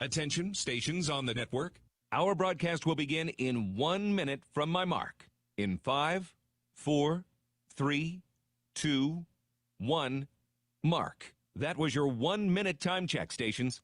Attention, stations on the network. Our broadcast will begin in 1 minute from my mark. In 5, 4, 3, 2, 1, mark. That was your 1 minute time check, stations.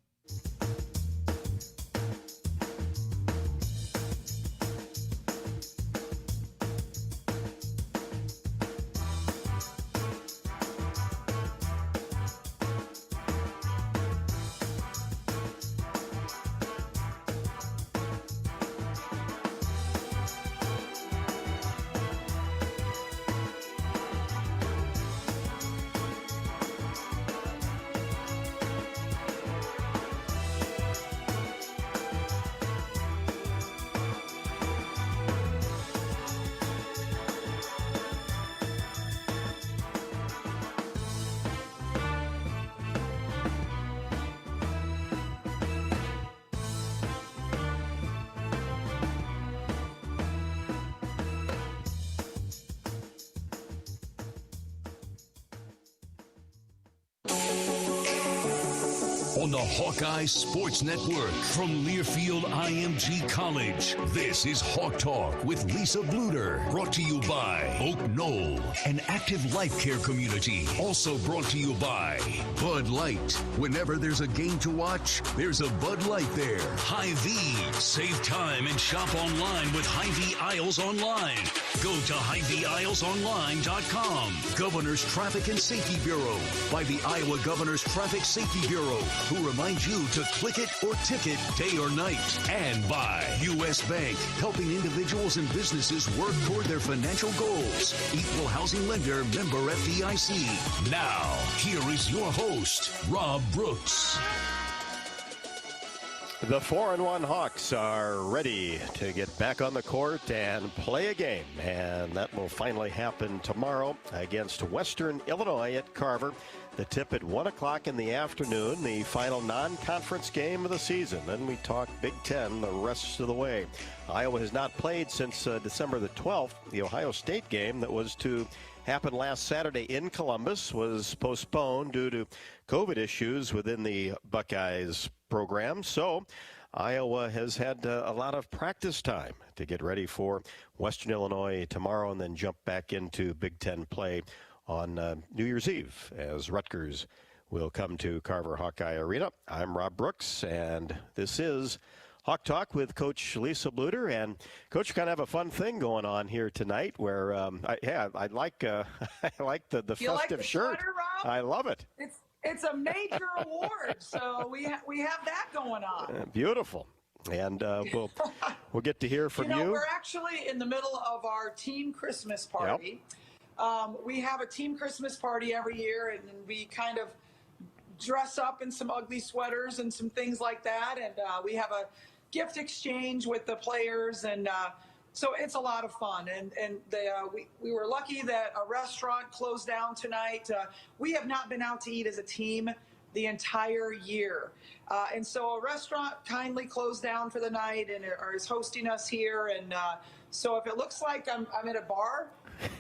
On the Hawkeye Sports Network from Learfield IMG College, this is Hawk Talk with Lisa Bluder. Brought to you by Oak Knoll, an active life care community. Also brought to you by Bud Light. Whenever there's a game to watch, there's a Bud Light there. Hy-Vee. Save time and shop online with Hy-Vee Aisles Online. Go to HyVeeAislesOnline.com. Governor's Traffic and Safety Bureau by the Iowa Governor's Traffic Safety Bureau, who reminds you to click it or ticket day or night. And by U.S. Bank, helping individuals and businesses work toward their financial goals. Equal housing lender, member FDIC. Now, here is your host, Rob Brooks. The 4-1 Hawks are ready to get back on the court and play a game. And that will finally happen tomorrow against Western Illinois at Carver. The tip at 1 o'clock in the afternoon, the final non-conference game of the season. Then we talk Big Ten the rest of the way. Iowa has not played since December the 12th. The Ohio State game that was to happen last Saturday in Columbus was postponed due to COVID issues within the Buckeyes program. So Iowa has had a lot of practice time to get ready for Western Illinois tomorrow and then jump back into Big Ten play on New Year's Eve as Rutgers will come to Carver Hawkeye Arena. I'm Rob Brooks, and this is Hawk Talk with Coach Lisa Bluder. And Coach, you kind of have a fun thing going on here tonight where, I like I like the festive like the shirt. Sweater, Rob? I love it. It's a major award, so we have that going on. Beautiful. And we'll get to hear from you. We're actually in the middle of our team Christmas party. Yep. We have a team Christmas party every year, and we kind of dress up in some ugly sweaters and some things like that. And we have a gift exchange with the players, and so it's a lot of fun. And we were lucky that a restaurant closed down tonight. We have not been out to eat as a team the entire year. And so a restaurant kindly closed down for the night and is hosting us here. And so if it looks like I'm at a bar,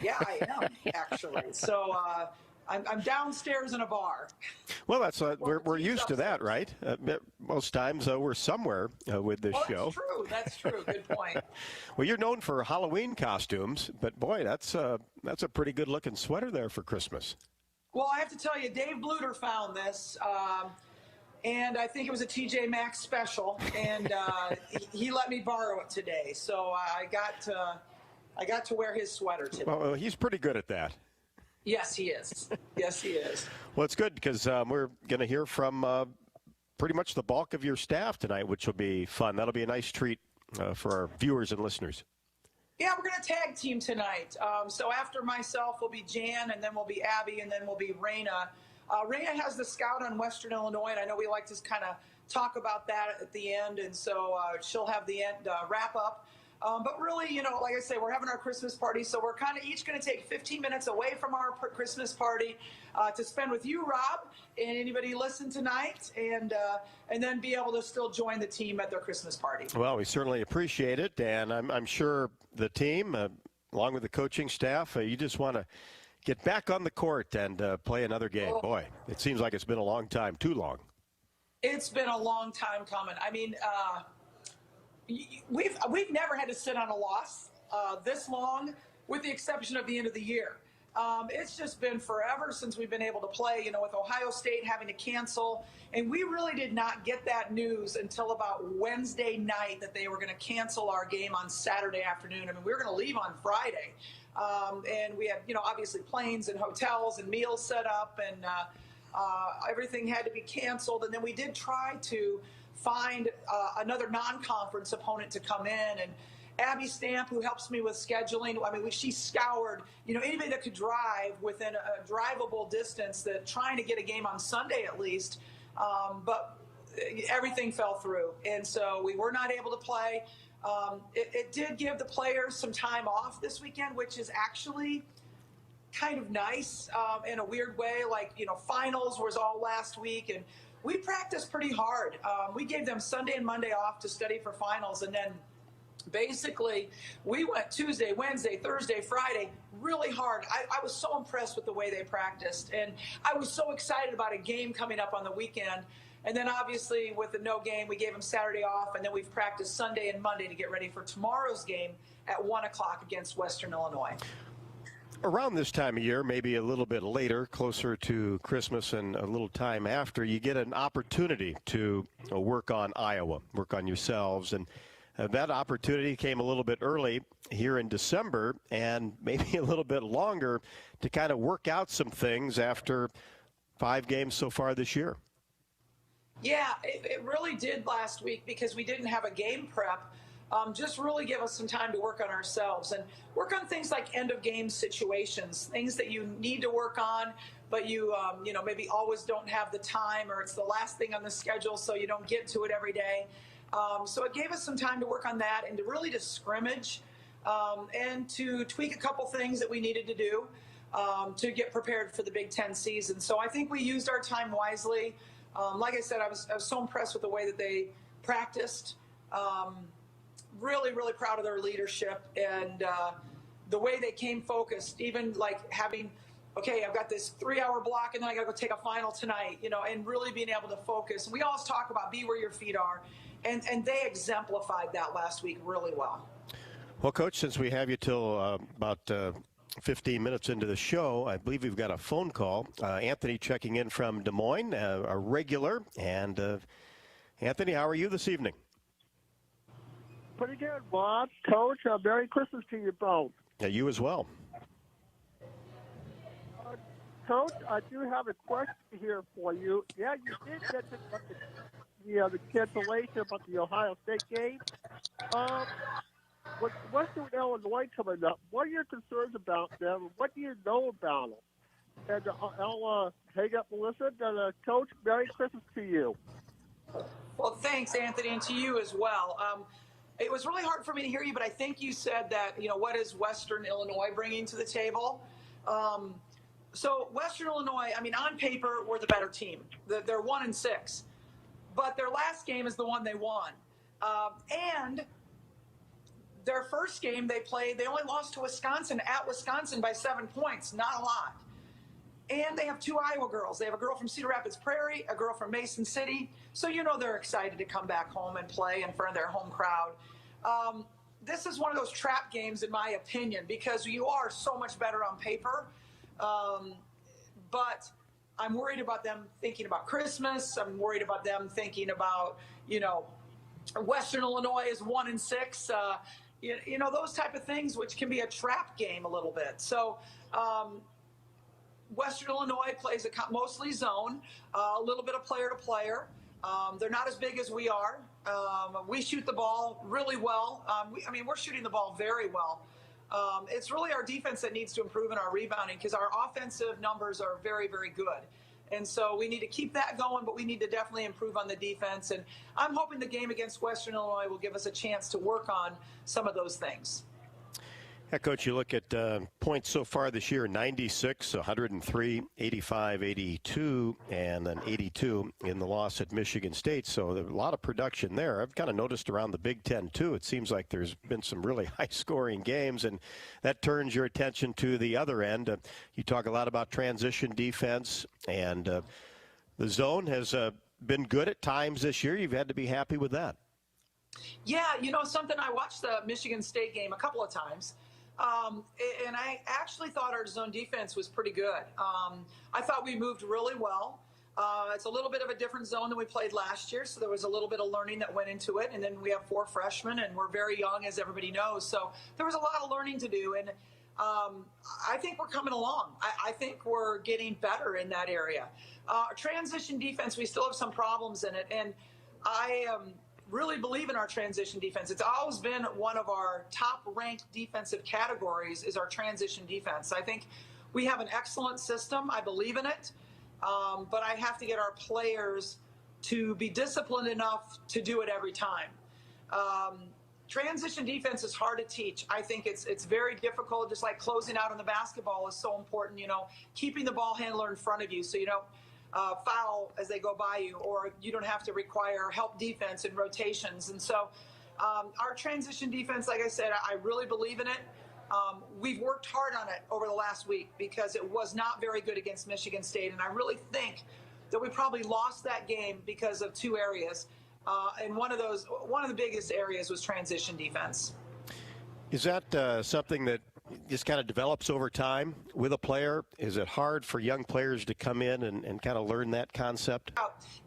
yeah, I am, actually. So I'm downstairs in a bar. Well, that's we're used to that, right? Most times we're somewhere with this show. That's true. Good point. Well, you're known for Halloween costumes, but boy, that's a pretty good looking sweater there for Christmas. Well, I have to tell you, Dave Bluder found this, and I think it was a TJ Maxx special, and he let me borrow it today. So I got to wear his sweater today. Well, he's pretty good at that. Yes, he is. Yes, he is. Well, it's good because we're going to hear from pretty much the bulk of your staff tonight, which will be fun. That'll be a nice treat for our viewers and listeners. Yeah, we're going to tag team tonight. So after myself will be Jan, and then we'll be Abby, and then we'll be Raina. Raina has the scout on Western Illinois, and I know we like to kind of talk about that at the end, and so she'll have the end wrap up. But really, like I say, we're having our Christmas party, so we're kind of each going to take 15 minutes away from our Christmas party to spend with you, Rob, and anybody listen tonight, and then be able to still join the team at their Christmas party. Well, we certainly appreciate it, and I'm sure the team, along with the coaching staff, you just want to get back on the court and play another game. Oh. Boy, it seems like it's been a long time, too long. It's been a long time coming. I mean, we've never had to sit on a loss this long, with the exception of the end of the year. It's just been forever since we've been able to play, with Ohio State having to cancel. And we really did not get that news until about Wednesday night that they were going to cancel our game on Saturday afternoon. I mean, we were going to leave on Friday. And we had, obviously planes and hotels and meals set up, and everything had to be canceled. And then we did try to find another non-conference opponent to come in, and Abby Stamp, who helps me with scheduling, I mean, she scoured, anybody that could drive within a drivable distance, that trying to get a game on Sunday at least, but everything fell through, and so we were not able to play. It did give the players some time off this weekend, which is actually kind of nice in a weird way. Like, finals was all last week, and we practiced pretty hard. We gave them Sunday and Monday off to study for finals, and then basically we went Tuesday, Wednesday, Thursday, Friday really hard. I was so impressed with the way they practiced, and I was so excited about a game coming up on the weekend. And then obviously with the no game, we gave them Saturday off, and then we've practiced Sunday and Monday to get ready for tomorrow's game at 1 o'clock against Western Illinois. Around this time of year, maybe a little bit later, closer to Christmas and a little time after, you get an opportunity to work on Iowa, work on yourselves. And that opportunity came a little bit early here in December, and maybe a little bit longer to kind of work out some things after 5 games so far this year. Yeah, it really did last week, because we didn't have a game prep. Just really give us some time to work on ourselves and work on things like end of game situations, things that you need to work on, but you maybe always don't have the time, or it's the last thing on the schedule, so you don't get to it every day. So it gave us some time to work on that, and to really just scrimmage and to tweak a couple things that we needed to do to get prepared for the Big Ten season. So I think we used our time wisely. Like I said, I was so impressed with the way that they practiced. Really, really proud of their leadership and the way they came focused, even like having, okay, I've got this 3-hour block, and then I got to go take a final tonight, and really being able to focus. We always talk about be where your feet are, and they exemplified that last week really well. Well, Coach, since we have you till about 15 minutes into the show, I believe we've got a phone call. Anthony checking in from Des Moines, a regular. And Anthony, how are you this evening? Pretty good, Bob. Coach, Merry Christmas to you both. Yeah, you as well. Coach, I do have a question here for you. Yeah, you did mention about the cancellation about the Ohio State game. With Western Illinois coming up, what are your concerns about them? What do you know about them? And I'll hang up and listen. And, Coach, Merry Christmas to you. Well, thanks, Anthony, and to you as well. It was really hard for me to hear you, but I think you said that, what is Western Illinois bringing to the table? So Western Illinois, I mean, on paper, we're the better team. They're 1-6, but their last game is the one they won. And their first game they played, they only lost to Wisconsin at Wisconsin by 7 points, not a lot. And they have 2 Iowa girls. They have a girl from Cedar Rapids Prairie, a girl from Mason City. So they're excited to come back home and play in front of their home crowd. This is one of those trap games, in my opinion, because you are so much better on paper. But I'm worried about them thinking about Christmas. I'm worried about them thinking about, Western Illinois is 1-6. Those type of things, which can be a trap game a little bit. So Western Illinois plays mostly zone, a little bit of player to player. They're not as big as we are. We shoot the ball really well. We're shooting the ball very well. It's really our defense that needs to improve in our rebounding, because our offensive numbers are very, very good. And so we need to keep that going, but we need to definitely improve on the defense. And I'm hoping the game against Western Illinois will give us a chance to work on some of those things. Yeah, Coach, you look at points so far this year, 96, 103, 85, 82, and then 82 in the loss at Michigan State. So there's a lot of production there. I've kind of noticed around the Big Ten, too, it seems like there's been some really high-scoring games, and that turns your attention to the other end. You talk a lot about transition defense, and the zone has been good at times this year. You've had to be happy with that. Yeah, something, I watched the Michigan State game a couple of times, and I actually thought our zone defense was pretty good. I thought we moved really well. It's a little bit of a different zone than we played last year, so there was a little bit of learning that went into it. And then we have 4 freshmen, and we're very young, as everybody knows. So there was a lot of learning to do, and I think we're coming along. I think we're getting better in that area. Transition defense, we still have some problems in it, and I really believe in our transition defense. It's always been one of our top-ranked defensive categories is our transition defense. I think we have an excellent system. I believe in it. But I have to get our players to be disciplined enough to do it every time. Transition defense is hard to teach. I think it's very difficult, just like closing out on the basketball is so important, keeping the ball handler in front of you so you don't foul as they go by you, or you don't have to require help defense and rotations. And so our transition defense, like I said, I really believe in it. We've worked hard on it over the last week because it was not very good against Michigan State. And I really think that we probably lost that game because of 2 areas. And one of the biggest areas was transition defense. Is that something that just kind of develops over time with a player? Is it hard for young players to come in and kind of learn that concept?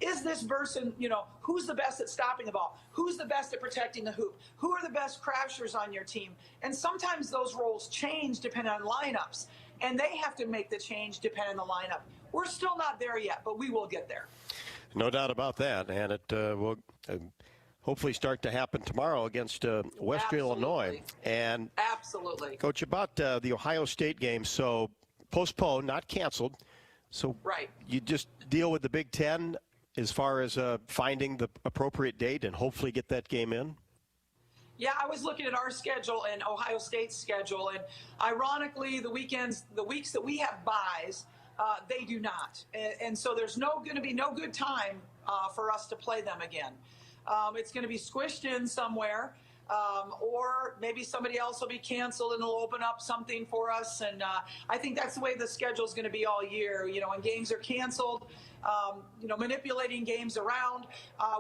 Is this person, who's the best at stopping the ball? Who's the best at protecting the hoop? Who are the best crashers on your team? And sometimes those roles change depending on lineups, and they have to make the change depending on the lineup. We're still not there yet, but we will get there. No doubt about that, and it will hopefully start to happen tomorrow against Western Illinois. And absolutely, Coach, about the Ohio State game, so postponed, not canceled. So right, you just deal with the Big Ten as far as finding the appropriate date and hopefully get that game in? Yeah, I was looking at our schedule and Ohio State's schedule, and ironically, the weeks that we have buys, they do not. And so there's going to be no good time for us to play them again. It's going to be squished in somewhere, or maybe somebody else will be canceled and it'll open up something for us. And I think that's the way the schedule is going to be all year. When games are canceled, manipulating games around.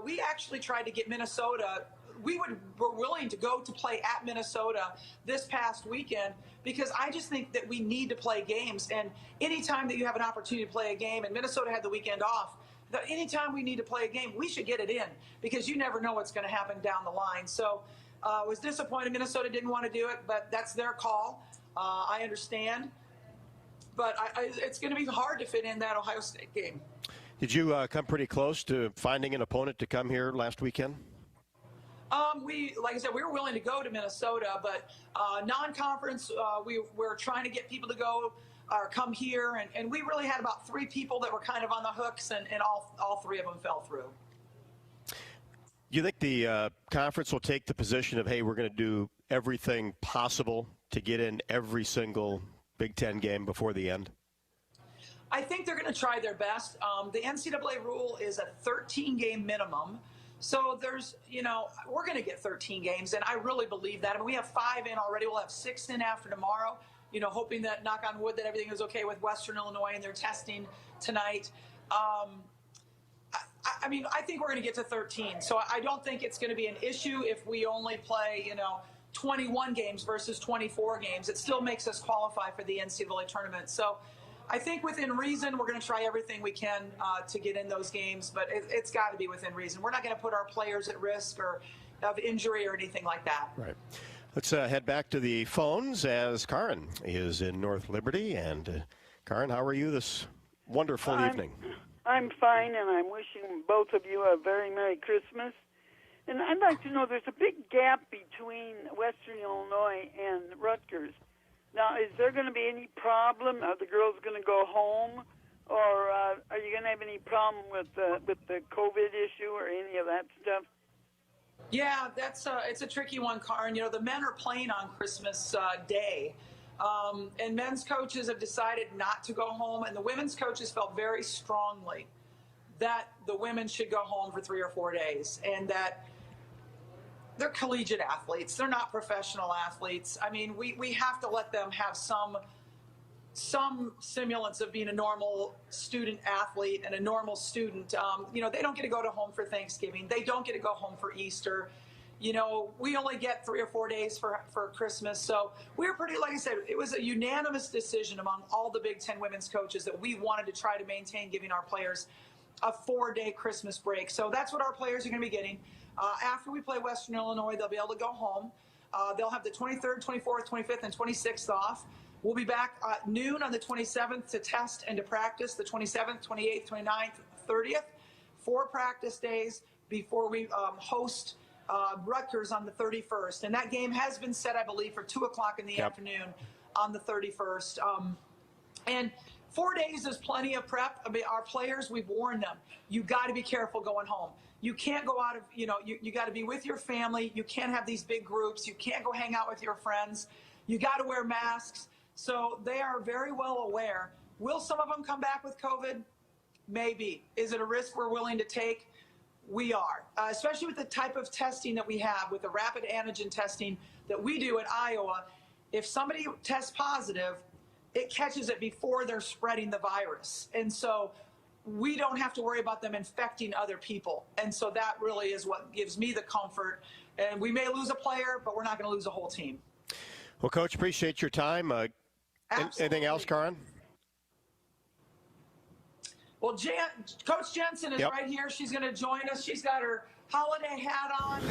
We actually tried to get Minnesota. We're willing to go to play at Minnesota this past weekend because I just think that we need to play games. And anytime that you have an opportunity to play a game, and Minnesota had the weekend off, anytime we need to play a game, we should get it in because you never know what's going to happen down the line. So I was disappointed Minnesota didn't want to do it, but that's their call. I understand. But it's going to be hard to fit in that Ohio State game. Did you come pretty close to finding an opponent to come here last weekend? Like I said, we were willing to go to Minnesota, but non-conference, we're trying to get people to go or come here, and we really had about 3 people that were kind of on the hooks, and all 3 of them fell through. Do you think the conference will take the position of, hey, we're going to do everything possible to get in every single Big Ten game before the end? I think they're going to try their best. The NCAA rule is a 13-game minimum. So there's, we're going to get 13 games, and I really believe that. I mean, we have 5 in already. We'll have 6 in after tomorrow, hoping that, knock on wood, that everything is okay with Western Illinois and their testing tonight. I mean, I think we're going to get to 13. So I don't think it's going to be an issue if we only play, 21 games versus 24 games. It still makes us qualify for the NCAA tournament. So I think within reason, we're going to try everything we can to get in those games, but it's got to be within reason. We're not going to put our players at risk or of injury or anything like that. Right. Let's head back to the phones as Karen is in North Liberty. And Karen, how are you this wonderful evening? I'm fine, and I'm wishing both of you a very Merry Christmas. And I'd like to know, there's a big gap between Western Illinois and Rutgers. Now, is there going to be any problem? Are the girls going to go home? Or are you going to have any problem with the COVID issue or any of that stuff? Yeah, it's a tricky one, Karen. The men are playing on Christmas Day. And men's coaches have decided not to go home. And the women's coaches felt very strongly that the women should go home for 3 or 4 days. And that they're collegiate athletes. They're not professional athletes. I mean, we have to let them have some some semblance of being a normal student athlete and a normal student. You know, they don't get to go to home for Thanksgiving. They don't get to go home for Easter. You know, we only get 3 or 4 days for Christmas. So we were pretty, like I said, it was a unanimous decision among all the Big Ten women's coaches that we wanted to try to maintain giving our players a 4-day Christmas break. So that's what our players are going to be getting. After we play Western Illinois, they'll be able to go home. They'll have the 23rd, 24th, 25th, and 26th off. We'll be back at noon on the 27th to test and to practice, the 27th, 28th, 29th, 30th, 4 practice days before we host Rutgers on the 31st. And that game has been set, I believe, for 2 o'clock in the afternoon on the 31st. And 4 days is plenty of prep. I mean, our players, we've warned them, you got to be careful going home. You can't go out of, you know, you got to be with your family. You can't have these big groups. You can't go hang out with your friends. You got to wear masks. So they are very well aware. Will some of them come back with COVID? Maybe. Is it a risk we're willing to take? We are, especially with the type of testing that we have, with the rapid antigen testing that we do at Iowa. If somebody tests positive, it catches it before they're spreading the virus. And so we don't have to worry about them infecting other people. And so that really is what gives me the comfort. And we may lose a player, but we're not going to lose a whole team. Well, Coach, appreciate your time. Anything else, Karin? Well, Coach Jensen is right here. She's going to join us. She's got her holiday hat on.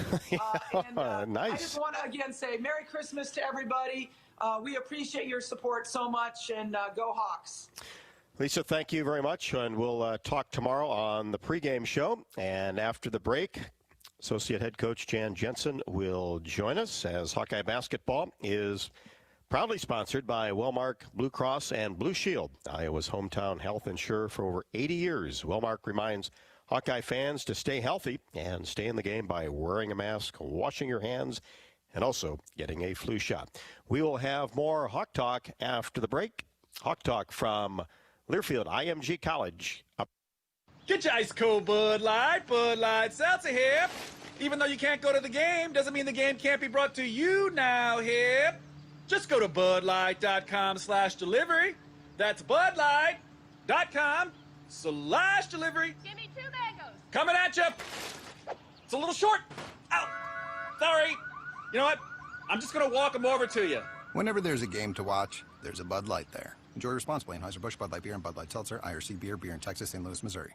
Nice. I just want to, again, say Merry Christmas to everybody. We appreciate your support so much, and go Hawks. Lisa, thank you very much, and we'll talk tomorrow on the pregame show. And after the break, Associate Head Coach Jan Jensen will join us, as Hawkeye basketball is proudly sponsored by Wellmark Blue Cross and Blue Shield, Iowa's hometown health insurer for over 80 years. Wellmark reminds Hawkeye fans to stay healthy and stay in the game by wearing a mask, washing your hands, and also getting a flu shot. We will have more Hawk Talk after the break. Hawk Talk from Learfield IMG College. Get your ice cold Bud Light Seltzer here. Even though you can't go to the game, doesn't mean the game can't be brought to you now here. Just go to budlight.com/delivery. That's budlight.com/delivery. Give me 2 mangoes. Coming at you. It's a little short. Ow. Sorry. You know what? I'm just going to walk them over to you. Whenever there's a game to watch, there's a Bud Light there. Enjoy responsibly. Anheuser-Busch, Bud Light Beer, and Bud Light Seltzer. IRC Beer in Texas, St. Louis, Missouri.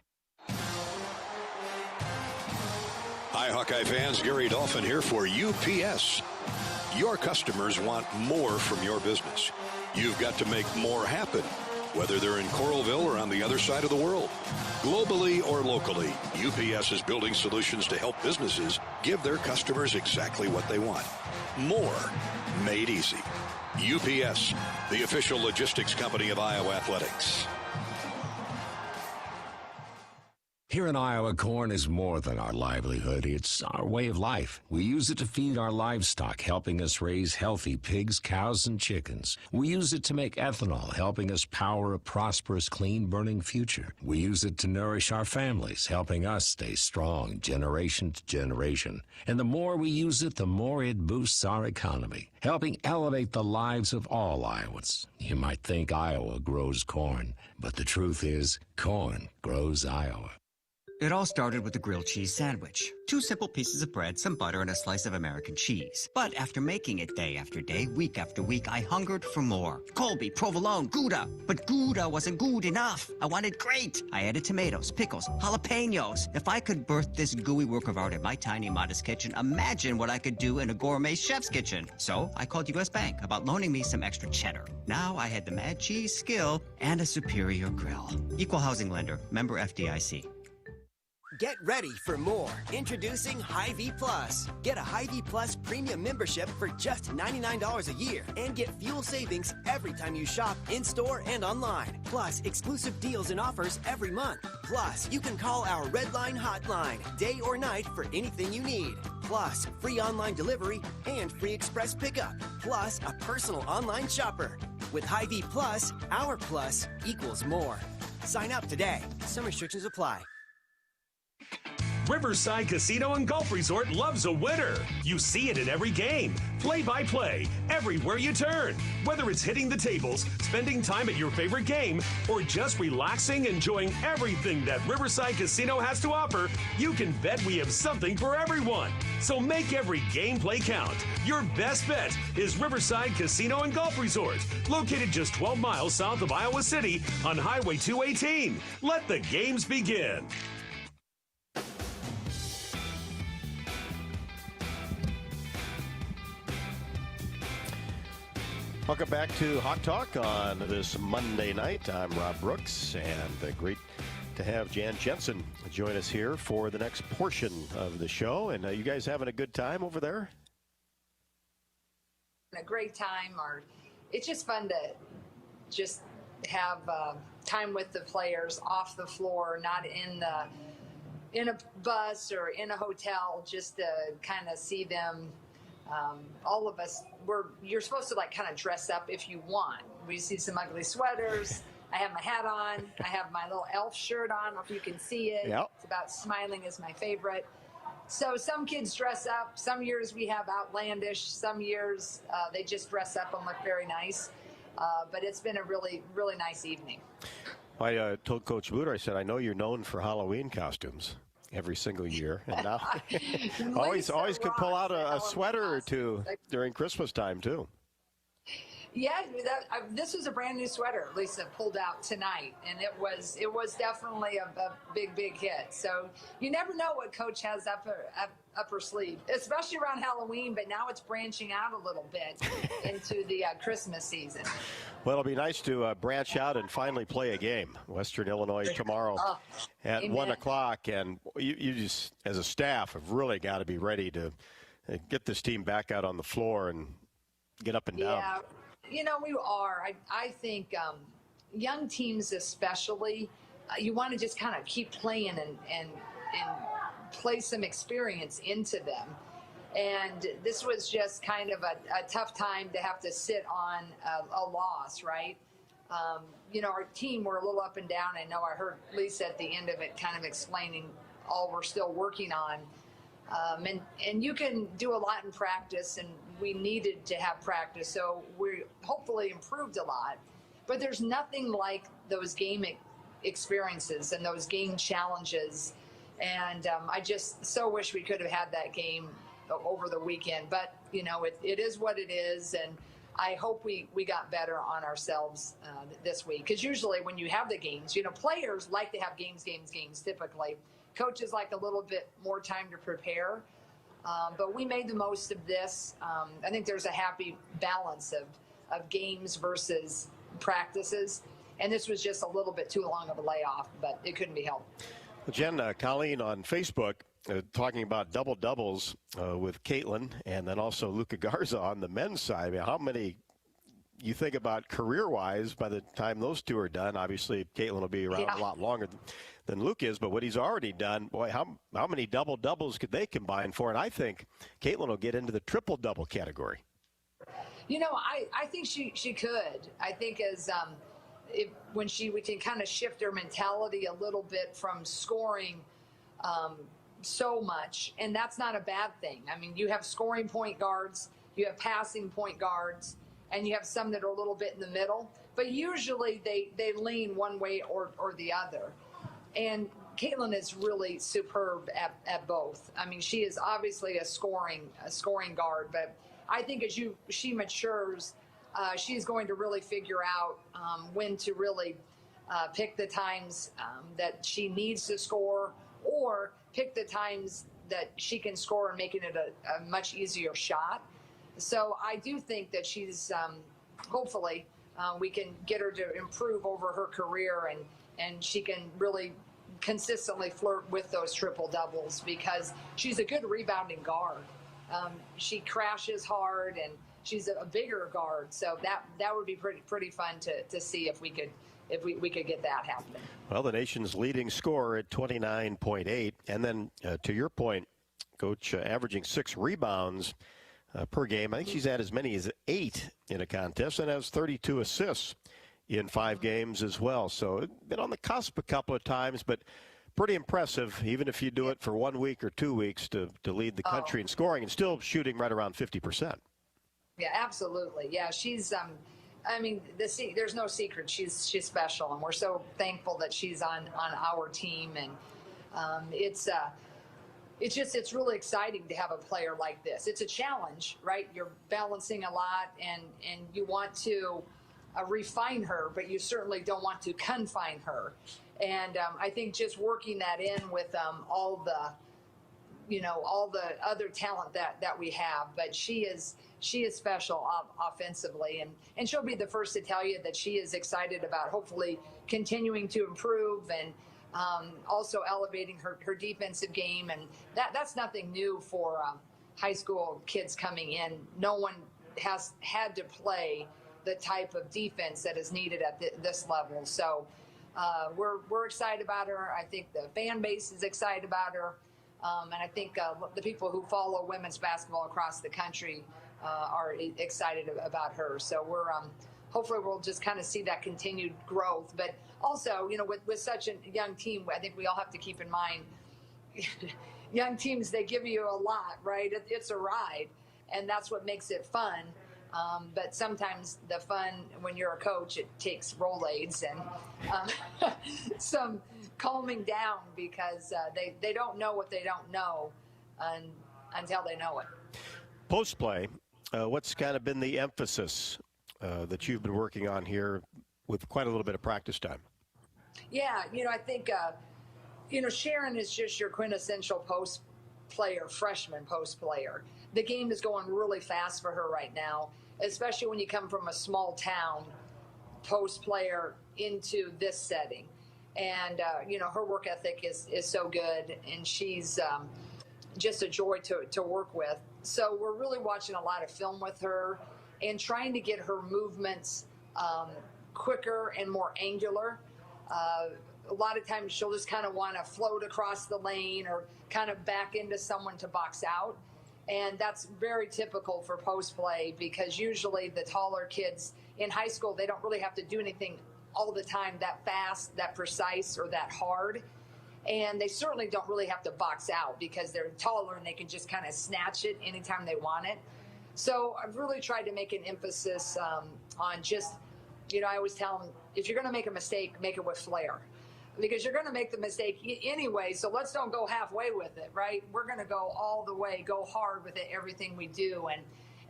Hi, Hawkeye fans. Gary Dolphin here for UPS. Your customers want more from your business. You've got to make more happen, whether they're in Coralville or on the other side of the world. Globally or locally, UPS is building solutions to help businesses give their customers exactly what they want. More made easy. UPS, the official logistics company of Iowa Athletics. Here in Iowa, corn is more than our livelihood. It's our way of life. We use it to feed our livestock, helping us raise healthy pigs, cows, and chickens. We use it to make ethanol, helping us power a prosperous, clean-burning future. We use it to nourish our families, helping us stay strong generation to generation. And the more we use it, the more it boosts our economy, helping elevate the lives of all Iowans. You might think Iowa grows corn, but the truth is, corn grows Iowa. It all started with a grilled cheese sandwich. 2 simple pieces of bread, some butter, and a slice of American cheese. But after making it day after day, week after week, I hungered for more. Colby, provolone, Gouda. But Gouda wasn't good enough. I wanted great. I added tomatoes, pickles, jalapenos. If I could birth this gooey work of art in my tiny, modest kitchen, imagine what I could do in a gourmet chef's kitchen. So I called U.S. Bank about loaning me some extra cheddar. Now I had the mad cheese skill and a superior grill. Equal housing lender, member FDIC. Get ready for more. Introducing Hy-Vee Plus. Get a Hy-Vee Plus premium membership for just $99 a year and get fuel savings every time you shop in-store and online. Plus, exclusive deals and offers every month. Plus, you can call our Red Line hotline day or night for anything you need. Plus, free online delivery and free express pickup. Plus, a personal online shopper. With Hy-Vee Plus, our plus equals more. Sign up today. Some restrictions apply. Riverside Casino and Golf Resort loves a winner. You see it in every game, play-by-play, everywhere you turn. Whether it's hitting the tables, spending time at your favorite game, or just relaxing, enjoying everything that Riverside Casino has to offer, you can bet we have something for everyone. So make every gameplay count. Your best bet is Riverside Casino and Golf Resort, located just 12 miles south of Iowa City on Highway 218. Let the games begin. Welcome back to Hawk Talk on this Monday night. I'm Rob Brooks, and great to have Jan Jensen join us here for the next portion of the show. And you guys having a good time over there? A great time. It's just fun to just have time with the players off the floor, not in a bus or in a hotel, just to kind of see them. All of us, you're supposed to kind of dress up if you want. We see some ugly sweaters. I have my hat on. I have my little elf shirt on. I don't know if you can see it. Yep. It's about smiling is my favorite. So some kids dress up. Some years we have outlandish. Some years they just dress up and look very nice. But it's been a really, really nice evening. I told Coach Bluder, I said, I know you're known for Halloween costumes every single year, and now always can pull out a sweater or two during Christmas time too. Yeah, this was a brand new sweater Lisa pulled out tonight, and it was definitely a big hit. So you never know what Coach has up her sleeve, especially around Halloween. But now it's branching out a little bit into the Christmas season. Well, it'll be nice to branch out and finally play a game. Western Illinois tomorrow at 1 o'clock. And you just, as a staff, have really got to be ready to get this team back out on the floor and get up and down. Yeah, we are. I think young teams especially, you want to just kind of keep playing and play some experience into them. And this was just kind of a tough time to have to sit on a loss, right? Our team were a little up and down. I know I heard Lisa at the end of it kind of explaining all we're still working on. And you can do a lot in practice, and we needed to have practice, so we hopefully improved a lot. But there's nothing like those game experiences and those game challenges. And I just so wish we could have had that game over the weekend, but it is what it is, and I hope we got better on ourselves this week, because usually when you have the games, players like to have games typically. Coaches like a little bit more time to prepare, but we made the most of this. I think there's a happy balance of games versus practices, and this was just a little bit too long of a layoff, but it couldn't be helped. Jen, Colleen on Facebook talking about double-doubles with Caitlin and then also Luca Garza on the men's side. I mean, how many you think about career-wise by the time those two are done? Obviously, Caitlin will be around a lot longer than Luke is, but what he's already done, boy, how many double-doubles could they combine for? And I think Caitlin will get into the triple-double category. I think she could. I think as we can kind of shift her mentality a little bit from scoring so much, and that's not a bad thing. I mean, you have scoring point guards, you have passing point guards, and you have some that are a little bit in the middle, but usually they lean one way or the other. And Caitlin is really superb at both. I mean, she is obviously a scoring guard, but I think as she matures, she's going to really figure out when to really pick the times that she needs to score, or pick the times that she can score and making it a much easier shot. So I do think that she's hopefully we can get her to improve over her career, and she can really consistently flirt with those triple doubles, because she's a good rebounding guard. She crashes hard, and she's a bigger guard. So that would be pretty fun to see if we could get that happening. Well, the nation's leading scorer at 29.8. And then to your point, Coach, averaging 6 rebounds per game. I think she's had as many as 8 in a contest, and has 32 assists in 5 games as well. So been on the cusp a couple of times, but pretty impressive, even if you do it for 1 week or 2 weeks to lead the country in scoring and still shooting right around 50%. Yeah, absolutely. Yeah, she's I mean, there's no secret. She's special, and we're so thankful that she's on our team. And it's really exciting to have a player like this. It's a challenge, right? You're balancing a lot, and you want to refine her, but you certainly don't want to confine her. And I think just working that in with all the other talent that we have, but she is special offensively, and she'll be the first to tell you that she is excited about hopefully continuing to improve and also elevating her defensive game. And that's nothing new for high school kids coming in. No one has had to play the type of defense that is needed at this level. So we're excited about her. I think the fan base is excited about her. And I think the people who follow women's basketball across the country are excited about her. So hopefully we'll just kind of see that continued growth. But also, with such a young team, I think we all have to keep in mind, young teams, they give you a lot, right? It's a ride, and that's what makes it fun. But sometimes the fun, when you're a coach, it takes Rolaids and some calming down, because they don't know what they don't know until they know it. Post play, what's kind of been the emphasis that you've been working on here with quite a little bit of practice time? Yeah, I think, Sharon is just your quintessential post player, freshman post player. The game is going really fast for her right now, especially when you come from a small town post player into this setting. And, her work ethic is so good, and she's just a joy to work with. So we're really watching a lot of film with her and trying to get her movements quicker and more angular. A lot of times she'll just kind of want to float across the lane or kind of back into someone to box out. And that's very typical for post play, because usually the taller kids in high school, they don't really have to do anything all the time that fast, that precise, or that hard. And they certainly don't really have to box out because they're taller and they can just kind of snatch it anytime they want it. So I've really tried to make an emphasis on just, I always tell them, if you're going to make a mistake, make it with flair, because you're going to make the mistake anyway. So let's don't go halfway with it, right? We're going to go all the way, go hard with it, everything we do.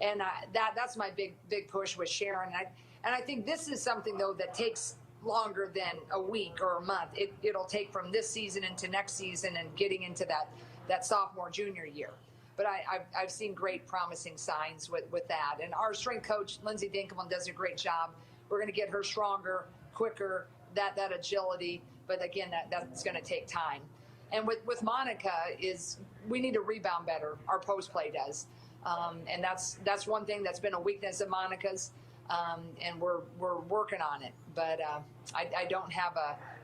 And that's my big push with Sharon. And I think this is something, though, that takes longer than a week or a month. It'll take from this season into next season and getting into that sophomore, junior year. But I've seen great promising signs with that. And our strength coach, Lindsay Dinkelman, does a great job. We're going to get her stronger, quicker, that agility. But again, that's going to take time. And with Monica, we need to rebound better. Our post play does. And that's one thing that's been a weakness of Monica's. And we're working on it. But I don't have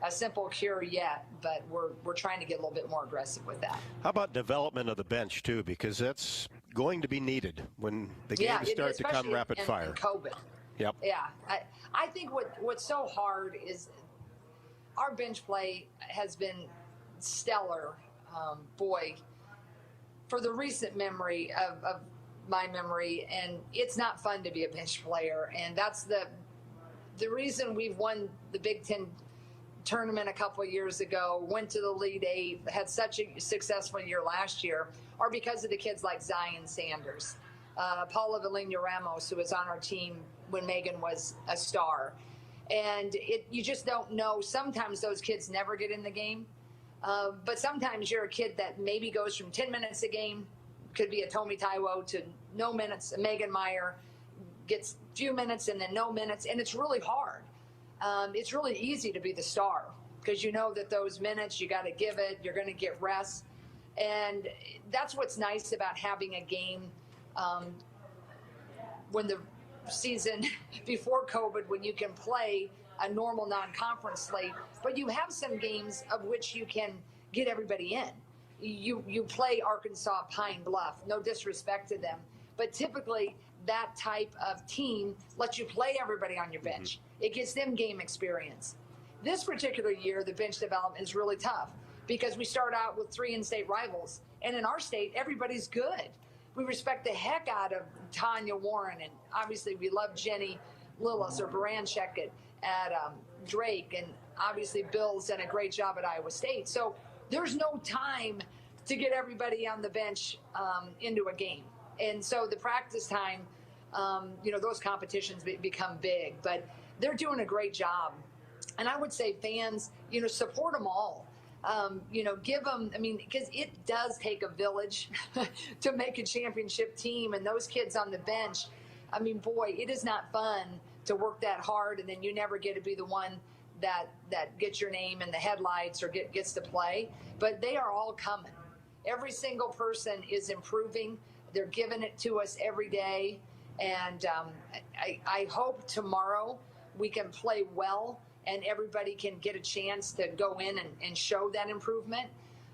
a simple cure yet, but we're trying to get a little bit more aggressive with that. How about development of the bench, too? Because that's going to be needed when the games start to come rapid fire. In COVID. Yep. Yeah. I think what's so hard is our bench play has been stellar, for the recent memory of my memory, and it's not fun to be a bench player. And that's the reason we've won the Big Ten tournament a couple of years ago, went to the Elite Eight, had such a successful year last year, are because of the kids like Zion Sanders, Paula Valina Ramos, who was on our team when Megan was a star. And you just don't know. Sometimes those kids never get in the game. But sometimes you're a kid that maybe goes from 10 minutes a game, could be a Tomi Taiwo, to no minutes. A Megan Meyer gets few minutes and then no minutes. And it's really hard. It's really easy to be the star because you know that those minutes, you got to give it. You're going to get rest. And that's what's nice about having a game when the season before COVID, when you can play a normal non-conference slate, but you have some games of which you can get everybody in. You play Arkansas Pine Bluff, no disrespect to them, but typically that type of team lets you play everybody on your bench. It gives them game experience. This particular year, the bench development is really tough because we start out with 3 in-state rivals. And in our state, everybody's good. We respect the heck out of Tanya Warren, and obviously we love Jenny Lillis or Baranchek at Drake, and obviously Bill's done a great job at Iowa State. So there's no time to get everybody on the bench into a game. And so the practice time, those competitions become big, but they're doing a great job. And I would say fans, support them all. Give them, because it does take a village to make a championship team, and those kids on the bench, boy, it is not fun to work that hard and then you never get to be the one that gets your name in the headlights or gets to play. But they are all coming. Every single person is improving. They're giving it to us every day. And I hope tomorrow we can play well and everybody can get a chance to go in and show that improvement.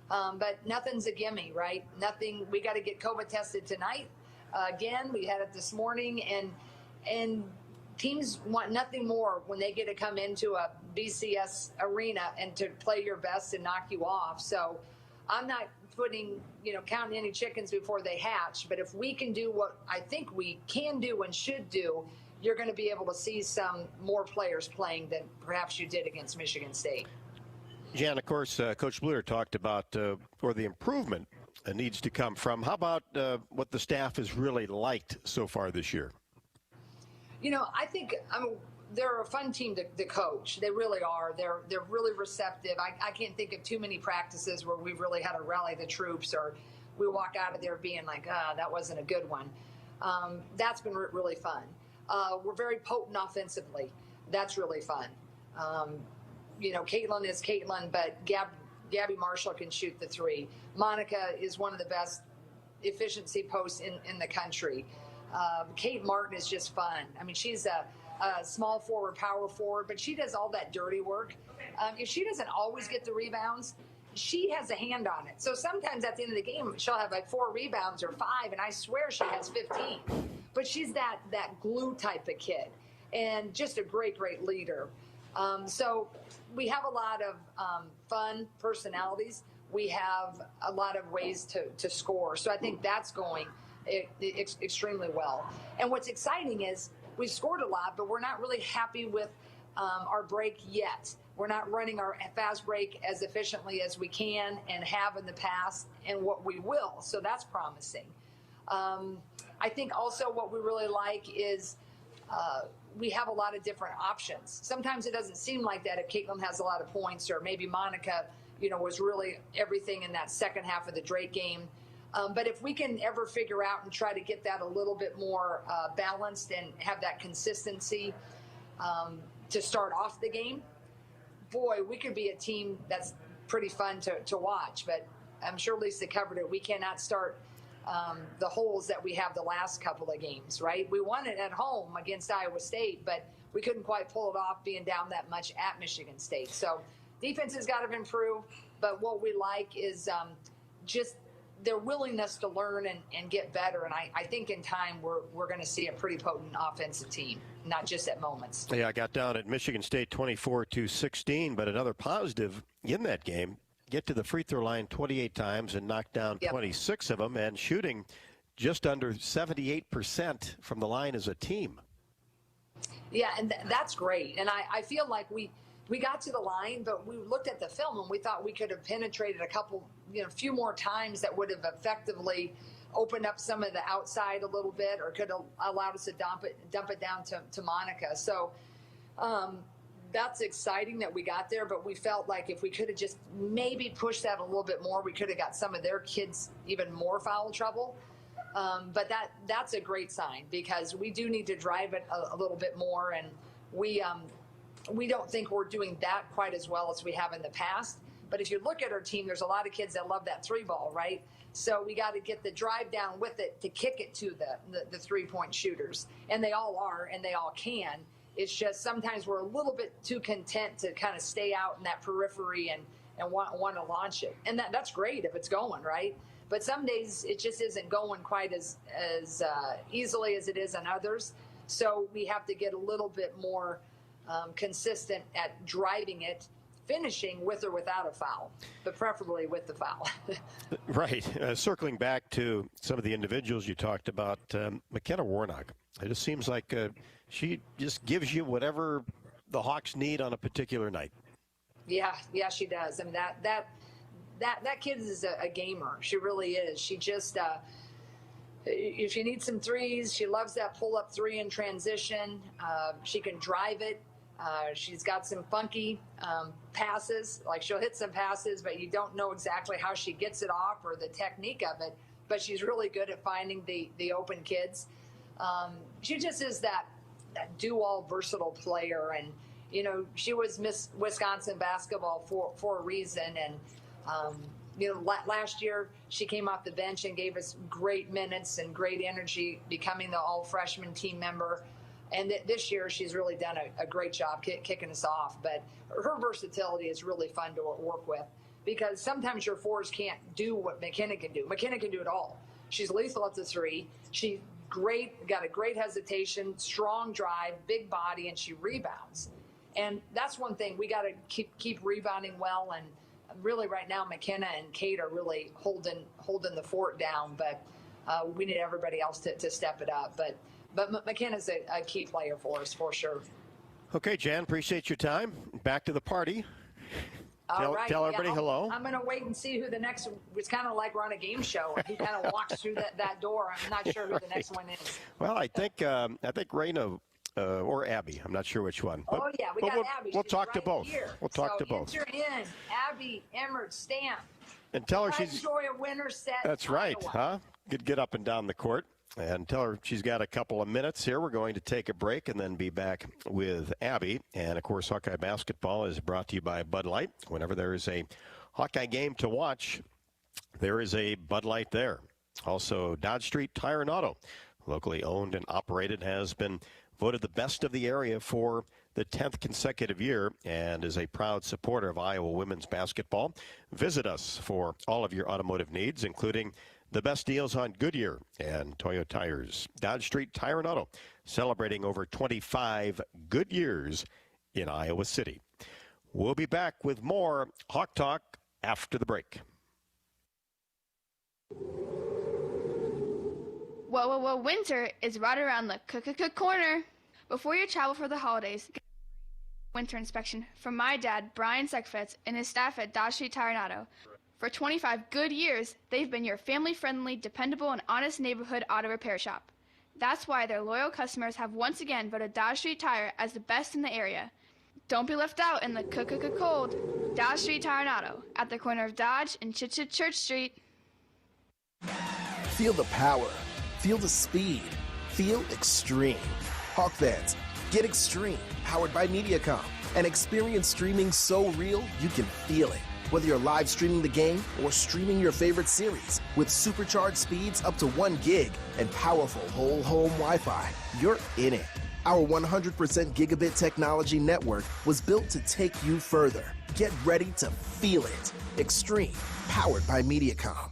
But nothing's a gimme, right? Nothing. We got to get COVID tested tonight. Again, we had it this morning, and teams want nothing more when they get to come into a BCS arena and to play your best and knock you off. So I'm not counting any chickens before they hatch. But if we can do what I think we can do and should do, you're going to be able to see some more players playing than perhaps you did against Michigan State. Jan, of course, Coach Bluder talked about where the improvement needs to come from. How about what the staff has really liked so far this year? I think they're a fun team to coach. They really are. They're really receptive. I can't think of too many practices where we've really had to rally the troops or we walk out of there being like, that wasn't a good one. That's been really fun. We're very potent offensively. That's really fun. Caitlin is Caitlin, but Gabby Marshall can shoot the 3. Monica is one of the best efficiency posts in the country. Kate Martin is just fun. She's a small forward, power forward, but she does all that dirty work. If she doesn't always get the rebounds, she has a hand on it. So sometimes at the end of the game, she'll have like 4 rebounds or 5, and I swear she has 15. But she's that glue type of kid, and just a great leader. So we have a lot of fun personalities. We have a lot of ways to score. So I think that's going extremely well. And what's exciting is we've scored a lot, but we're not really happy with our break yet. We're not running our fast break as efficiently as we can and have in the past, and what we will. So that's promising. I think also what we really like is we have a lot of different options. Sometimes it doesn't seem like that if Caitlin has a lot of points, or maybe Monica, was really everything in that second half of the Drake game. But if we can ever figure out and try to get that a little bit more balanced and have that consistency to start off the game, boy, we could be a team that's pretty fun to watch. But I'm sure Lisa covered it. We cannot start the holes that we have the last couple of games, right? We won it at home against Iowa State, but we couldn't quite pull it off being down that much at Michigan State. So defense has got to improve, but what we like is just their willingness to learn and get better. And I think in time we're going to see a pretty potent offensive team, not just at moments. Yeah, I got down at Michigan State 24-16, but another positive in that game, get to the free throw line 28 times and knock down 26 of them, and shooting just under 78% from the line as a team. Yeah, and that's great. And I feel like we got to the line, but we looked at the film and we thought we could have penetrated a few more times that would have effectively opened up some of the outside a little bit, or could have allowed us to dump it down to Monica. So that's exciting that we got there, but we felt like if we could have just maybe pushed that a little bit more, we could have got some of their kids even more foul trouble. But that's a great sign, because we do need to drive it a little bit more, and we don't think we're doing that quite as well as we have in the past. But if you look at our team, there's a lot of kids that love that 3-ball, right? So we got to get the drive down with it to kick it to the 3-point shooters. And they all are, and they all can. It's just sometimes we're a little bit too content to kind of stay out in that periphery and want to launch it. And that's great if it's going, right? But some days it just isn't going quite as easily as it is on others. So we have to get a little bit more consistent at driving it finishing with or without a foul, but preferably with the foul. Right. Circling back to some of the individuals you talked about, McKenna Warnock, it just seems like she just gives you whatever the Hawks need on a particular night. Yeah, she does. I mean, that kid is a gamer. She really is. She just, if you need some threes, she loves that pull-up three in transition. She can drive it. She's got some funky passes. Like, she'll hit some passes, but you don't know exactly how she gets it off or the technique of it. But she's really good at finding the open kids. She just is that do-all versatile player. And, you know, she was Miss Wisconsin basketball for a reason. And, you know, last year she came off the bench and gave us great minutes and great energy, becoming the all-freshman team member. And this year she's really done a great job kicking us off. But her versatility is really fun to work with, because sometimes your fours can't do what McKenna can do. McKenna can do it all. She's lethal at the three. She's great, got a great hesitation, strong drive, big body, and she rebounds. And that's one thing. We got to keep rebounding well. And really right now McKenna and Kate are really holding the fort down. But we need everybody else to step it up. But McKenna's a key player for us, for sure. Okay, Jan, appreciate your time. Back to the party. Tell everybody hello. I'm going to wait and see who the next. It's kind of like we're on a game show. He kind of walks through that door. I'm not sure who the next one is. Well, I think Raina or Abby. I'm not sure which one. But, we got Abby. We'll talk right to both. Here. We'll talk to both. Enter in Abby Emmert Stamp. And tell her she's. Enjoy a winner set. That's right, huh? Get up and down the court. And tell her she's got a couple of minutes here. We're going to take a break and then be back with Abby. And, of course, Hawkeye Basketball is brought to you by Bud Light. Whenever there is a Hawkeye game to watch, there is a Bud Light there. Also, Dodge Street Tire and Auto, locally owned and operated, has been voted the best of the area for the 10th consecutive year and is a proud supporter of Iowa women's basketball. Visit us for all of your automotive needs, including the best deals on Goodyear and Toyo tires. Dodge Street Tire and Auto, celebrating over 25 good years in Iowa City. We'll be back with more Hawk Talk after the break. Whoa, winter is right around the corner. Before you travel for the holidays, get a winter inspection from my dad, Brian Seckfetz, and his staff at Dodge Street Tire and Auto. For 25 good years, they've been your family-friendly, dependable, and honest neighborhood auto repair shop. That's why their loyal customers have once again voted Dodge Street Tire as the best in the area. Don't be left out in the cold. Dodge Street Tire and Auto, at the corner of Dodge and Church Street. Feel the power. Feel the speed. Feel extreme. Hawk fans, get extreme, powered by Mediacom, and experience streaming so real you can feel it. Whether you're live streaming the game or streaming your favorite series, with supercharged speeds up to 1 gig and powerful whole home Wi-Fi, you're in it. Our 100% gigabit technology network was built to take you further. Get ready to feel it. Extreme, powered by Mediacom.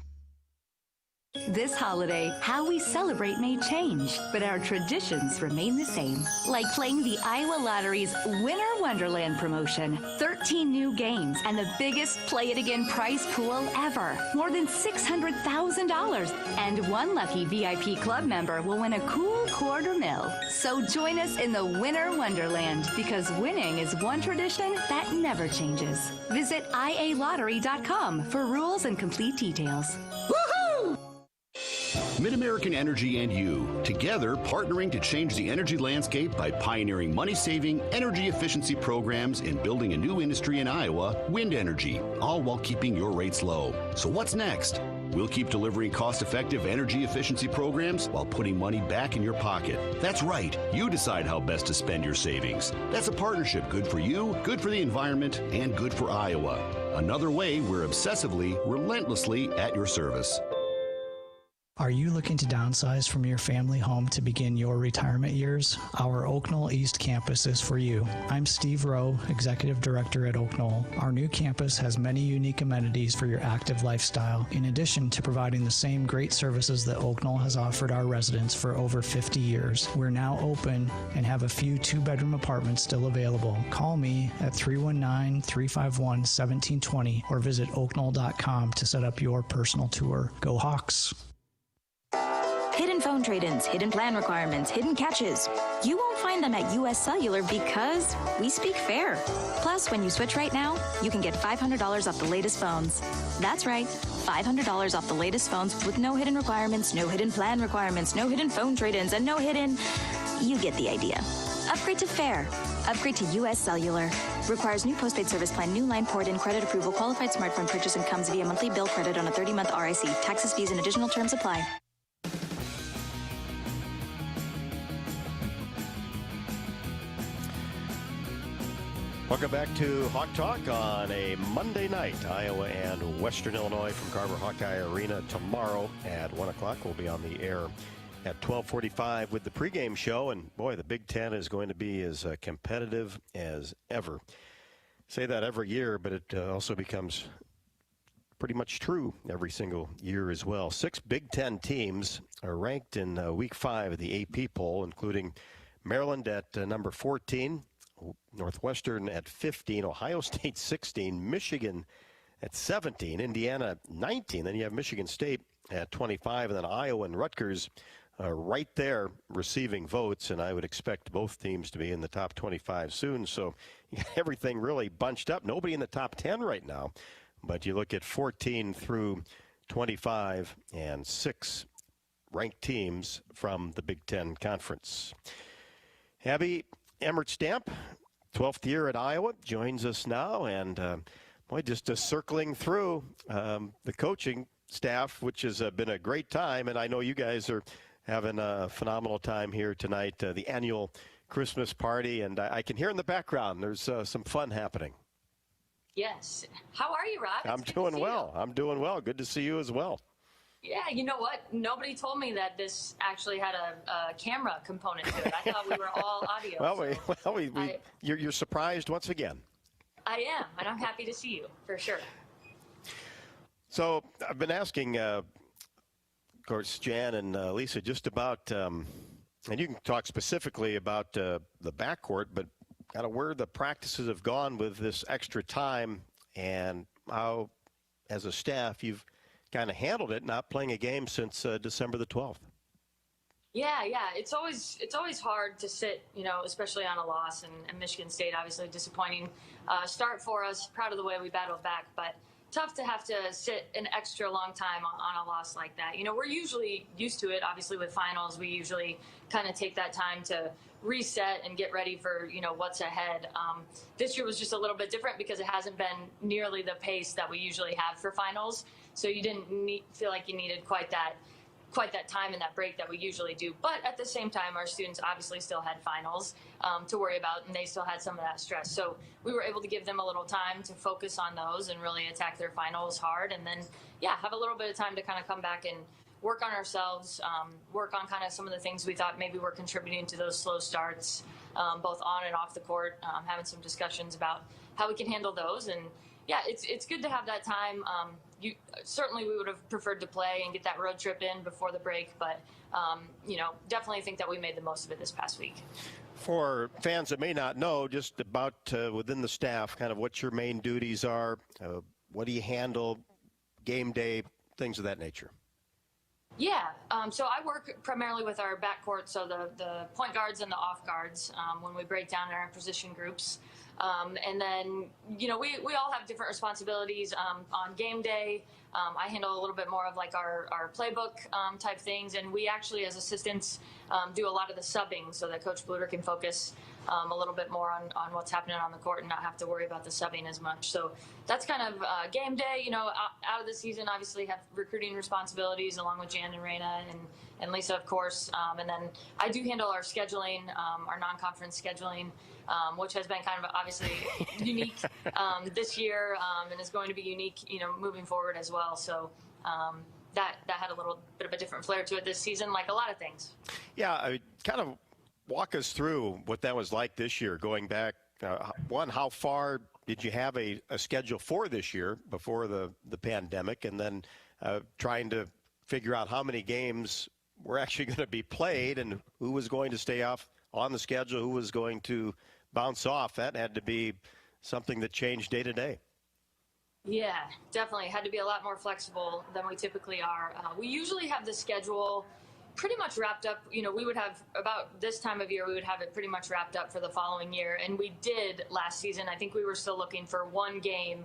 This holiday, how we celebrate may change, but our traditions remain the same. Like playing the Iowa Lottery's Winter Wonderland promotion. 13 new games and the biggest Play It Again prize pool ever. More than $600,000. And one lucky VIP club member will win a cool $250,000. So join us in the Winter Wonderland, because winning is one tradition that never changes. Visit ialottery.com for rules and complete details. Woohoo! MidAmerican Energy and you, together partnering to change the energy landscape by pioneering money-saving, energy efficiency programs and building a new industry in Iowa, wind energy, all while keeping your rates low. So what's next? We'll keep delivering cost-effective energy efficiency programs while putting money back in your pocket. That's right. You decide how best to spend your savings. That's a partnership good for you, good for the environment, and good for Iowa. Another way we're obsessively, relentlessly at your service. Are you looking to downsize from your family home to begin your retirement years? Our Oak Knoll East campus is for you. I'm Steve Rowe, Executive Director at Oak Knoll. Our new campus has many unique amenities for your active lifestyle, in addition to providing the same great services that Oak Knoll has offered our residents for over 50 years. We're now open and have a few two-bedroom apartments still available. Call me at 319-351-1720 or visit oakknoll.com to set up your personal tour. Go Hawks! Hidden phone trade-ins, hidden plan requirements, hidden catches. You won't find them at U.S. Cellular because we speak fair. Plus, when you switch right now, you can get $500 off the latest phones. That's right, $500 off the latest phones with no hidden requirements, no hidden plan requirements, no hidden phone trade-ins, and no hidden... You get the idea. Upgrade to fair. Upgrade to U.S. Cellular. Requires new postpaid service plan, new line port in, credit approval, qualified smartphone purchase, and comes via monthly bill credit on a 30-month RIC. Taxes, fees, and additional terms apply. Welcome back to Hawk Talk on a Monday night. Iowa and Western Illinois from Carver Hawkeye Arena tomorrow at 1 o'clock. We'll be on the air at 12:45 with the pregame show. And boy, the Big Ten is going to be as competitive as ever. Say that every year, but it also becomes pretty much true every single year as well. 6 Big Ten teams are ranked in Week 5 of the AP poll, including Maryland at number 14. Northwestern at 15, Ohio State 16, Michigan at 17, Indiana 19. Then you have Michigan State at 25, and then Iowa and Rutgers right there receiving votes, and I would expect both teams to be in the top 25 soon. So you got everything really bunched up. Nobody in the top 10 right now, but you look at 14 through 25 and 6 ranked teams from the Big Ten Conference. Abby Emmert-Stamp, 12th year at Iowa, joins us now. And, boy, just circling through the coaching staff, which has been a great time. And I know you guys are having a phenomenal time here tonight, the annual Christmas party. And I can hear in the background there's some fun happening. Yes. How are you, Rob? I'm doing well. I'm doing well. Good to see you as well. Yeah, you know what? Nobody told me that this actually had a camera component to it. I thought we were all audio. You're surprised once again. I am, and I'm happy to see you, for sure. So I've been asking, of course, Jan and Lisa, just about, and you can talk specifically about the backcourt, but kind of where the practices have gone with this extra time and how, as a staff, you've kind of handled it, not playing a game since December the 12th. Yeah. It's always hard to sit, especially on a loss. And Michigan State, obviously, disappointing start for us. Proud of the way we battled back, but tough to have to sit an extra long time on a loss like that. We're usually used to it. Obviously, with finals, we usually kind of take that time to reset and get ready for what's ahead. This year was just a little bit different because it hasn't been nearly the pace that we usually have for finals. So you didn't feel like you needed quite that time and that break that we usually do. But at the same time, our students obviously still had finals to worry about, and they still had some of that stress. So we were able to give them a little time to focus on those and really attack their finals hard. And then, have a little bit of time to kind of come back and work on ourselves, work on kind of some of the things we thought maybe were contributing to those slow starts, both on and off the court, having some discussions about how we can handle those. And, it's good to have that time. Certainly we would have preferred to play and get that road trip in before the break, but, definitely think that we made the most of it this past week. For fans that may not know, just about within the staff, kind of what your main duties are, what do you handle, game day, things of that nature? Yeah, so I work primarily with our backcourt, so the point guards and the off guards when we break down our position groups. And then, we all have different responsibilities on game day. I handle a little bit more of like our playbook type things. And we actually, as assistants, do a lot of the subbing so that Coach Bluder can focus a little bit more on what's happening on the court and not have to worry about the subbing as much. So that's kind of game day. Out of the season, obviously have recruiting responsibilities along with Jan and Raina and Lisa, of course. And then I do handle our scheduling, our non-conference scheduling, which has been kind of obviously unique this year and is going to be unique, moving forward as well. So, that had a little bit of a different flair to it this season, like a lot of things. Yeah, I kind of walk us through what that was like this year, going back. One, how far did you have a schedule for this year before the pandemic, and then trying to figure out how many games were actually going to be played and who was going to stay off on the schedule, who was going to bounce off. That had to be something that changed day to day. Yeah, definitely. Had to be a lot more flexible than we typically are. We usually have the schedule pretty much wrapped up. You know, we would have about this time of year, we would have it pretty much wrapped up for the following year. And we did last season. I think we were still looking for one game,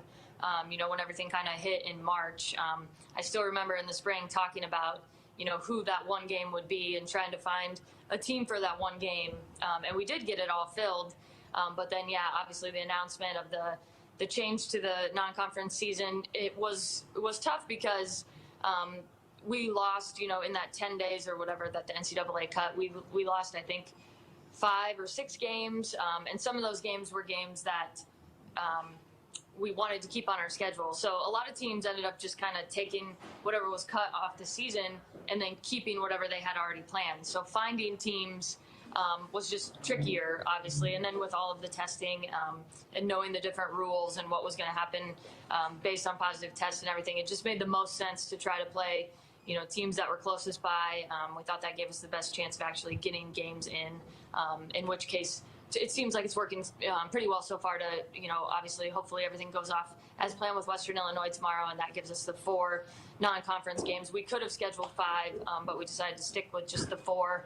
you know, when everything kind of hit in March. I still remember in the spring talking about, you know, who that one game would be and trying to find a team for that one game. And we did get it all filled. But then, yeah, obviously the announcement of the change to the non-conference season, it was tough because we lost, you know, in that 10 days or whatever that the NCAA cut, we lost, I think, 5 or 6 games. And some of those games were games that we wanted to keep on our schedule. So a lot of teams ended up just kind of taking whatever was cut off the season and then keeping whatever they had already planned. So finding teams was just trickier, obviously. And then with all of the testing and knowing the different rules and what was going to happen based on positive tests and everything, it just made the most sense to try to play, you know, teams that were closest by. We thought that gave us the best chance of actually getting games in which case it seems like it's working pretty well so far to, you know, obviously, hopefully everything goes off as planned with Western Illinois tomorrow, and that gives us the 4 non-conference games. We could have scheduled 5, but we decided to stick with just the 4.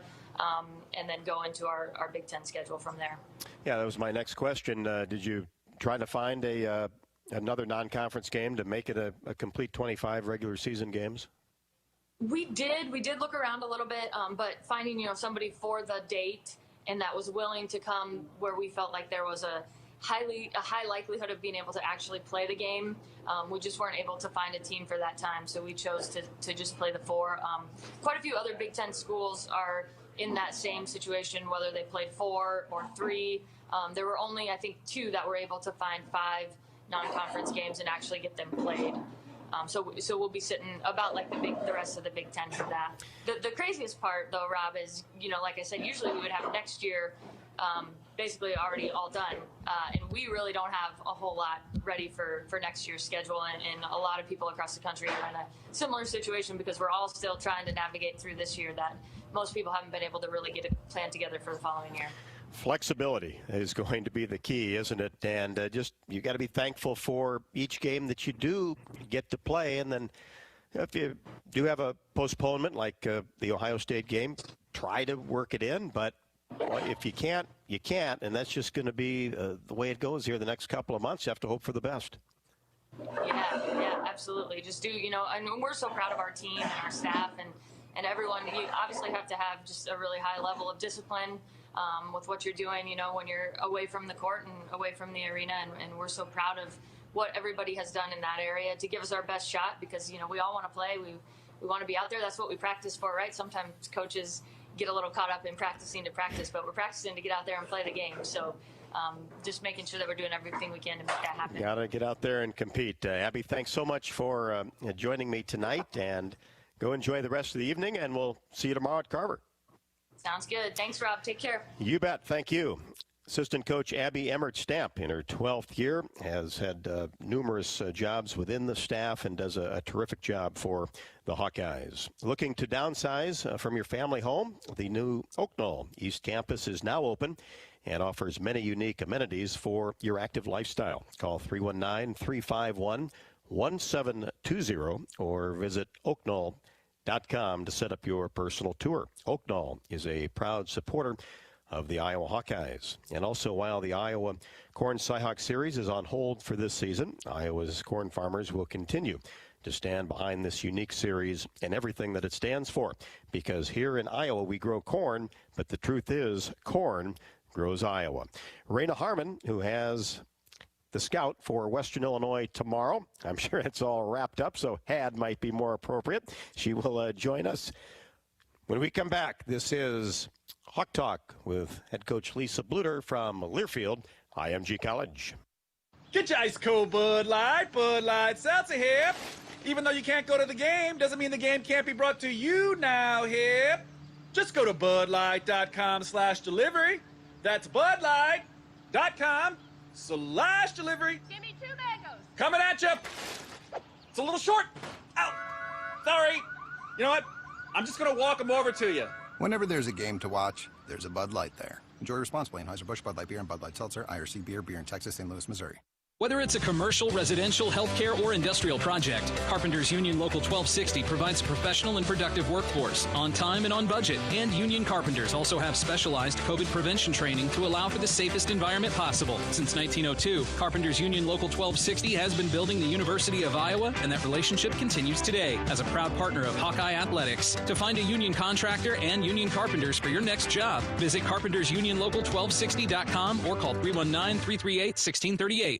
And then go into our Big Ten schedule from there. Yeah, that was my next question. Did you try to find another non-conference game to make it a complete 25 regular season games? We did look around a little bit, but finding, you know, somebody for the date and that was willing to come where we felt like there was a high likelihood of being able to actually play the game. We just weren't able to find a team for that time, so we chose to just play the 4. Quite a few other Big Ten schools are in that same situation, whether they played 4 or 3. There were only, I think, 2 that were able to find 5 non-conference games and actually get them played. So we'll be sitting about like the rest of the Big Ten for that. The craziest part, though, Rob, is, you know, like I said, usually we would have next year basically already all done. And we really don't have a whole lot ready for next year's schedule. And a lot of people across the country are in a similar situation because we're all still trying to navigate through this year that most people haven't been able to really get a plan together for the following year. Flexibility is going to be the key, isn't it? And just you got to be thankful for each game that you do get to play. And then if you do have a postponement like the Ohio State game, try to work it in. But if you can't, you can't. And that's just going to be the way it goes here the next couple of months. You have to hope for the best. Yeah, absolutely. Just do, you know, and we're so proud of our team and our staff and everyone. You obviously have to have just a really high level of discipline with what you're doing, you know, when you're away from the court and away from the arena. And we're so proud of what everybody has done in that area to give us our best shot because, you know, we all want to play. We want to be out there. That's what we practice for, right? Sometimes coaches get a little caught up in practicing to practice, but we're practicing to get out there and play the game. So just making sure that we're doing everything we can to make that happen. Got to get out there and compete. Abby, thanks so much for joining me tonight, and go enjoy the rest of the evening, and we'll see you tomorrow at Carver. Sounds good. Thanks, Rob. Take care. You bet. Thank you. Assistant coach Abby Emmert-Stamp in her 12th year has had numerous jobs within the staff and does a terrific job for the Hawkeyes. Looking to downsize from your family home, the new Oak Knoll East Campus is now open and offers many unique amenities for your active lifestyle. Call 319-351-1720 or visit oakknoll.com to set up your personal tour. Oak Knoll is a proud supporter of the Iowa Hawkeyes. And also, while the Iowa Corn Cyhawk Series is on hold for this season, Iowa's corn farmers will continue to stand behind this unique series and everything that it stands for. Because here in Iowa, we grow corn, but the truth is, corn grows Iowa. Raina Harmon, who has the scout for Western Illinois tomorrow, I'm sure it's all wrapped up, so had might be more appropriate. She will join us when we come back. This is Hawk Talk with head coach Lisa Bluder from Learfield IMG College. Get your ice cold Bud Light Seltzer here. Even though you can't go to the game, doesn't mean the game can't be brought to you now, hip. Just go to budlight.com/delivery. That's budlight.com/delivery. Give me 2 mangoes. Coming at you. It's a little short. Ow. Sorry. You know what? I'm just going to walk them over to you. Whenever there's a game to watch, there's a Bud Light there. Enjoy responsibly. Anheuser-Busch, Bud Light Beer, and Bud Light Seltzer, IRC Beer, beer in Texas, St. Louis, Missouri. Whether it's a commercial, residential, healthcare, or industrial project, Carpenters Union Local 1260 provides a professional and productive workforce, on time and on budget. And Union Carpenters also have specialized COVID prevention training to allow for the safest environment possible. Since 1902, Carpenters Union Local 1260 has been building the University of Iowa, and that relationship continues today as a proud partner of Hawkeye Athletics. To find a union contractor and union carpenters for your next job, visit carpentersunionlocal1260.com or call 319-338-1638.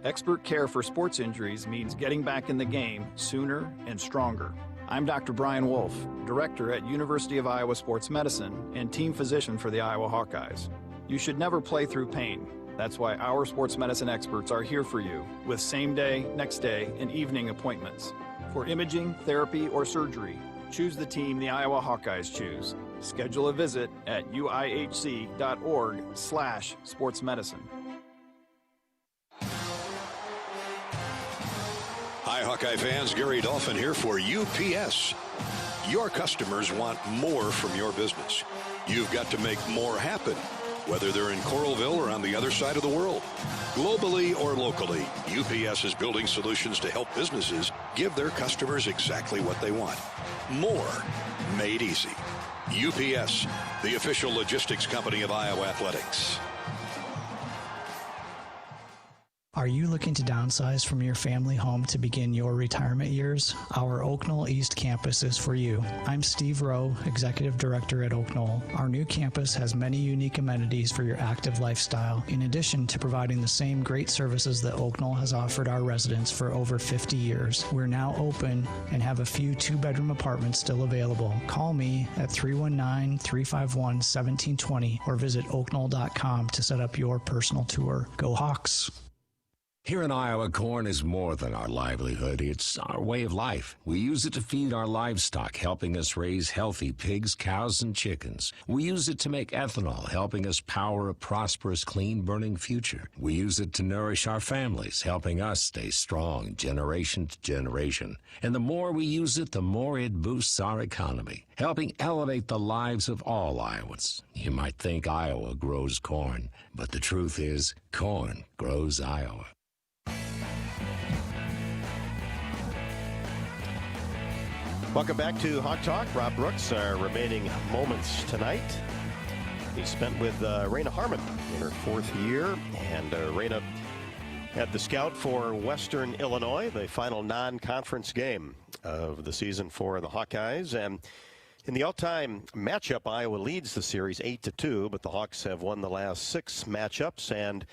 Expert care for sports injuries means getting back in the game sooner and stronger. I'm Dr. Brian Wolf, Director at University of Iowa Sports Medicine and Team Physician for the Iowa Hawkeyes. You should never play through pain. That's why our sports medicine experts are here for you with same-day, next-day, and evening appointments. For imaging, therapy, or surgery, choose the team the Iowa Hawkeyes choose. Schedule a visit at uihc.org/sportsmedicine. Hi, Hawkeye fans. Gary Dolphin here for UPS. Your customers want more from your business. You've got to make more happen, whether they're in Coralville or on the other side of the world. Globally or locally, UPS is building solutions to help businesses give their customers exactly what they want. More made easy. UPS, the official logistics company of Iowa Athletics. Are you looking to downsize from your family home to begin your retirement years? Our Oak Knoll East campus is for you. I'm Steve Rowe, Executive Director at Oak Knoll. Our new campus has many unique amenities for your active lifestyle, in addition to providing the same great services that Oak Knoll has offered our residents for over 50 years. We're now open and have a few 2-bedroom apartments still available. Call me at 319-351-1720 or visit oakknoll.com to set up your personal tour. Go Hawks! Here in Iowa, corn is more than our livelihood. It's our way of life. We use it to feed our livestock, helping us raise healthy pigs, cows, and chickens. We use it to make ethanol, helping us power a prosperous, clean-burning future. We use it to nourish our families, helping us stay strong generation to generation. And the more we use it, the more it boosts our economy, helping elevate the lives of all Iowans. You might think Iowa grows corn, but the truth is, corn grows Iowa. Welcome back to Hawk Talk. Rob Brooks, our remaining moments tonight. He spent with Raina Harmon in her 4th year, and Raina had the scout for Western Illinois, the final non-conference game of the season for the Hawkeyes. And in the all-time matchup, Iowa leads the series 8-2, but the Hawks have won the last 6 matchups, and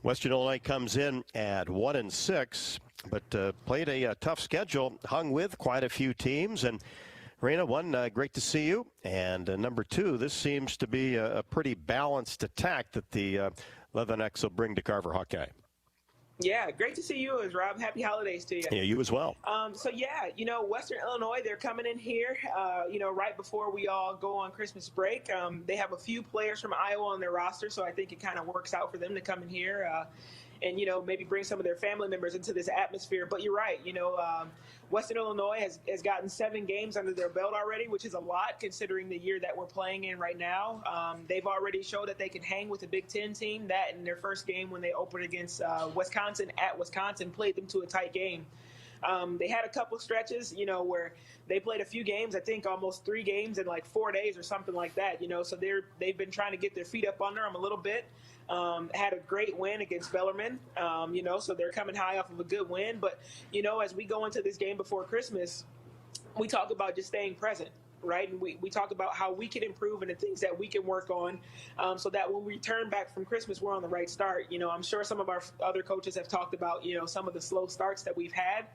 Western Illinois comes in at 1-6. But played a tough schedule, hung with quite a few teams. And Raina, 1, great to see you. And number 2, this seems to be a pretty balanced attack that the Leathernecks will bring to Carver Hawkeye. Yeah, great to see you, Rob. Happy holidays to you. Yeah, you as well. Western Illinois, they're coming in here, right before we all go on Christmas break. They have a few players from Iowa on their roster, so I think it kind of works out for them to come in here. And maybe bring some of their family members into this atmosphere. But you're right, Western Illinois has gotten 7 games under their belt already, which is a lot considering the year that we're playing in right now. They've already showed that they can hang with a Big Ten team. That in their first game when they opened against Wisconsin at Wisconsin, played them to a tight game. They had a couple of stretches, where they played a few games, I think almost 3 games in like 4 days or something like that, so they've been trying to get their feet up under them a little bit. Had a great win against Bellarmine, so they're coming high off of a good win. But, as we go into this game before Christmas, we talk about just staying present, right? And we talk about how we can improve and the things that we can work on so that when we return back from Christmas, we're on the right start. I'm sure some of our other coaches have talked about, some of the slow starts that we've had.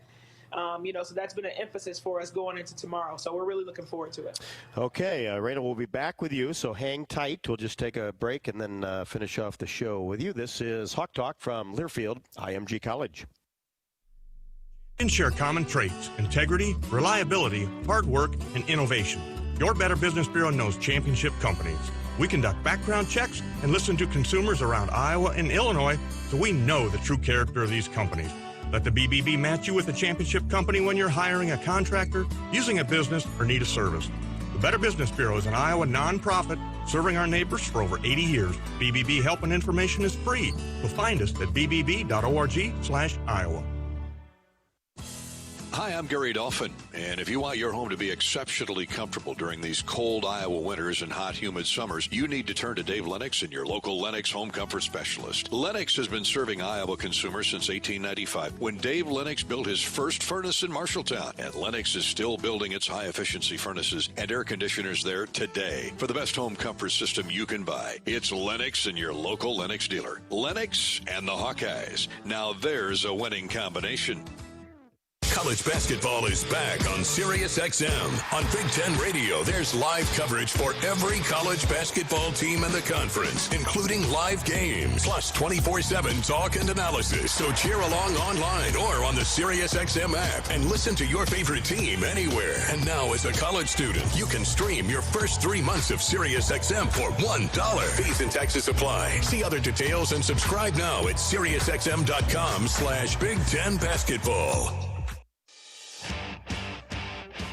So that's been an emphasis for us going into tomorrow. So we're really looking forward to it. Okay, Raina, we'll be back with you, so hang tight. We'll just take a break and then finish off the show with you. This is Hawk Talk from Learfield, IMG College. and share common traits: integrity, reliability, hard work, and innovation. Your Better Business Bureau knows championship companies. We conduct background checks and listen to consumers around Iowa and Illinois, so we know the true character of these companies. Let the BBB match you with a championship company when you're hiring a contractor, using a business, or need a service. The Better Business Bureau is an Iowa nonprofit serving our neighbors for over 80 years. BBB help and information is free. So find us at bbb.org/Iowa. Hi, I'm Gary Dolphin, and if you want your home to be exceptionally comfortable during these cold Iowa winters and hot, humid summers, you need to turn to Dave Lennox and your local Lennox home comfort specialist. Lennox has been serving Iowa consumers since 1895, when Dave Lennox built his first furnace in Marshalltown, and Lennox is still building its high-efficiency furnaces and air conditioners there today. For the best home comfort system you can buy, it's Lennox and your local Lennox dealer. Lennox and the Hawkeyes. Now there's a winning combination. College basketball is back on Sirius XM. On Big Ten Radio, there's live coverage for every college basketball team in the conference, including live games, plus 24/7 talk and analysis. So cheer along online or on the Sirius XM app and listen to your favorite team anywhere. And now, as a college student, you can stream your first 3 months of Sirius XM for $1. Fees and taxes apply. See other details and subscribe now at SiriusXM.com/Big Ten Basketball.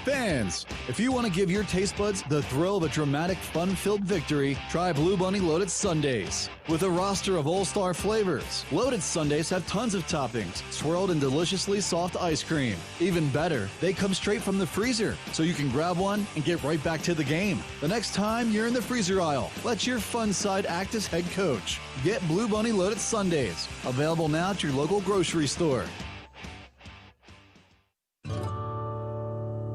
Fans, if you want to give your taste buds the thrill of a dramatic, fun-filled victory, try Blue Bunny Loaded Sundaes. With a roster of all-star flavors, Loaded Sundaes have tons of toppings, swirled in deliciously soft ice cream. Even better, they come straight from the freezer, so you can grab one and get right back to the game. The next time you're in the freezer aisle, let your fun side act as head coach. Get Blue Bunny Loaded Sundaes, available now at your local grocery store.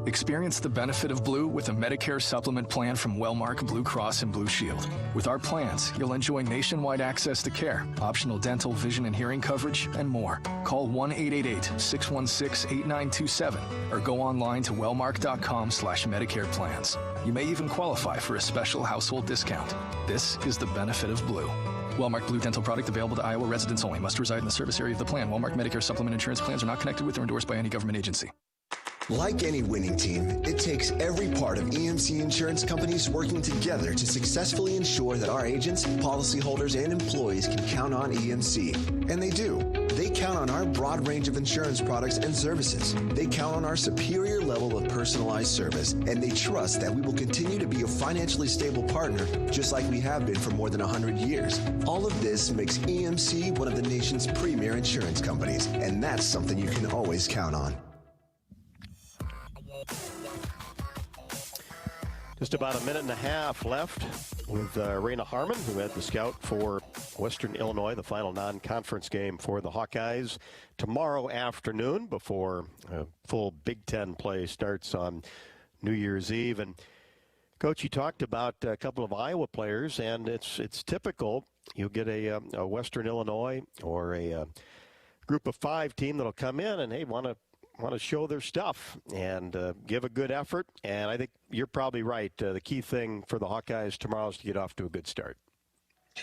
Experience the benefit of Blue with a Medicare supplement plan from Wellmark Blue Cross and Blue Shield. With our plans, you'll enjoy nationwide access to care, optional dental, vision, and hearing coverage, and more. Call 1-888-616-8927 or go online to wellmark.com/Medicare plans. You may even qualify for a special household discount. This is the benefit of Blue. Wellmark Blue Dental product available to Iowa residents only. Must reside in the service area of the plan. Wellmark Medicare supplement insurance plans are not connected with or endorsed by any government agency. Like any winning team, it takes every part of EMC insurance companies working together to successfully ensure that our agents, policyholders, and employees can count on EMC. And they do. They count on our broad range of insurance products and services. They count on our superior level of personalized service, and they trust that we will continue to be a financially stable partner, just like we have been for more than 100 years. All of this makes EMC one of the nation's premier insurance companies, and that's something you can always count on. Just about a minute and a half left with Raina Harmon, who had the scout for Western Illinois, the final non-conference game for the Hawkeyes tomorrow afternoon before full Big Ten play starts on New Year's Eve. And Coach, you talked about a couple of Iowa players, and it's typical. You'll get a Western Illinois or a group of 5 team that'll come in and, hey, want to show their stuff and give a good effort. And I think you're probably right. The key thing for the Hawkeyes tomorrow is to get off to a good start.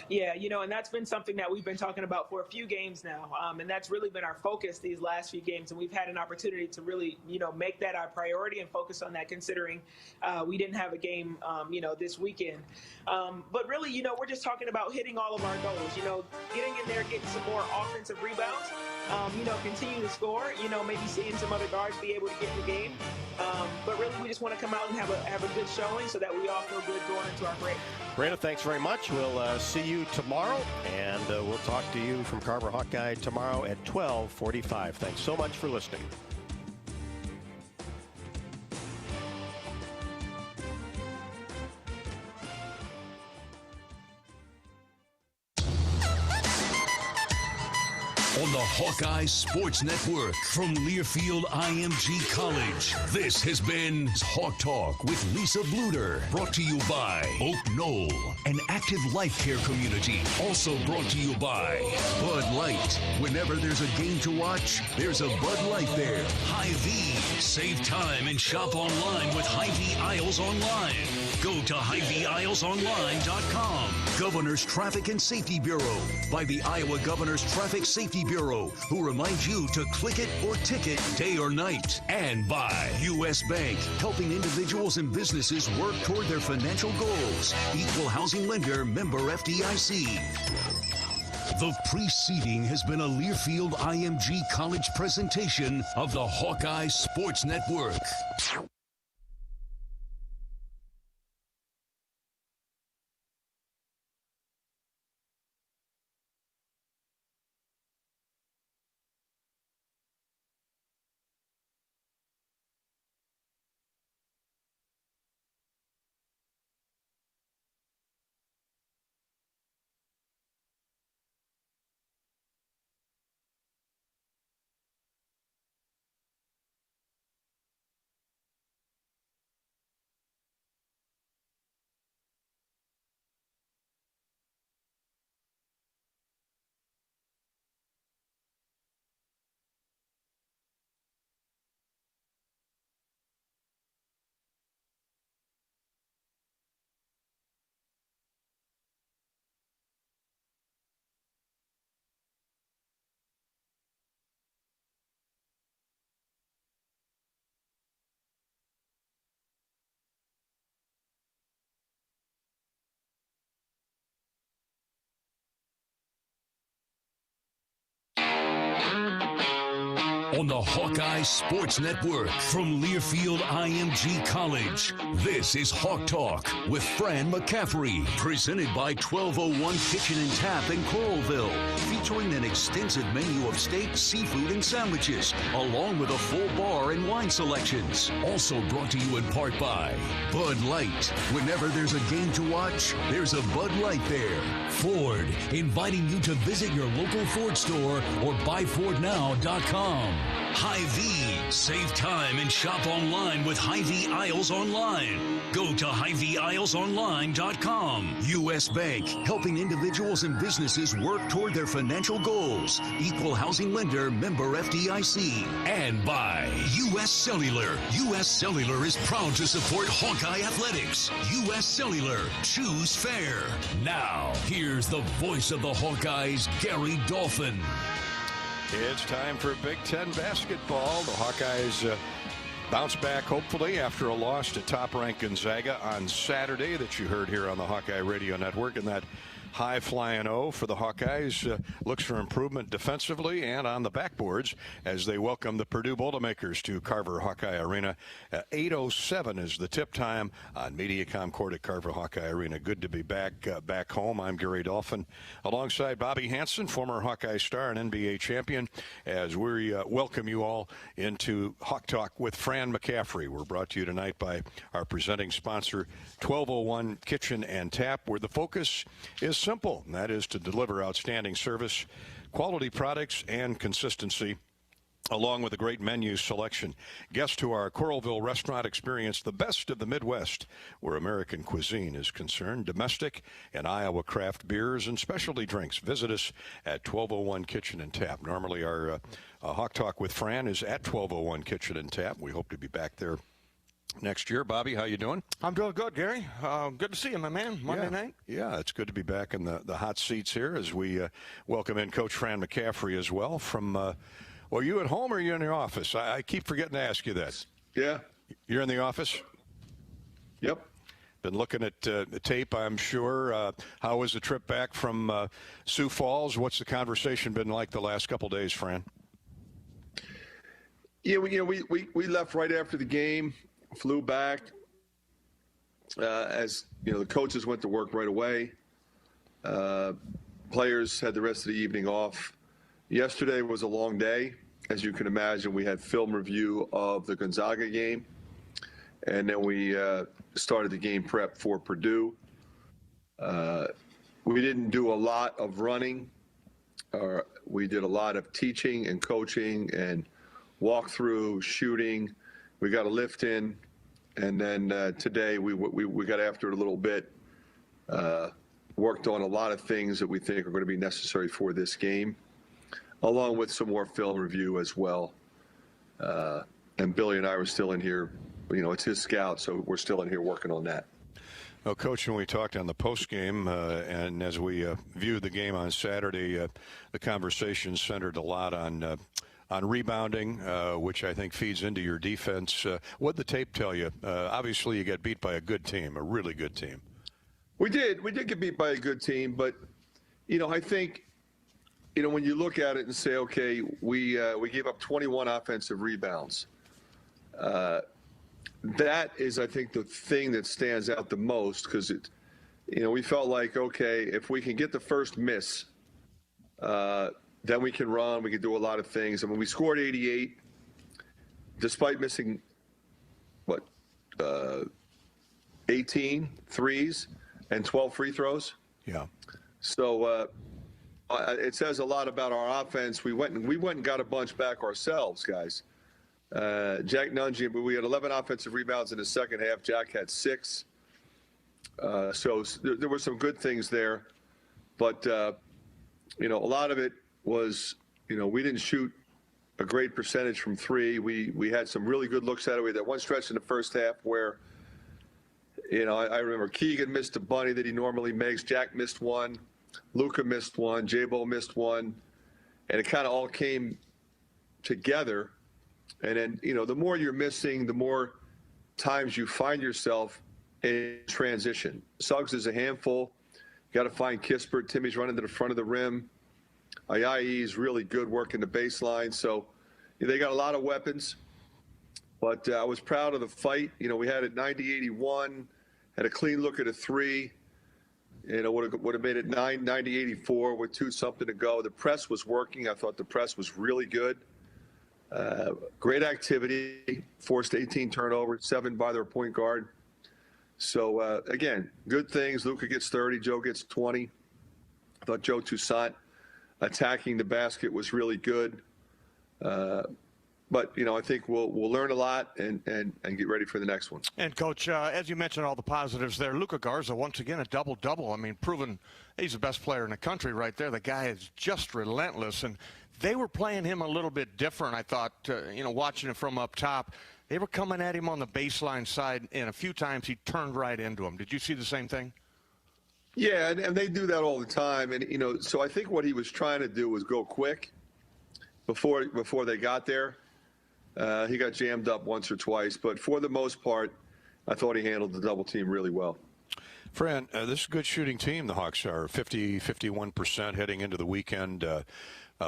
Yeah, and that's been something that we've been talking about for a few games now. And that's really been our focus these last few games. And we've had an opportunity to really, make that our priority and focus on that, considering we didn't have a game, this weekend. But really, we're just talking about hitting all of our goals, getting in there, getting some more offensive rebounds, continue to score, maybe seeing some other guards be able to get in the game. But really, we just want to come out and have a good showing so that we all feel good going into our break. Raina, thanks very much. We'll see you tomorrow, and we'll talk to you from Carver Hawkeye tomorrow at 12:45. Thanks so much for listening. On the Hawkeye Sports Network from Learfield IMG College, this has been Hawk Talk with Lisa Bluder. Brought to you by Oak Knoll, an active life care community. Also brought to you by Bud Light. Whenever there's a game to watch, there's a Bud Light there. Hy-Vee. Save time and shop online with Hy-Vee Aisles Online. Go to HyVeeAislesOnline.com. Governor's Traffic and Safety Bureau by the Iowa Governor's Traffic Safety Bureau, who reminds you to click it or ticket day or night. And by U.S. Bank, helping individuals and businesses work toward their financial goals. Equal housing lender, member FDIC. The preceding has been a Learfield IMG College presentation of the Hawkeye Sports Network. On the Hawkeye Sports Network from Learfield IMG College, this is Hawk Talk with Fran McCaffery, presented by 1201 Kitchen and Tap in Coralville, featuring an extensive menu of steak, seafood, and sandwiches, along with a full bar and wine selections. Also brought to you in part by Bud Light. Whenever there's a game to watch, there's a Bud Light there. Ford, inviting you to visit your local Ford store or buyfordnow.com. Hy-Vee, save time and shop online with Hy-Vee Aisles Online. Go to HyVeeAisleSonline.com. U.S. Bank, helping individuals and businesses work toward their financial goals. Equal housing lender, member FDIC. And by U.S. Cellular. U.S. Cellular is proud to support Hawkeye Athletics. U.S. Cellular, choose fair. Now, here's the voice of the Hawkeyes, Gary Dolphin. It's time for Big Ten basketball. The Hawkeyes bounce back, hopefully, after a loss to top-ranked Gonzaga on Saturday that you heard here on the Hawkeye Radio Network. And that high-flying O for the Hawkeyes looks for improvement defensively and on the backboards as they welcome the Purdue Boilermakers to Carver Hawkeye Arena. 8:07 is the tip time on Mediacom Court at Carver Hawkeye Arena. Good to be back home. I'm Gary Dolphin, alongside Bobby Hansen, former Hawkeye star and NBA champion, as we welcome you all into Hawk Talk with Fran McCaffery. We're brought to you tonight by our presenting sponsor, 1201 Kitchen and Tap, where the focus is simple, and that is to deliver outstanding service, quality products, and consistency, along with a great menu selection. Guests to our Coralville restaurant experience the best of the Midwest, where American cuisine is concerned, domestic and Iowa craft beers and specialty drinks. Visit us at 1201 Kitchen and Tap. Normally our Hawk Talk with Fran is at 1201 Kitchen and Tap. We hope to be back there next year. Bobby, how you doing? I'm doing good, Gary. Good to see you, my man. Monday night. Yeah, it's good to be back in the hot seats here as we welcome in Coach Fran McCaffery as well from, well, you at home or are you in your office? I keep forgetting to ask you that. Yeah. You're in the office? Yep. Been looking at the tape, I'm sure. How was the trip back from Sioux Falls? What's the conversation been like the last couple days, Fran? Yeah, we left right after the game. Flew back as the coaches went to work right away. Players had the rest of the evening off. Yesterday was a long day. As you can imagine, we had film review of the Gonzaga game, and then we started the game prep for Purdue. We didn't do a lot of running. We did a lot of teaching and coaching and walkthrough, shooting. We got a lift in, and then today we got after it a little bit, worked on a lot of things that we think are going to be necessary for this game, along with some more film review as well. And Billy and I were still in here. It's his scout, so we're still in here working on that. Well, Coach, when we talked on the post game and as we viewed the game on Saturday, the conversation centered a lot on rebounding, which I think feeds into your defense. What'd the tape tell you? Obviously, you got beat by a good team, a really good team. We did get beat by a good team, but I think when you look at it and say, okay, we gave up 21 offensive rebounds. That is, I think, the thing that stands out the most, because we felt like, okay, if we can get the first miss, then we can run, we can do a lot of things. I mean, we scored 88 despite missing 18 threes and 12 free throws. Yeah. So it says a lot about our offense. We went and got a bunch back ourselves, guys. Jack Nungy, we had 11 offensive rebounds in the second half. Jack had 6. So there were some good things there. But, a lot of it was, we didn't shoot a great percentage from 3. We had some really good looks at it. We had that one stretch in the first half where, I remember Keegan missed a bunny that he normally makes. Jack missed one. Luka missed one. J-Bo missed one. And it kind of all came together. And then, the more you're missing, the more times you find yourself in transition. Suggs is a handful. You got to find Kispert. Timmy's running to the front of the rim. Ayayi is really good working the baseline. So they got a lot of weapons. But I was proud of the fight. We had it 90-81, had a clean look at a 3. Would have made it 90-84 with 2-something to go. The press was working. I thought the press was really good. Great activity, forced 18 turnovers, 7 by their point guard. So, again, good things. Luka gets 30, Joe gets 20. I thought Joe Toussaint attacking the basket was really good. But, I think we'll learn a lot and get ready for the next one. And, Coach, as you mentioned all the positives there, Luka Garza, once again, a double-double. I mean, proven he's the best player in the country right there. The guy is just relentless. And they were playing him a little bit different, I thought, watching it from up top. They were coming at him on the baseline side, and a few times he turned right into him. Did you see the same thing? Yeah, and they do that all the time. And, so I think what he was trying to do was go quick before they got there. He got jammed up once or twice, but for the most part, I thought he handled the double team really well. Fran, this is a good shooting team. The Hawks are 51% heading into the weekend.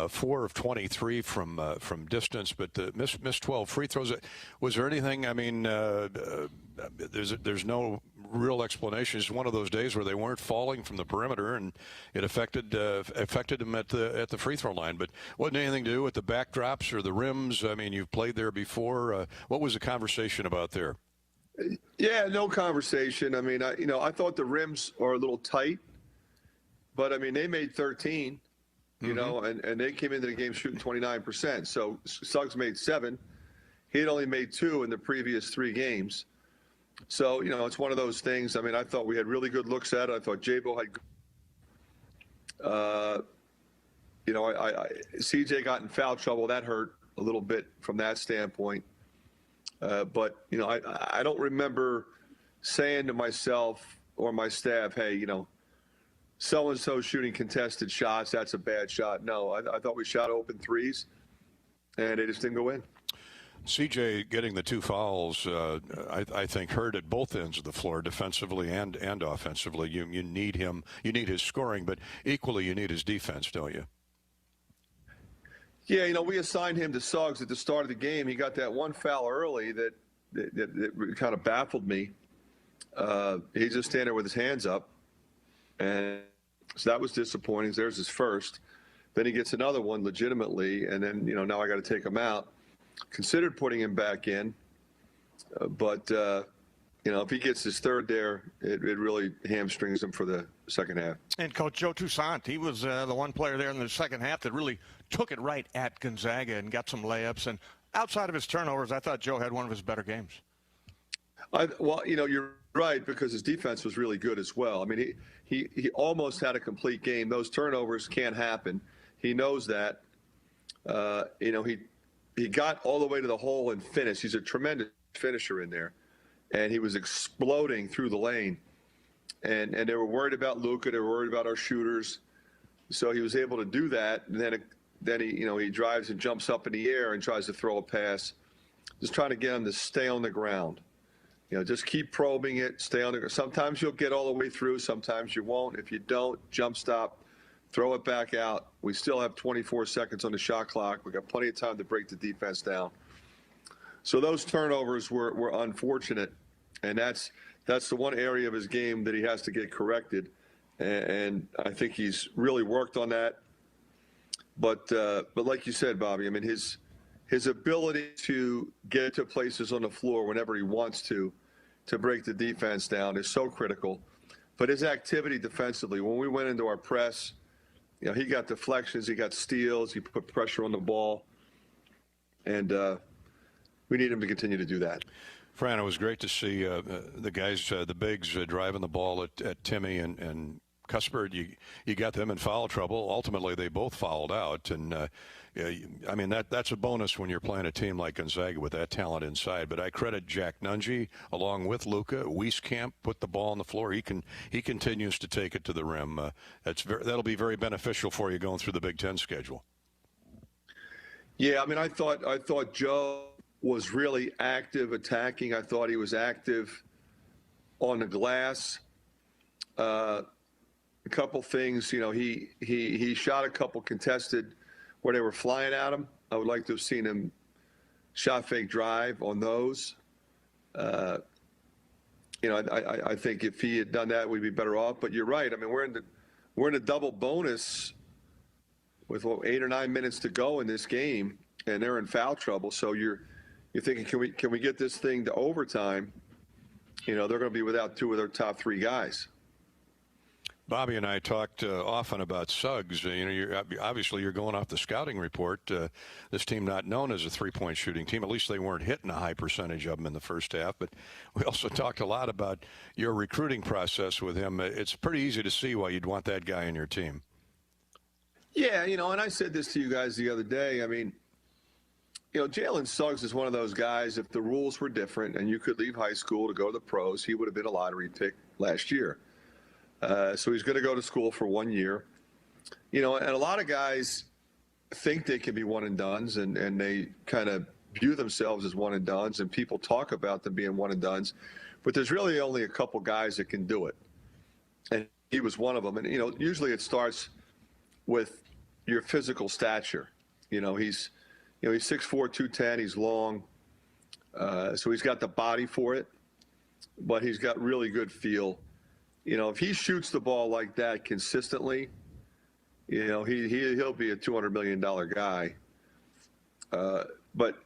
4 of 23 from distance, but missed 12 free throws. Was there anything? I mean, there's no real explanation. It's one of those days where they weren't falling from the perimeter, and it affected them at the free throw line. But wasn't anything to do with the backdrops or the rims. I mean, you've played there before. What was the conversation about there? Yeah, no conversation. I mean, I thought the rims are a little tight, but I mean, they made 13. And they came into the game shooting 29%. So Suggs made 7. He had only made 2 in the previous 3 games. So, it's one of those things. I mean, I thought we had really good looks at it. I thought J-Bo had CJ got in foul trouble. That hurt a little bit from that standpoint. But, I don't remember saying to myself or my staff, hey, so-and-so shooting contested shots, that's a bad shot. No, I thought we shot open threes, and they just didn't go in. CJ getting the 2 fouls, I think, hurt at both ends of the floor, defensively and offensively. You need him. You need his scoring, but equally you need his defense, don't you? Yeah, we assigned him to Suggs at the start of the game. He got that one foul early that kind of baffled me. He's just standing there with his hands up. And so that was disappointing. There's his first. Then he gets another one legitimately, and then, now I got to take him out. Considered putting him back in, but, if he gets his third there, it really hamstrings him for the second half. And Coach Joe Toussaint, he was the one player there in the second half that really took it right at Gonzaga and got some layups. And outside of his turnovers, I thought Joe had one of his better games. You're right, because his defense was really good as well. I mean, he almost had a complete game. Those turnovers can't happen. He knows that. He got all the way to the hole and finished. He's a tremendous finisher in there, and he was exploding through the lane. and they were worried about Luka. They were worried about our shooters. So he was able to do that. And then he drives and jumps up in the air and tries to throw a pass, just trying to get him to stay on the ground. Just keep probing it, stay on the ground. Sometimes you'll get all the way through, sometimes you won't. If you don't, jump stop, throw it back out. We still have 24 seconds on the shot clock. We've got plenty of time to break the defense down. So those turnovers were unfortunate, and that's the one area of his game that he has to get corrected. And I think he's really worked on that. But like you said, Bobby, I mean, his ability to get to places on the floor whenever he wants to break the defense down is so critical. But his activity defensively, when we went into our press, he got deflections, he got steals, he put pressure on the ball. And we need him to continue to do that. Fran, it was great to see the guys, the bigs, driving the ball at Timmy and Cuthbert. You got them in foul trouble. Ultimately, they both fouled out. And, I mean, that's a bonus when you're playing a team like Gonzaga with that talent inside. But I credit Jack Nunge, along with Luka. Wieskamp put the ball on the floor. He continues to take it to the rim. That'll be very beneficial for you going through the Big Ten schedule. Yeah, I mean, I thought Joe was really active attacking. I thought he was active on the glass. A couple things, he shot a couple contested where they were flying at him. I would like to have seen him shot fake drive on those. I think if he had done that, we'd be better off. But you're right. I mean, we're in a double bonus with 8 or 9 minutes to go in this game, and they're in foul trouble. So you're thinking, can we get this thing to overtime? They're going to be without 2 of their top 3 guys. Bobby and I talked often about Suggs. Obviously you're going off the scouting report. This team not known as a three-point shooting team. At least they weren't hitting a high percentage of them in the first half. But we also talked a lot about your recruiting process with him. It's pretty easy to see why you'd want that guy in your team. Yeah, and I said this to you guys the other day. I mean, Jalen Suggs is one of those guys, if the rules were different and you could leave high school to go to the pros, he would have been a lottery pick last year. So he's going to go to school for 1 year. And a lot of guys think they can be one and dones, and they kind of view themselves as one and dones, and people talk about them being one and dones. But there's really only a couple guys that can do it. And he was one of them. And, usually it starts with your physical stature. He's 6'4", 210. He's long. So he's got the body for it, but he's got really good feel. If he shoots the ball like that consistently, he'll be a $200 million guy. But,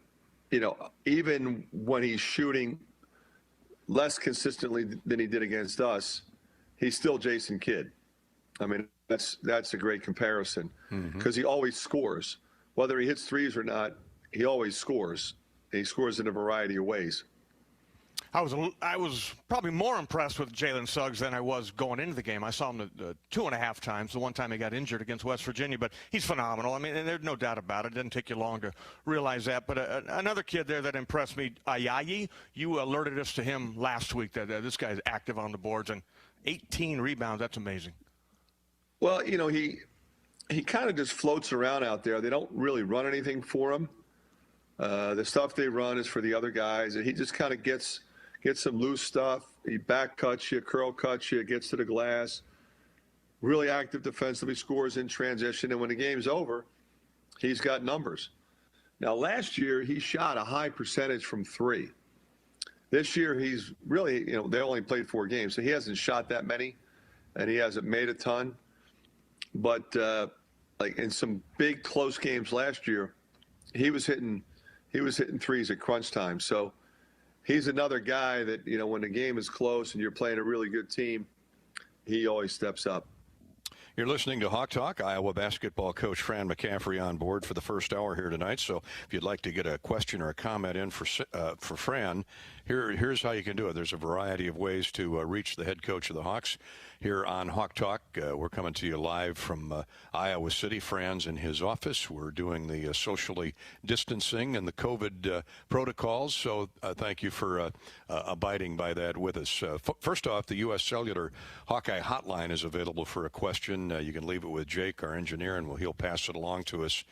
even when he's shooting less consistently than he did against us, he's still Jason Kidd. I mean, that's a great comparison because he always scores. Whether he hits threes or not, he always scores. And he scores in a variety of ways. I was probably more impressed with Jalen Suggs than I was going into the game. I saw him 2.5 times, the one time he got injured against West Virginia, but he's phenomenal. I mean, and there's no doubt about it. It didn't take you long to realize that. But another kid there that impressed me, Ayayi, you alerted us to him last week that this guy's active on the boards, and 18 rebounds. That's amazing. Well, he kind of just floats around out there. They don't really run anything for him. The stuff they run is for the other guys, and he just kind of gets some loose stuff. He back cuts you, curl cuts you, gets to the glass. Really active defensively, scores in transition, and when the game's over, he's got numbers. Now, last year, he shot a high percentage from 3. This year, he's really, they only played 4 games, so he hasn't shot that many, and he hasn't made a ton. But, like in some big close games last year, he was hitting threes at crunch time. So he's another guy that, when the game is close and you're playing a really good team, he always steps up. You're listening to Hawk Talk. Iowa basketball coach Fran McCaffery on board for the first hour here tonight. So if you'd like to get a question or a comment in for Fran, here's how you can do it. There's a variety of ways to reach the head coach of the Hawks here on Hawk Talk. We're coming to you live from Iowa City. Fran's in his office. We're doing the socially distancing and the COVID protocols. So thank you for abiding by that with us. First off, the U.S. Cellular Hawkeye Hotline is available for a question. You can leave it with Jake, our engineer, and he'll pass it along to us.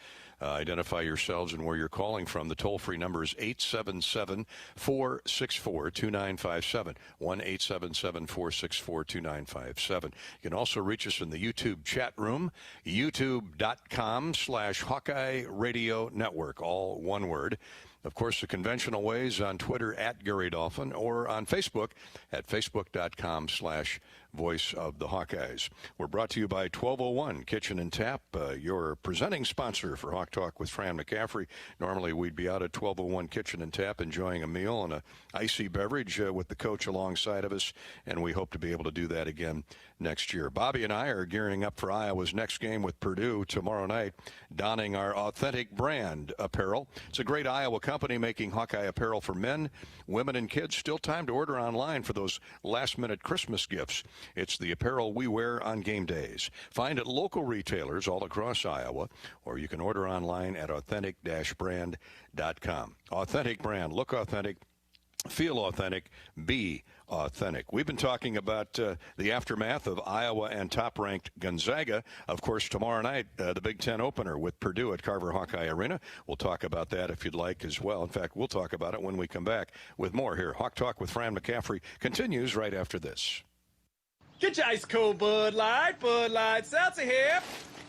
Identify yourselves and where you're calling from. The toll-free number is 877-464-2957, 1-877-464-2957. You can also reach us in the YouTube chat room, youtube.com/Hawkeye Radio Network, all one word. Of course, the conventional ways on Twitter at Gary Dolphin or on Facebook at facebook.com/Voice of the Hawkeyes. We're brought to you by 1201 Kitchen and Tap, your presenting sponsor for Hawk Talk with Fran McCaffery. Normally, we'd be out at 1201 Kitchen and Tap enjoying a meal and an icy beverage with the coach alongside of us, and we hope to be able to do that again next year. Bobby and I are gearing up for Iowa's next game with Purdue tomorrow night, donning our authentic brand apparel. It's a great Iowa company making Hawkeye apparel for men, women, and kids. Still time to order online for those last-minute Christmas gifts. It's the apparel we wear on game days. Find it local retailers all across Iowa, or you can order online at authentic-brand.com. Authentic brand. Look authentic. Feel authentic, be authentic. We've been talking about the aftermath of Iowa and top-ranked Gonzaga. Of course, tomorrow night, the Big Ten opener with Purdue at Carver Hawkeye Arena. We'll talk about that if you'd like as well. In fact, we'll talk about it when we come back with more here. Hawk Talk with Fran McCaffery continues right after this. Get your ice cold Bud Light Seltzer here.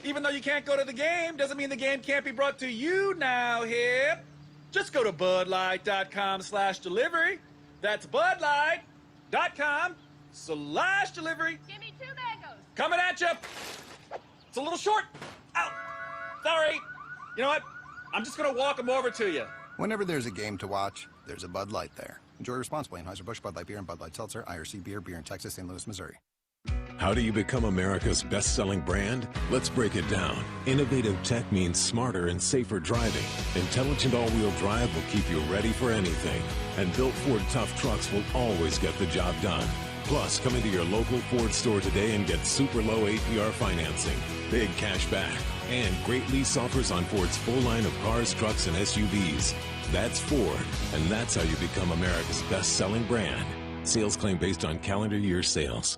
Even though you can't go to the game, doesn't mean the game can't be brought to you now here. Just go to budlight.com/delivery. That's budlight.com/delivery. Give me 2 mangoes. Coming at you. It's a little short. Ow. Sorry. You know what? I'm just going to walk them over to you. Whenever there's a game to watch, there's a Bud Light there. Enjoy responsibly. Anheuser-Busch, Bud Light Beer, and Bud Light Seltzer, IRC Beer in Texas, St. Louis, Missouri. How do you become America's best-selling brand? Let's break it down. Innovative tech means smarter and safer driving. Intelligent all-wheel drive will keep you ready for anything. And built Ford tough trucks will always get the job done. Plus, come into your local Ford store today and get super low APR financing, big cash back, and great lease offers on Ford's full line of cars, trucks, and SUVs. That's Ford, and that's how you become America's best-selling brand. Sales claim based on calendar year sales.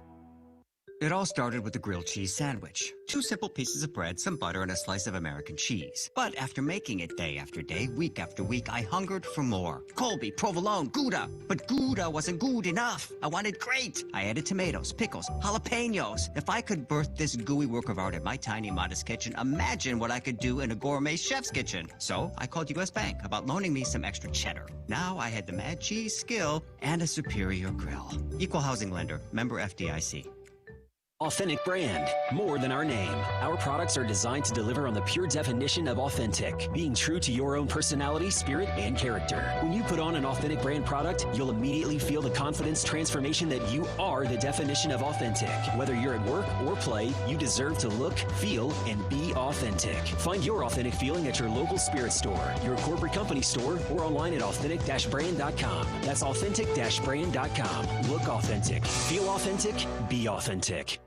It all started with a grilled cheese sandwich. 2 simple pieces of bread, some butter, and a slice of American cheese. But after making it day after day, week after week, I hungered for more. Colby, provolone, Gouda. But Gouda wasn't good enough. I wanted great. I added tomatoes, pickles, jalapenos. If I could birth this gooey work of art in my tiny, modest kitchen, imagine what I could do in a gourmet chef's kitchen. So I called U.S. Bank about loaning me some extra cheddar. Now I had the mad cheese skill and a superior grill. Equal housing lender, member FDIC. Authentic brand, more than our name. Our products are designed to deliver on the pure definition of authentic, being true to your own personality, spirit, and character. When you put on an authentic brand product, you'll immediately feel the confidence transformation that you are the definition of authentic. Whether you're at work or play, you deserve to look, feel, and be authentic. Find your authentic feeling at your local spirit store, your corporate company store, or online at authentic-brand.com. That's authentic-brand.com. Look authentic, feel authentic, be authentic.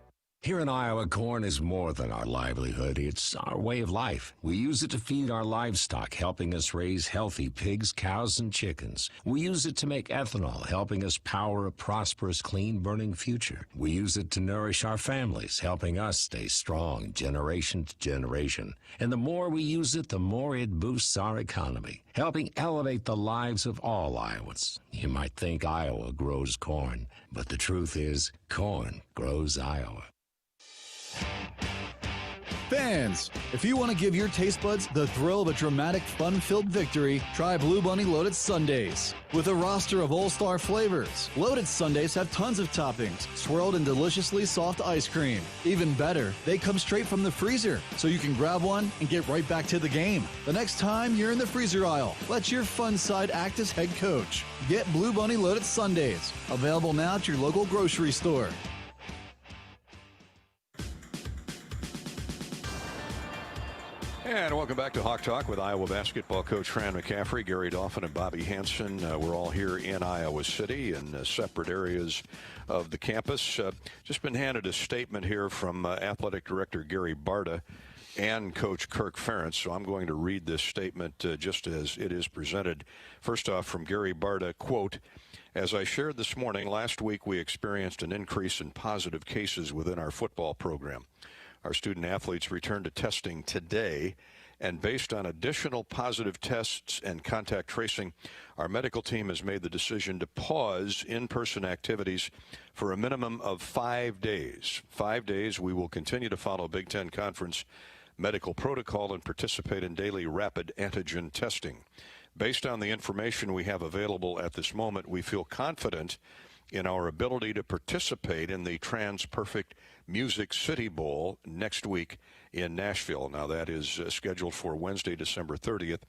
Here in Iowa, corn is more than our livelihood. It's our way of life. We use it to feed our livestock, helping us raise healthy pigs, cows, and chickens. We use it to make ethanol, helping us power a prosperous, clean-burning future. We use it to nourish our families, helping us stay strong generation to generation. And the more we use it, the more it boosts our economy, helping elevate the lives of all Iowans. You might think Iowa grows corn, but the truth is, corn grows Iowa. Fans, if you want to give your taste buds the thrill of a dramatic, fun-filled victory, try Blue Bunny Loaded Sundaes. With a roster of all-star flavors, Loaded Sundaes have tons of toppings, swirled in deliciously soft ice cream. Even better, they come straight from the freezer, so you can grab one and get right back to the game. The next time you're in the freezer aisle, let your fun side act as head coach. Get Blue Bunny Loaded Sundaes, available now at your local grocery store. And welcome back to Hawk Talk with Iowa basketball coach Fran McCaffery, Gary Dolphin, and Bobby Hansen. We're all here in Iowa City in separate areas of the campus. Just been handed a statement here from Athletic Director Gary Barta and Coach Kirk Ferentz. So I'm going to read this statement just as it is presented. First off, from Gary Barta, quote, "As I shared this morning, last week we experienced an increase in positive cases within our football program. Our student athletes returned to testing today, and based on additional positive tests and contact tracing, our medical team has made the decision to pause in-person activities for a minimum of 5 days. 5 days, we will continue to follow Big Ten Conference medical protocol and participate in daily rapid antigen testing. Based on the information we have available at this moment, we feel confident in our ability to participate in the Trans-Perfect Music City Bowl next week in Nashville." Now, that is scheduled for Wednesday, December 30th.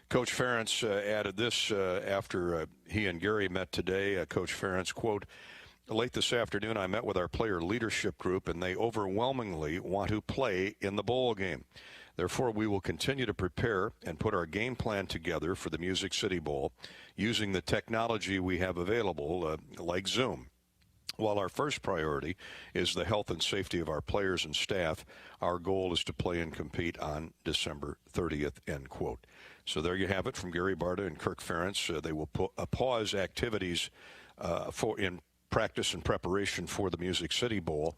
Coach Ferentz added this after he and Gary met today. Coach Ferentz, quote, "Late this afternoon, I met with our player leadership group, and they overwhelmingly want to play in the bowl game. Therefore, we will continue to prepare and put our game plan together for the Music City Bowl using the technology we have available, like Zoom. While our first priority is the health and safety of our players and staff, our goal is to play and compete on December 30th, end quote. So there you have it from Gary Barta and Kirk Ferentz. They will pause activities in practice and preparation for the Music City Bowl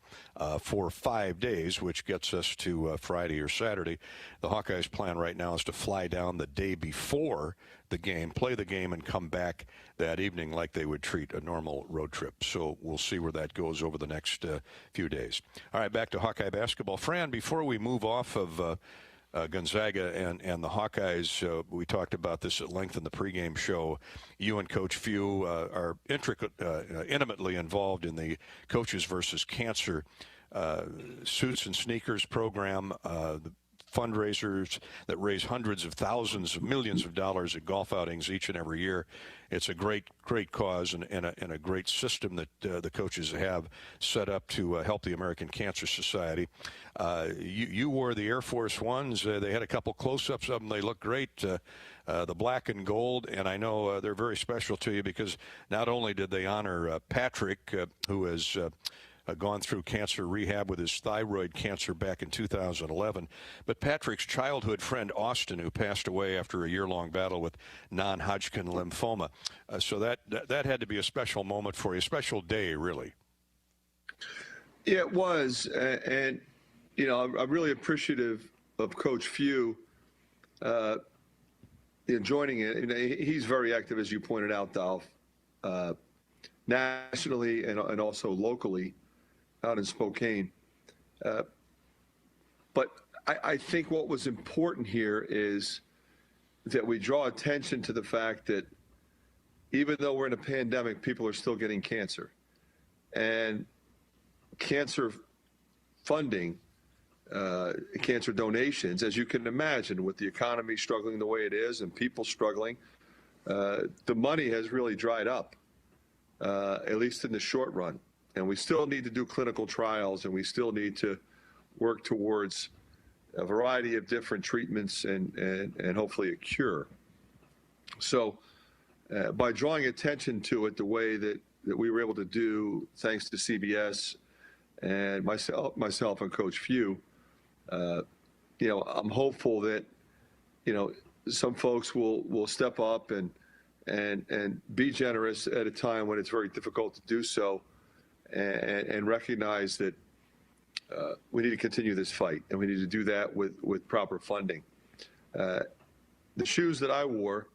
for 5 days, which gets us to Friday or Saturday. The Hawkeyes' plan right now is to fly down the day before the game, play the game, and come back that evening like they would treat a normal road trip. So we'll see where that goes over the next few days. All right, back to Hawkeye basketball. Fran, before we move off of Gonzaga and the Hawkeyes, we talked about this at length in the pregame show. You and Coach Few are intimately involved in the Coaches versus Cancer Suits and Sneakers program, the fundraisers that raise hundreds of thousands of millions of dollars at golf outings each and every year. It's a great cause and a great system that the coaches have set up to help the American Cancer Society. You wore the Air Force Ones. They had a couple close-ups of them. They look great. The black and gold, and I know they're very special to you because not only did they honor Patrick, who has gone through cancer rehab with his thyroid cancer back in 2011. But Patrick's childhood friend, Austin, who passed away after a year-long battle with non-Hodgkin lymphoma. So that had to be a special moment for you, a special day, really. Yeah, it was. And you know, I'm really appreciative of Coach Few joining it. And he's very active, as you pointed out, Dolph, nationally and also locally out in Spokane. But I think what was important here is that we draw attention to the fact that even though we're in a pandemic, people are still getting cancer. And cancer funding, cancer donations, as you can imagine, with the economy struggling the way it is and people struggling, the money has really dried up, at least in the short run. And we still need to do clinical trials, and we still need to work towards a variety of different treatments and hopefully a cure. So by drawing attention to it the way that we were able to do, thanks to CBS and myself and Coach Few, you know, I'm hopeful that, you know, some folks will step up and be generous at a time when it's very difficult to do so. And recognize that we need to continue this fight, and we need to do that with proper funding. The shoes that I wore,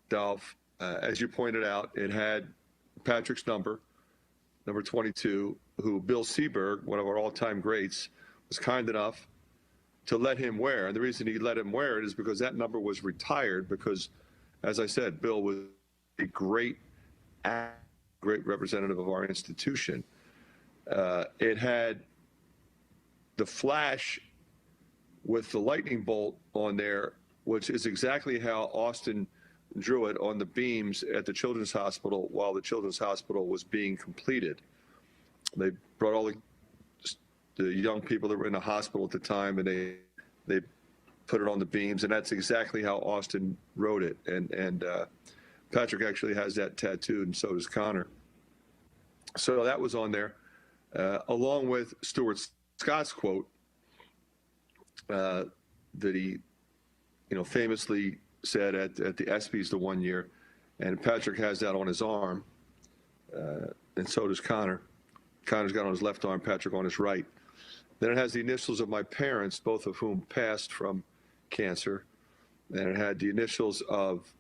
Dolph, as you pointed out, it had Patrick's number 22, who Bill Seberg, one of our all-time greats, was kind enough to let him wear. And the reason he let him wear it is because that number was retired because, as I said, Bill was a great representative of our institution. It had the flash with the lightning bolt on there, which is exactly how Austin drew it on the beams at the Children's Hospital while the Children's Hospital was being completed. They brought all the young people that were in the hospital at the time, and they put it on the beams, and that's exactly how Austin wrote it. And Patrick actually has that tattooed, and so does Connor. So that was on there, along with Stuart Scott's quote that he, famously said at the ESPYs the one year, and Patrick has that on his arm, and so does Connor. Connor's got on his left arm, Patrick on his right. Then it has the initials of my parents, both of whom passed from cancer, and it had the initials of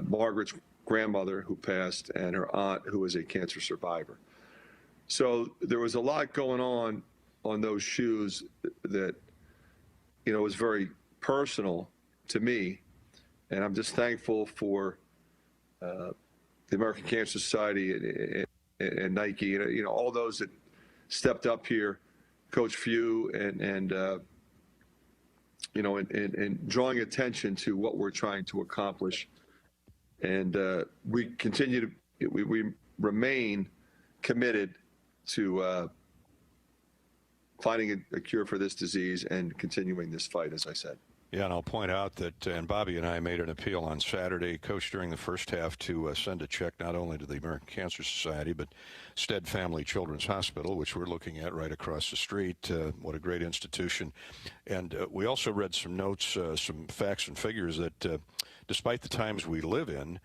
Margaret's grandmother who passed and her aunt who was a cancer survivor. So there was a lot going on those shoes that, was very personal to me. And I'm just thankful for the American Cancer Society and Nike, all those that stepped up here, Coach Few, and drawing attention to what we're trying to accomplish. And we continue to, we remain committed to finding a cure for this disease and continuing this fight, as I said. Yeah, and I'll point out that, and Bobby and I made an appeal on Saturday, Coach, during the first half to send a check not only to the American Cancer Society, but Stead Family Children's Hospital, which we're looking at right across the street. What a great institution. And we also read some notes, some facts and figures that despite the times we live in,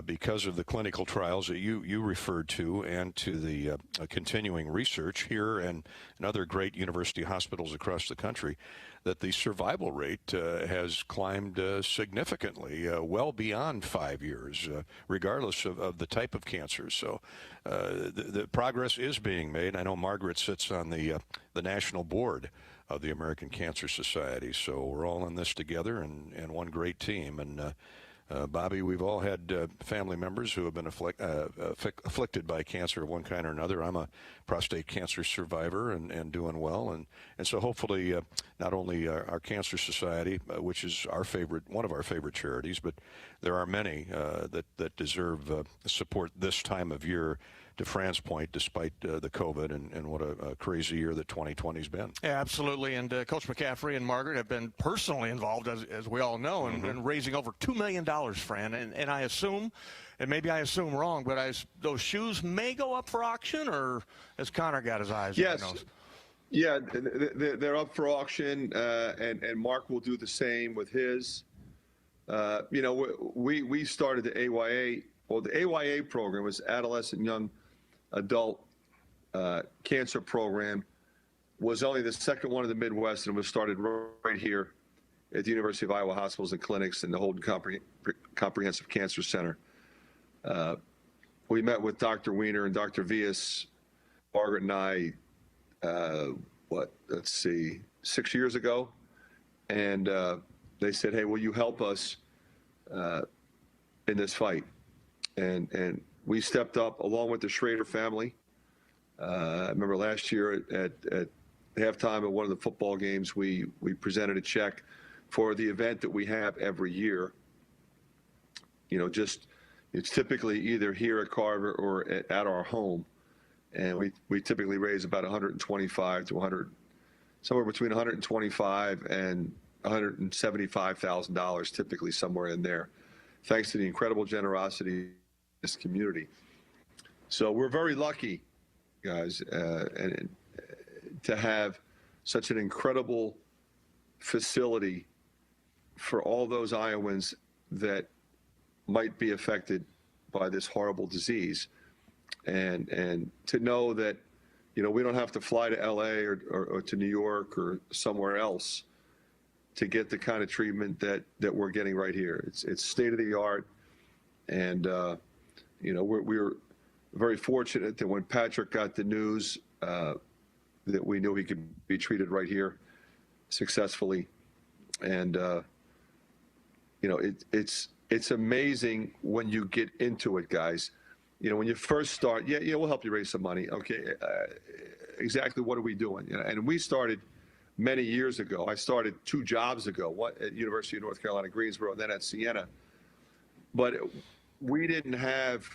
because of the clinical trials that you referred to and to the continuing research here and in other great university hospitals across the country, that the survival rate has climbed significantly, well beyond 5 years, regardless of the type of cancer. So the progress is being made. I know Margaret sits on the national board of the American Cancer Society, so we're all in this together and one great team. And Bobby, we've all had family members who have been afflicted by cancer of one kind or another. I'm a prostate cancer survivor and doing well. And so hopefully not only our Cancer Society, which is one of our favorite charities, but there are many that deserve support this time of year, to Fran's point, despite the COVID and what a crazy year that 2020's been. Yeah, absolutely. And Coach McCaffery and Margaret have been personally involved, as we all know, in raising over $2 million, Fran. And I assume, and maybe I assume wrong, but those shoes may go up for auction, or has Connor got his eyes on those? Yeah, they're up for auction, and Mark will do the same with his. We started the AYA. Well, the AYA program was Adolescent Young Adult Cancer Program, was only the second one in the Midwest, and was started right here at the University of Iowa Hospitals and Clinics and the Holden Comprehensive Cancer Center. We met with Dr. Weiner and Dr. Vias, Margaret and I, 6 years ago, and they said, "Hey, will you help us in this fight?" And we stepped up along with the Schrader family. I remember last year at halftime of one of the football games, we presented a check for the event that we have every year. It's typically either here at Carver or at our home. And we typically raise about $125 to somewhere between $125 and $175,000, typically somewhere in there, thanks to the incredible generosity of this community. So we're very lucky, guys, and to have such an incredible facility for all those Iowans that might be affected by this horrible disease. And to know that, we don't have to fly to LA or to New York or somewhere else to get the kind of treatment that we're getting right here. It's state of the art. And, we were very fortunate that when Patrick got the news that we knew he could be treated right here successfully. And, it's amazing when you get into it, guys. When you first start, we'll help you raise some money. Okay, exactly what are we doing? And we started many years ago. I started 2 jobs ago, one at University of North Carolina, Greensboro, and then at Siena. But we didn't have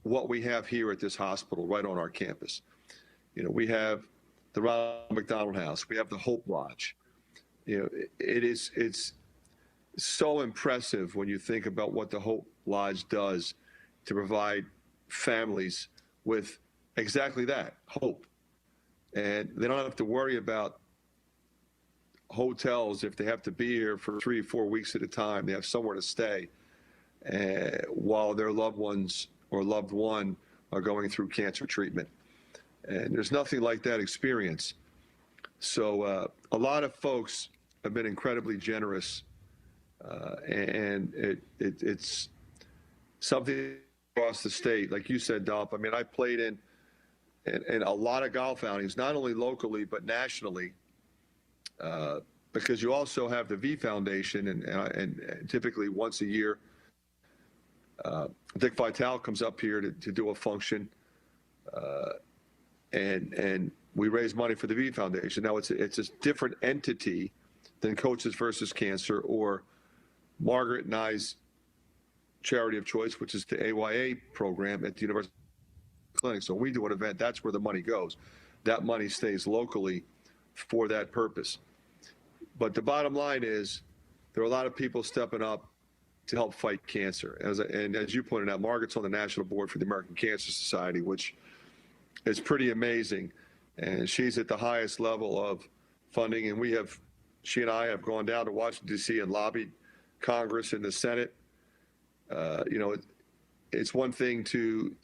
what we have here at this hospital right on our campus. We have the Ronald McDonald House. We have the Hope Lodge. it's so impressive when you think about what the Hope Lodge does to provide families with exactly that, hope. And they don't have to worry about hotels if they have to be here for 3 or 4 weeks at a time. They have somewhere to stay while their loved ones or loved one are going through cancer treatment. And there's nothing like that experience. So a lot of folks have been incredibly generous, and it's something across the state. Like you said, Dolph, I mean, I played in a lot of golf outings, not only locally but nationally, because you also have the V Foundation, and typically once a year, Dick Vitale comes up here to do a function, and we raise money for the V Foundation. Now it's a different entity than Coaches versus Cancer or Margaret and I's charity of choice, which is the AYA program at the University Clinic. So when we do an event, that's where the money goes. That money stays locally for that purpose. But the bottom line is there are a lot of people stepping up to help fight cancer. And as you pointed out, Margaret's on the national board for the American Cancer Society, which is pretty amazing. And she's at the highest level of funding. And she and I have gone down to Washington, D.C. and lobbied Congress and the Senate. It's one thing to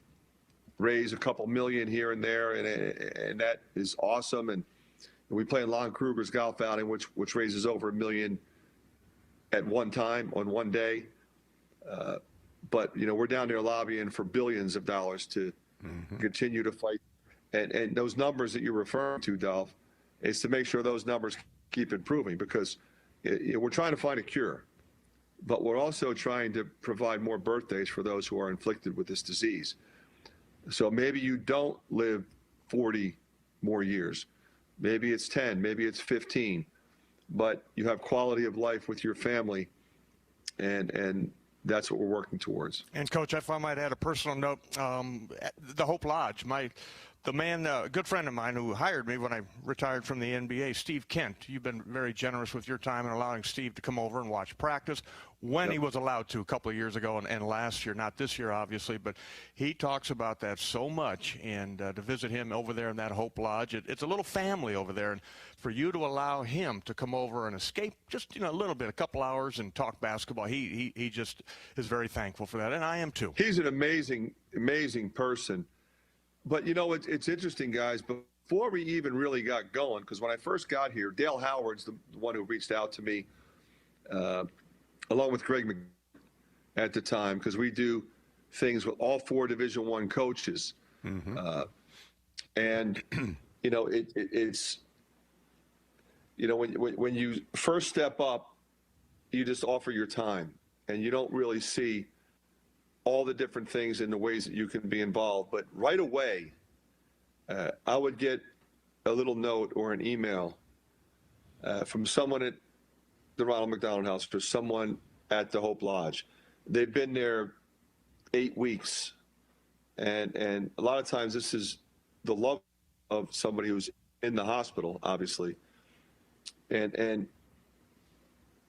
raise a couple million here and there, and that is awesome. And we play in Lon Kruger's golf outing, which raises over $1 million at one time on one day. But we're down there lobbying for billions of dollars to continue to fight. And those numbers that you're referring to, Dolph, is to make sure those numbers keep improving, because we're trying to find a cure, but we're also trying to provide more birthdays for those who are inflicted with this disease. So maybe you don't live 40 more years. Maybe it's 10, maybe it's 15, but you have quality of life with your family, and that's what we're working towards. And Coach, if I might add a personal note, the Hope Lodge, the man, a good friend of mine who hired me when I retired from the NBA, Steve Kent. You've been very generous with your time in allowing Steve to come over and watch practice when he was allowed to a couple of years ago and last year, not this year obviously, but he talks about that so much. And to visit him over there in that Hope Lodge, it's a little family over there. And for you to allow him to come over and escape just a little bit, a couple hours, and talk basketball, he just is very thankful for that, and I am too. He's an amazing, amazing person. But, it's interesting, guys. Before we even really got going, because when I first got here, Dale Howard's the one who reached out to me, along with Greg at the time, because we do things with all 4 Division I coaches. And, it's, when you first step up, you just offer your time, and you don't really see all the different things and the ways that you can be involved. But right away, I would get a little note or an email from someone at the Ronald McDonald House or someone at the Hope Lodge. They've been there 8 weeks. And a lot of times this is the love of somebody who's in the hospital, obviously. And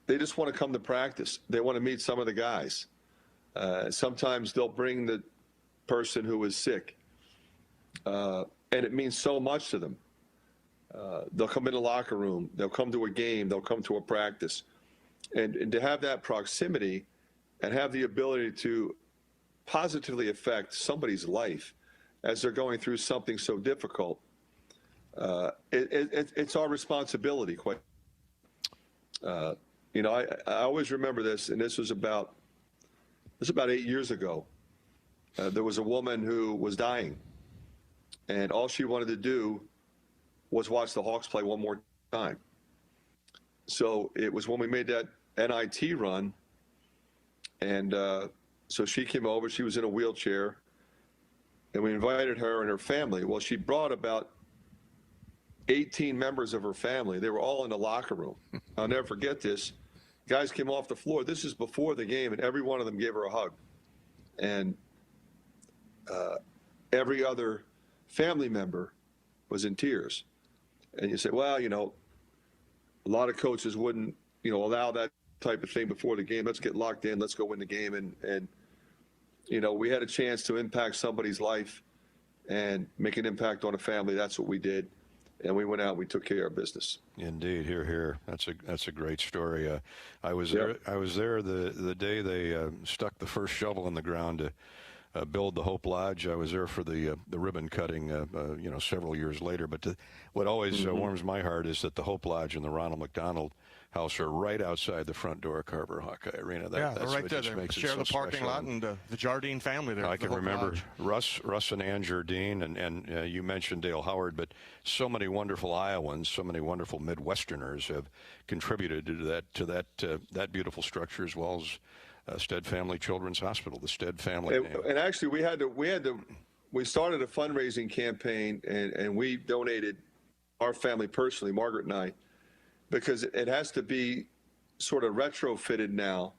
they just want to come to practice. They want to meet some of the guys. Sometimes they'll bring the person who is sick, and it means so much to them. They'll come in the locker room, they'll come to a game, they'll come to a practice. And to have that proximity and have the ability to positively affect somebody's life as they're going through something so difficult, it's our responsibility. I always remember this, and this was about 8 years ago. There was a woman who was dying, and all she wanted to do was watch the Hawks play one more time. So it was when we made that NIT run, and so she came over. She was in a wheelchair, and we invited her and her family. Well, she brought about 18 members of her family. They were all in the locker room. I'll never forget this. Guys came off the floor. This is before the game, and every one of them gave her a hug. And every other family member was in tears. And you say, well, a lot of coaches wouldn't, allow that type of thing before the game. Let's get locked in. Let's go win the game. And we had a chance to impact somebody's life and make an impact on a family. That's what we did. And we went out and we took care of business. Indeed, here. That's a great story. I was there. I was there the day they stuck the first shovel in the ground to build the Hope Lodge. I was there for the ribbon cutting, several years later. But what always warms my heart is that the Hope Lodge and the Ronald McDonald House are right outside the front door of Carver Hawkeye Arena. That's right there. They share the parking lot and the Jardine family there. I can remember Russ and Ann Jardine, and you mentioned Dale Howard, but so many wonderful Iowans, so many wonderful Midwesterners have contributed to that beautiful structure, as well as Stead Family Children's Hospital, the Stead family name. And actually, we started a fundraising campaign, and we donated, our family personally, Margaret and I, because it has to be sort of retrofitted now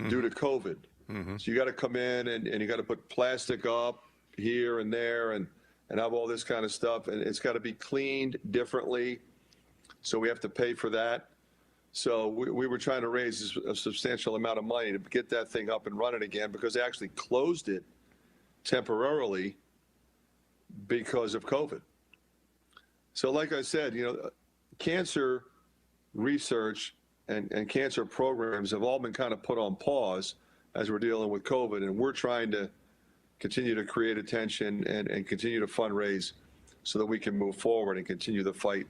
due to COVID. So you got to come in and you got to put plastic up here and there and have all this kind of stuff. And it's got to be cleaned differently. So we have to pay for that. So we were trying to raise a substantial amount of money to get that thing up and running again, because they actually closed it temporarily because of COVID. So like I said, cancer research and cancer programs have all been kind of put on pause as we're dealing with COVID, and we're trying to continue to create attention and continue to fundraise so that we can move forward and continue the fight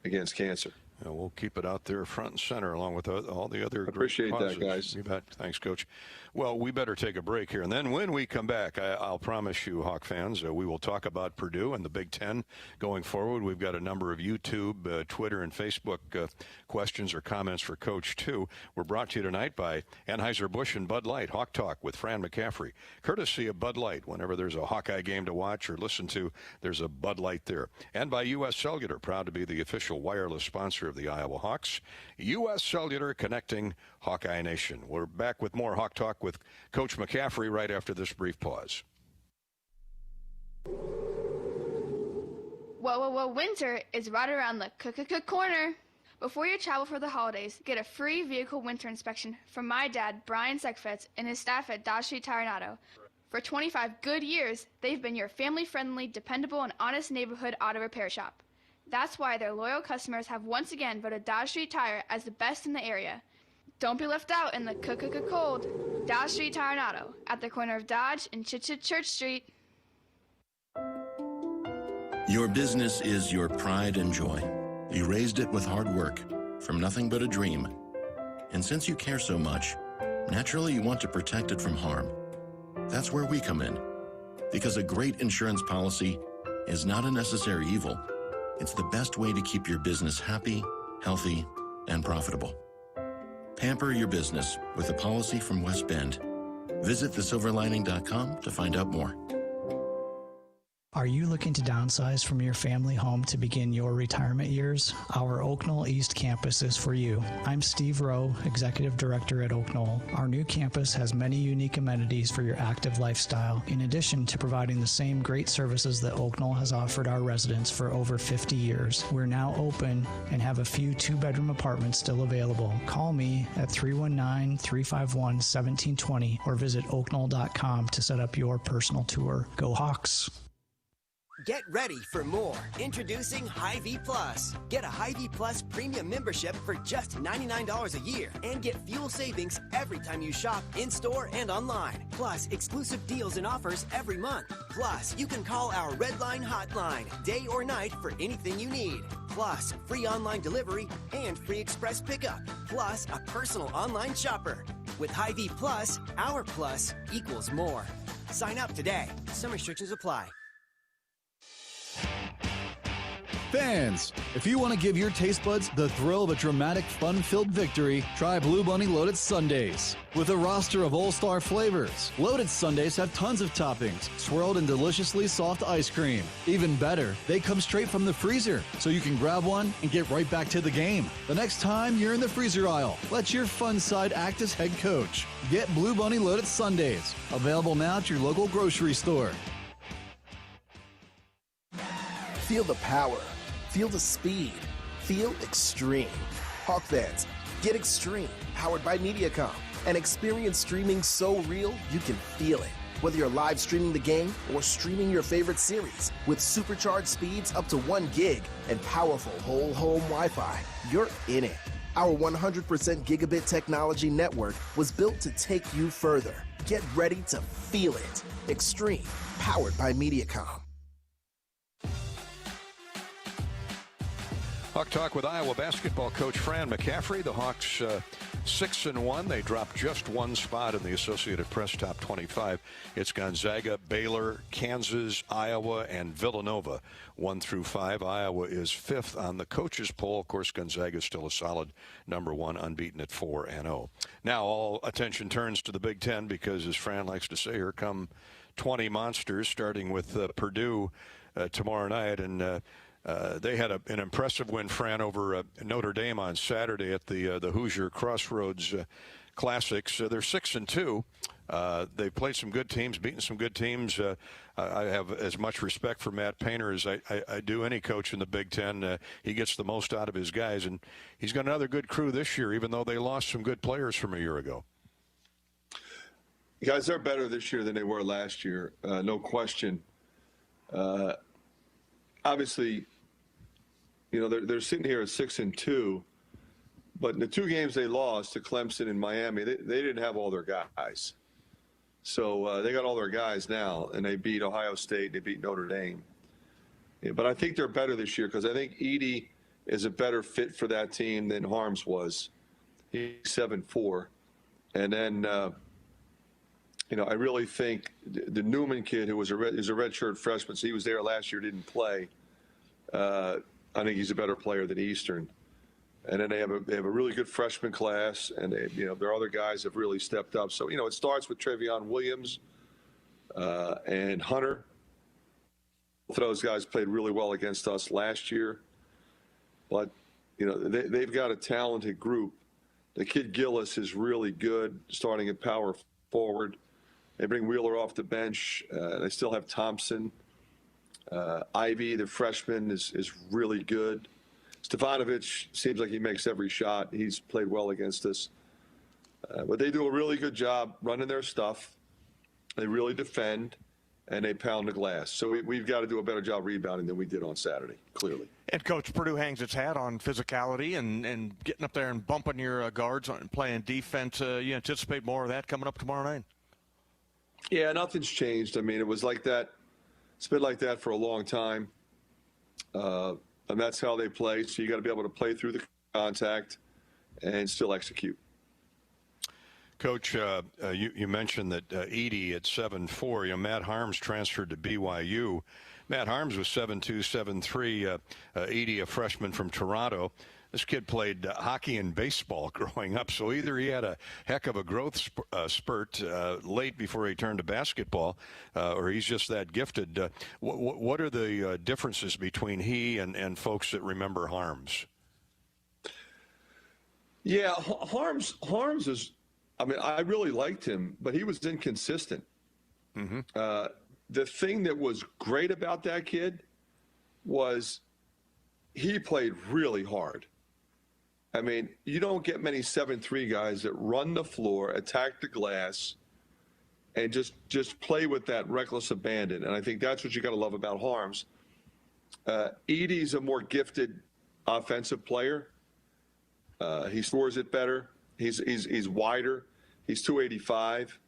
against cancer. Yeah, we'll keep it out there front and center along with all the other Appreciate great causes. That, guys. You bet. Thanks, Coach. Well, we better take a break here. And then when we come back, I'll promise you, Hawk fans, we will talk about Purdue and the Big Ten going forward. We've got a number of YouTube, Twitter, and Facebook questions or comments for Coach, too. We're brought to you tonight by Anheuser-Busch and Bud Light. Hawk Talk with Fran McCaffery. Courtesy of Bud Light. Whenever there's a Hawkeye game to watch or listen to, there's a Bud Light there. And by U.S. Cellular, proud to be the official wireless sponsor of the Iowa Hawks. U.S. Cellular, connecting Hawkeye Nation. We're back with more Hawk Talk with Coach McCaffery right after this brief pause. Whoa, winter is right around the corner. Before you travel for the holidays, get a free vehicle winter inspection from my dad, Brian Sekfetz, and his staff at Dodge Street Tire and Auto. For 25 good years, they've been your family-friendly, dependable, and honest neighborhood auto repair shop. That's why their loyal customers have once again voted Dodge Street Tire as the best in the area. Don't be left out in the cold. Dodge Street Tire and Auto, at the corner of Dodge and Church Street. Your business is your pride and joy. You raised it with hard work, from nothing but a dream. And since you care so much, naturally you want to protect it from harm. That's where we come in. Because a great insurance policy is not a necessary evil. It's the best way to keep your business happy, healthy, and profitable. Pamper your business with a policy from West Bend. Visit thesilverlining.com to find out more. Are you looking to downsize from your family home to begin your retirement years? Our Oak Knoll East campus is for you. I'm Steve Rowe, Executive Director at Oak Knoll. Our new campus has many unique amenities for your active lifestyle, in addition to providing the same great services that Oak Knoll has offered our residents for over 50 years. We're now open and have a few two-bedroom apartments still available. Call me at 319-351-1720 or visit oakknoll.com to set up your personal tour. Go Hawks! Get ready for more. Introducing Hy-Vee Plus. Get a Hy-Vee Plus premium membership for just $99 a year and get fuel savings every time you shop in-store and online. Plus, exclusive deals and offers every month. Plus, you can call our Red Line hotline day or night for anything you need. Plus, free online delivery and free express pickup. Plus, a personal online shopper. With Hy-Vee Plus, our plus equals more. Sign up today. Some restrictions apply. Fans, if you want to give your taste buds the thrill of a dramatic, fun-filled victory, try Blue Bunny Loaded Sundaes. With a roster of all-star flavors, Loaded Sundaes have tons of toppings, swirled in deliciously soft ice cream. Even better, they come straight from the freezer, so you can grab one and get right back to the game. The next time you're in the freezer aisle, let your fun side act as head coach. Get Blue Bunny Loaded Sundaes, available now at your local grocery store. Feel the power. Feel the speed. Feel extreme. Hawk fans, get Extreme, powered by MediaCom, and experience streaming so real you can feel it. Whether you're live streaming the game or streaming your favorite series, with supercharged speeds up to 1 gig and powerful whole home Wi-Fi, you're in it. Our 100% gigabit technology network was built to take you further. Get ready to feel it. Extreme, powered by MediaCom. Hawk Talk with Iowa basketball coach Fran McCaffery. The Hawks 6-1. They dropped just 1 spot in the Associated Press top 25. It's Gonzaga, Baylor, Kansas, Iowa, and Villanova 1 through 5. Iowa is 5th on the coaches poll. Of course, Gonzaga is still a solid number 1, unbeaten at 4-0. Now all attention turns to the Big Ten because, as Fran likes to say, here come 20 monsters, starting with Purdue tomorrow night. And they had an impressive win, Fran, over Notre Dame on Saturday at the Hoosier Crossroads Classics. They're 6-2. They've played some good teams, beaten some good teams. I have as much respect for Matt Painter as I do any coach in the Big Ten. He gets the most out of his guys, and he's got another good crew this year, even though they lost some good players from a year ago. Guys, they're better this year than they were last year, no question. Obviously, you know, they're sitting here at 6-2, but in the 2 games they lost to Clemson and Miami, they didn't have all their guys. So they got all their guys now, and they beat Ohio State, they beat Notre Dame. Yeah, but I think they're better this year because I think Edey is a better fit for that team than Harms was. He's 7'4". And then, you know, I really think the Newman kid, who was a redshirt freshman, so he was there last year, didn't play. I think he's a better player than Eastern. And then they have a really good freshman class, and their other guys have really stepped up. So, you know, it starts with Trevion Williams and Hunter. Both of those guys played really well against us last year. But, you know, they've got a talented group. The kid Gillis is really good, starting at power forward. They bring Wheeler off the bench. They still have Thompson. Ivy, the freshman, is really good. Stefanovic seems like he makes every shot. He's played well against us. But they do a really good job running their stuff. They really defend, and they pound the glass. So we've got to do a better job rebounding than we did on Saturday, clearly. And Coach, Purdue hangs its hat on physicality and getting up there and bumping your guards and playing defense. You anticipate more of that coming up tomorrow night? Yeah, nothing's changed. I mean, it was like that. It's been like that for a long time. And that's how they play. So you got to be able to play through the contact and still execute. Coach, you mentioned that Edey at 7'4". You know, Matt Harms transferred to BYU. Matt Harms was 7'2", 7'3". Edey, a freshman from Toronto. This kid played hockey and baseball growing up, so either he had a heck of a growth spurt late before he turned to basketball, or he's just that gifted. What are the differences between he and folks that remember Harms? Yeah, Harms is, I mean, I really liked him, but he was inconsistent. Mm-hmm. The thing that was great about that kid was he played really hard. I mean, you don't get many 7'3" guys that run the floor, attack the glass, and just play with that reckless abandon. And I think that's what you got to love about Harms. Edey's a more gifted offensive player. He scores it better. He's wider. He's 285.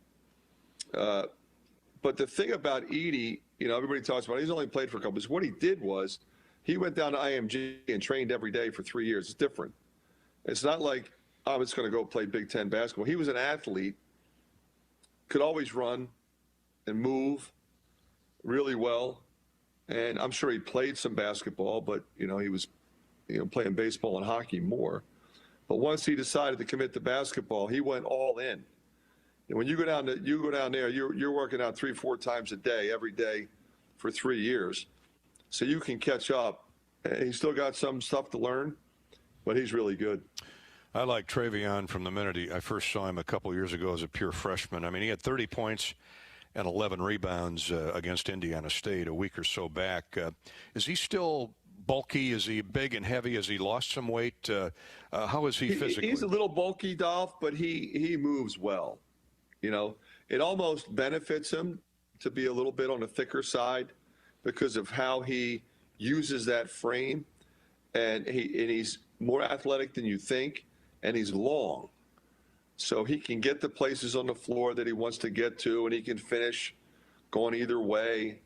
But the thing about Edey, you know, everybody talks about he's only played for a couple years. What he did was he went down to IMG and trained every day for 3 years. It's different. It's not like, oh, I'm just going to go play Big Ten basketball. He was an athlete, could always run and move really well. And I'm sure he played some basketball, but, you know, he was, playing baseball and hockey more. But once he decided to commit to basketball, he went all in. And when you go down there, you're working out 3-4 times a day, every day for 3 years. So you can catch up. And he's still got some stuff to learn, but he's really good. I like Trevion from the minute I first saw him a couple years ago as a pure freshman. I mean, he had 30 points and 11 rebounds against Indiana State a week or so back. Is he still bulky? Is he big and heavy? Has he lost some weight? How is he physically? He's a little bulky, Dolph, but he moves well. You know, it almost benefits him to be a little bit on the thicker side because of how he uses that frame, and he's more athletic than you think, and he's long. So he can get to places on the floor that he wants to get to, and he can finish going either way.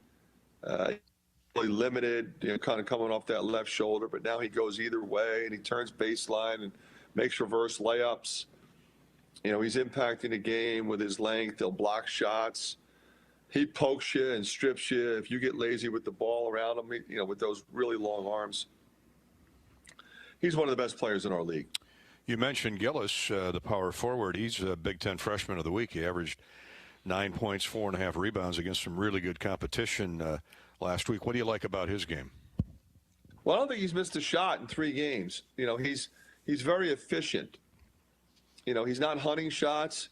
Really limited, kind of coming off that left shoulder, but now he goes either way, and he turns baseline and makes reverse layups. He's impacting the game with his length. He'll block shots. He pokes you and strips you if you get lazy with the ball around him, with those really long arms. He's one of the best players in our league. You mentioned Gillis, the power forward. He's a Big Ten Freshman of the Week. He averaged 9 points, 4.5 rebounds against some really good competition last week. What do you like about his game? Well, I don't think he's missed a shot in 3 games. He's very efficient. He's not hunting shots.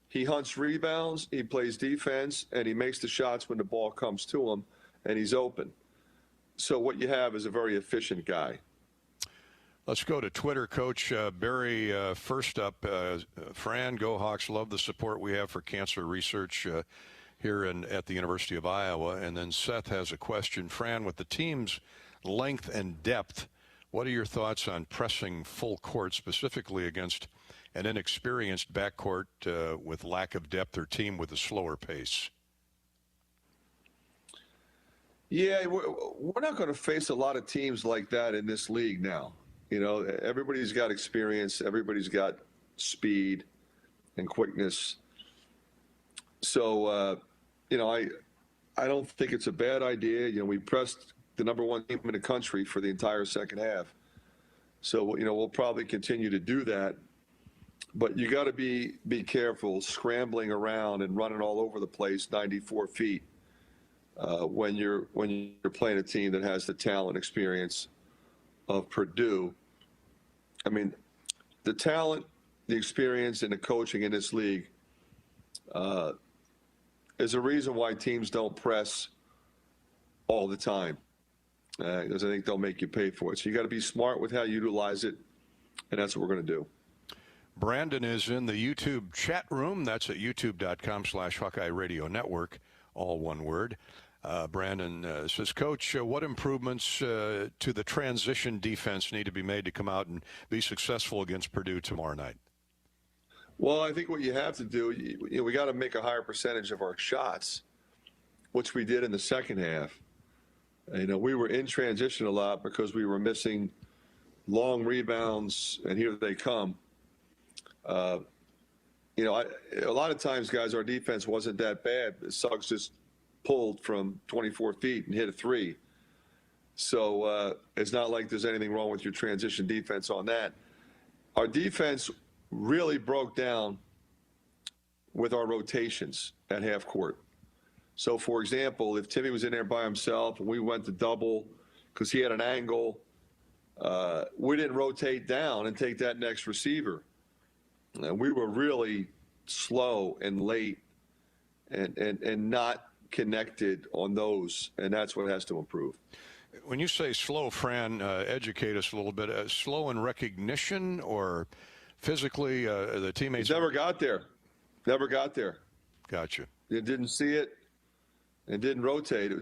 He hunts rebounds, he plays defense, and he makes the shots when the ball comes to him, and he's open. So what you have is a very efficient guy. Let's go to Twitter. Coach Barry, first up, Fran, go Hawks, love the support we have for cancer research here at the University of Iowa. And then Seth has a question. Fran, with the team's length and depth, what are your thoughts on pressing full court, specifically against an inexperienced backcourt with lack of depth or team with a slower pace? Yeah, we're not going to face a lot of teams like that in this league now. Everybody's got experience. Everybody's got speed and quickness. So, I don't think it's a bad idea. We pressed the #1 team in the country for the entire second half. So, we'll probably continue to do that. But you got to be careful scrambling around and running all over the place 94 feet when you're playing a team that has the talent experience of Purdue. I mean, the talent, the experience, and the coaching in this league is a reason why teams don't press all the time, because I think they'll make you pay for it. So you got to be smart with how you utilize it, and that's what we're going to do. Brandon is in the YouTube chat room. That's at youtube.com/Hawkeye Radio Network, all one word. Brandon says, Coach, what improvements to the transition defense need to be made to come out and be successful against Purdue tomorrow night? Well, I think what you have to do, we got to make a higher percentage of our shots, which we did in the second half. We were in transition a lot because we were missing long rebounds, and here they come. A lot of times, guys, our defense wasn't that bad. Suggs just pulled from 24 feet and hit a 3. So it's not like there's anything wrong with your transition defense on that. Our defense really broke down with our rotations at half court. So, for example, if Timmy was in there by himself and we went to double because he had an angle, we didn't rotate down and take that next receiver. And we were really slow and late and not connected on those, and that's what has to improve. When you say slow, Fran, educate us a little bit. Slow in recognition or physically, the teammates? He's never got there. Never got there. Gotcha. You didn't see it and didn't rotate.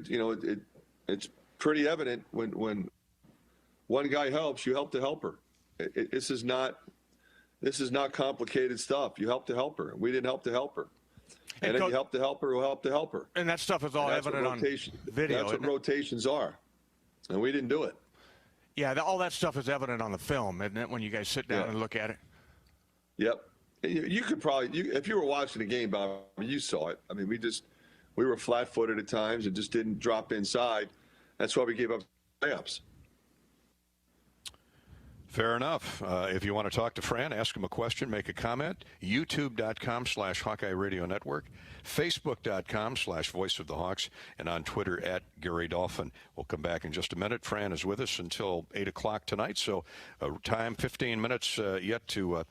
It's pretty evident when one guy helps, you help the helper. This is not complicated stuff. You help the helper. We didn't help the helper. And then you help the helper who helped the helper. And that stuff is all evident on video. That's what rotations are. And we didn't do it. Yeah, all that stuff is evident on the film, isn't it, when you guys sit down and look at it? Yep. You could probably, if you were watching the game, Bob, you saw it. I mean, we were flat-footed at times and just didn't drop inside. That's why we gave up layups. Fair enough. If you want to talk to Fran, ask him a question, make a comment, youtube.com/Hawkeye Radio Network, facebook.com/Voice of the Hawks, and on Twitter at Gary Dolphin. We'll come back in just a minute. Fran is with us until 8 o'clock tonight, so time 15 minutes yet to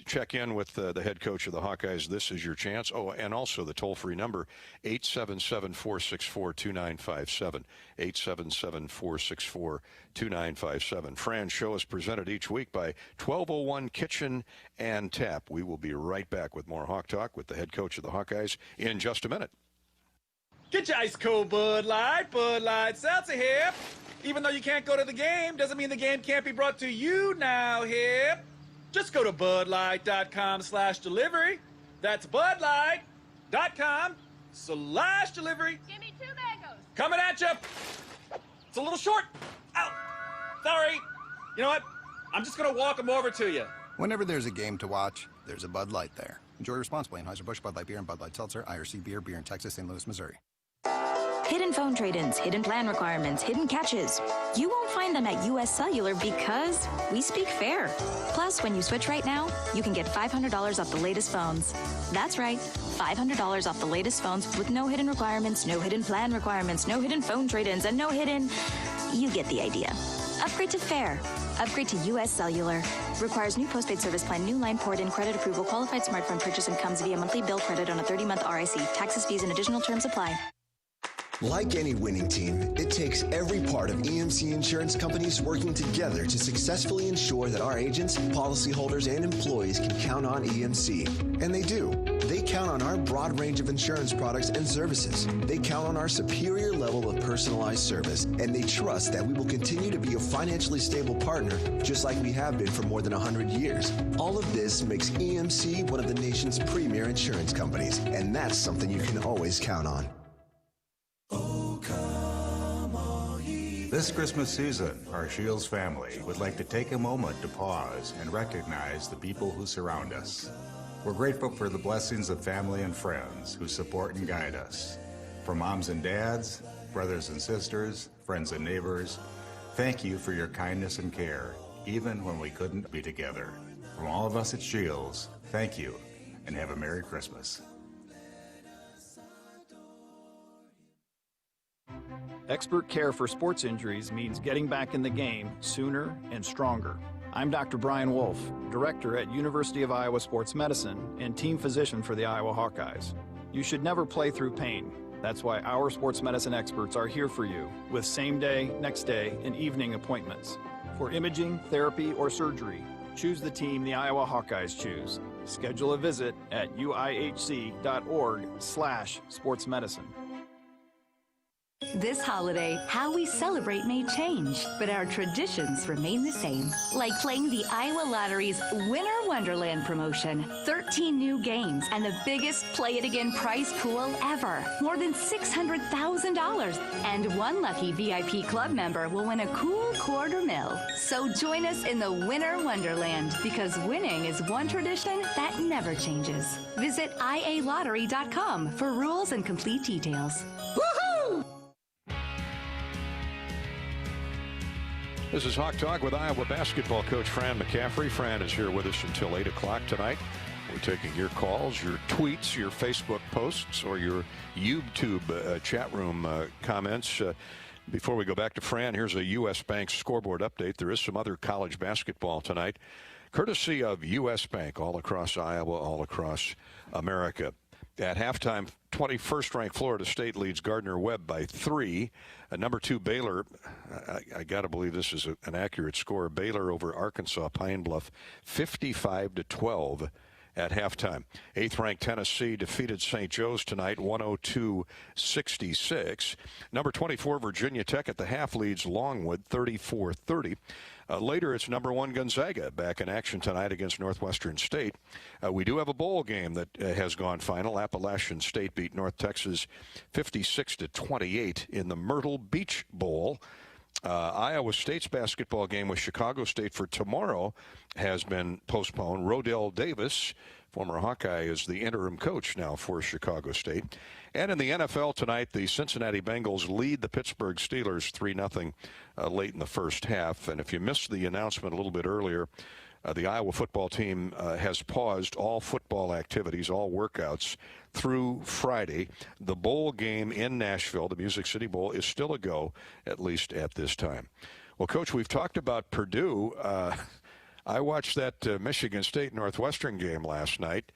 check in with the head coach of the Hawkeyes. This is your chance. Oh, and also the toll-free number, 877-464-2957, 877-464-2957. Fran's show is presented each week by 1201 Kitchen and Tap. We will be right back with more Hawk Talk with the head coach of the Hawkeyes in just a minute. Get your ice cold Bud Light Seltzer here. Even though you can't go to the game, doesn't mean the game can't be brought to you now here. Just go to budlight.com/delivery. That's budlight.com/delivery. Give me 2 mangoes. Coming at you. It's a little short. Ow. Sorry. You know what? I'm just going to walk them over to you. Whenever there's a game to watch, there's a Bud Light there. Enjoy responsibly. Anheuser-Busch, Bud Light Beer, and Bud Light Seltzer, IRC Beer in Texas, St. Louis, Missouri. Hidden phone trade-ins, hidden plan requirements, hidden catches. You won't find them at U.S. Cellular because we speak fair. Plus, when you switch right now, you can get $500 off the latest phones. That's right, $500 off the latest phones with no hidden requirements, no hidden plan requirements, no hidden phone trade-ins, and no hidden... You get the idea. Upgrade to fair. Upgrade to U.S. Cellular. Requires new postpaid service plan, new line port in, credit approval, qualified smartphone purchase, and comes via monthly bill credit on a 30-month RIC. Taxes, fees, and additional terms apply. Like any winning team, it takes every part of EMC Insurance Companies working together to successfully ensure that our agents, policyholders, and employees can count on EMC. And they do. They count on our broad range of insurance products and services. They count on our superior level of personalized service, and they trust that we will continue to be a financially stable partner, just like we have been for more than 100 years. All of this makes EMC one of the nation's premier insurance companies, and that's something you can always count on. This Christmas season, our Shields family would like to take a moment to pause and recognize the people who surround us. We're grateful for the blessings of family and friends who support and guide us. From moms and dads, brothers and sisters, friends and neighbors, thank you for your kindness and care, even when we couldn't be together. From all of us at Shields, thank you, and have a Merry Christmas. Expert care for sports injuries means getting back in the game sooner and stronger. I'm Dr. Brian Wolf, Director at University of Iowa Sports Medicine and Team Physician for the Iowa Hawkeyes. You should never play through pain. That's why our sports medicine experts are here for you with same-day, next-day, and evening appointments. For imaging, therapy, or surgery, choose the team the Iowa Hawkeyes choose. Schedule a visit at uihc.org/sportsmedicine. This holiday, how we celebrate may change, but our traditions remain the same. Like playing the Iowa Lottery's Winter Wonderland promotion. 13 new games and the biggest Play It Again prize pool ever. More than $600,000. And one lucky VIP club member will win a cool $250,000. So join us in the Winter Wonderland, because winning is one tradition that never changes. Visit ialottery.com for rules and complete details. Woohoo! This is Hawk Talk with Iowa basketball coach Fran McCaffery. Fran is here with us until 8 o'clock tonight. We're taking your calls, your tweets, your Facebook posts, or your YouTube chat room comments. Before we go back to Fran, here's a U.S. Bank scoreboard update. There is some other college basketball tonight, courtesy of U.S. Bank, all across Iowa, all across America. At halftime, 21st-ranked Florida State leads Gardner-Webb by 3. Number 2, Baylor, I got to believe this is an accurate score. Baylor over Arkansas Pine Bluff, 55-12 at halftime. 8th-ranked Tennessee defeated St. Joe's tonight, 102-66. Number 24, Virginia Tech at the half leads Longwood, 34-30. Later, it's number 1 Gonzaga back in action tonight against Northwestern State. We do have a bowl game that has gone final. Appalachian State beat North Texas 56-28 in the Myrtle Beach Bowl. Iowa State's basketball game with Chicago State for tomorrow has been postponed. Rodell Davis, former Hawkeye, is the interim coach now for Chicago State. And in the NFL tonight, the Cincinnati Bengals lead the Pittsburgh Steelers 3-0 late in the first half. And if you missed the announcement a little bit earlier, the Iowa football team has paused all football activities, all workouts, through Friday. The bowl game in Nashville, the Music City Bowl, is still a go, at least at this time. Well, Coach, we've talked about Purdue. I watched that Michigan State-Northwestern game last night.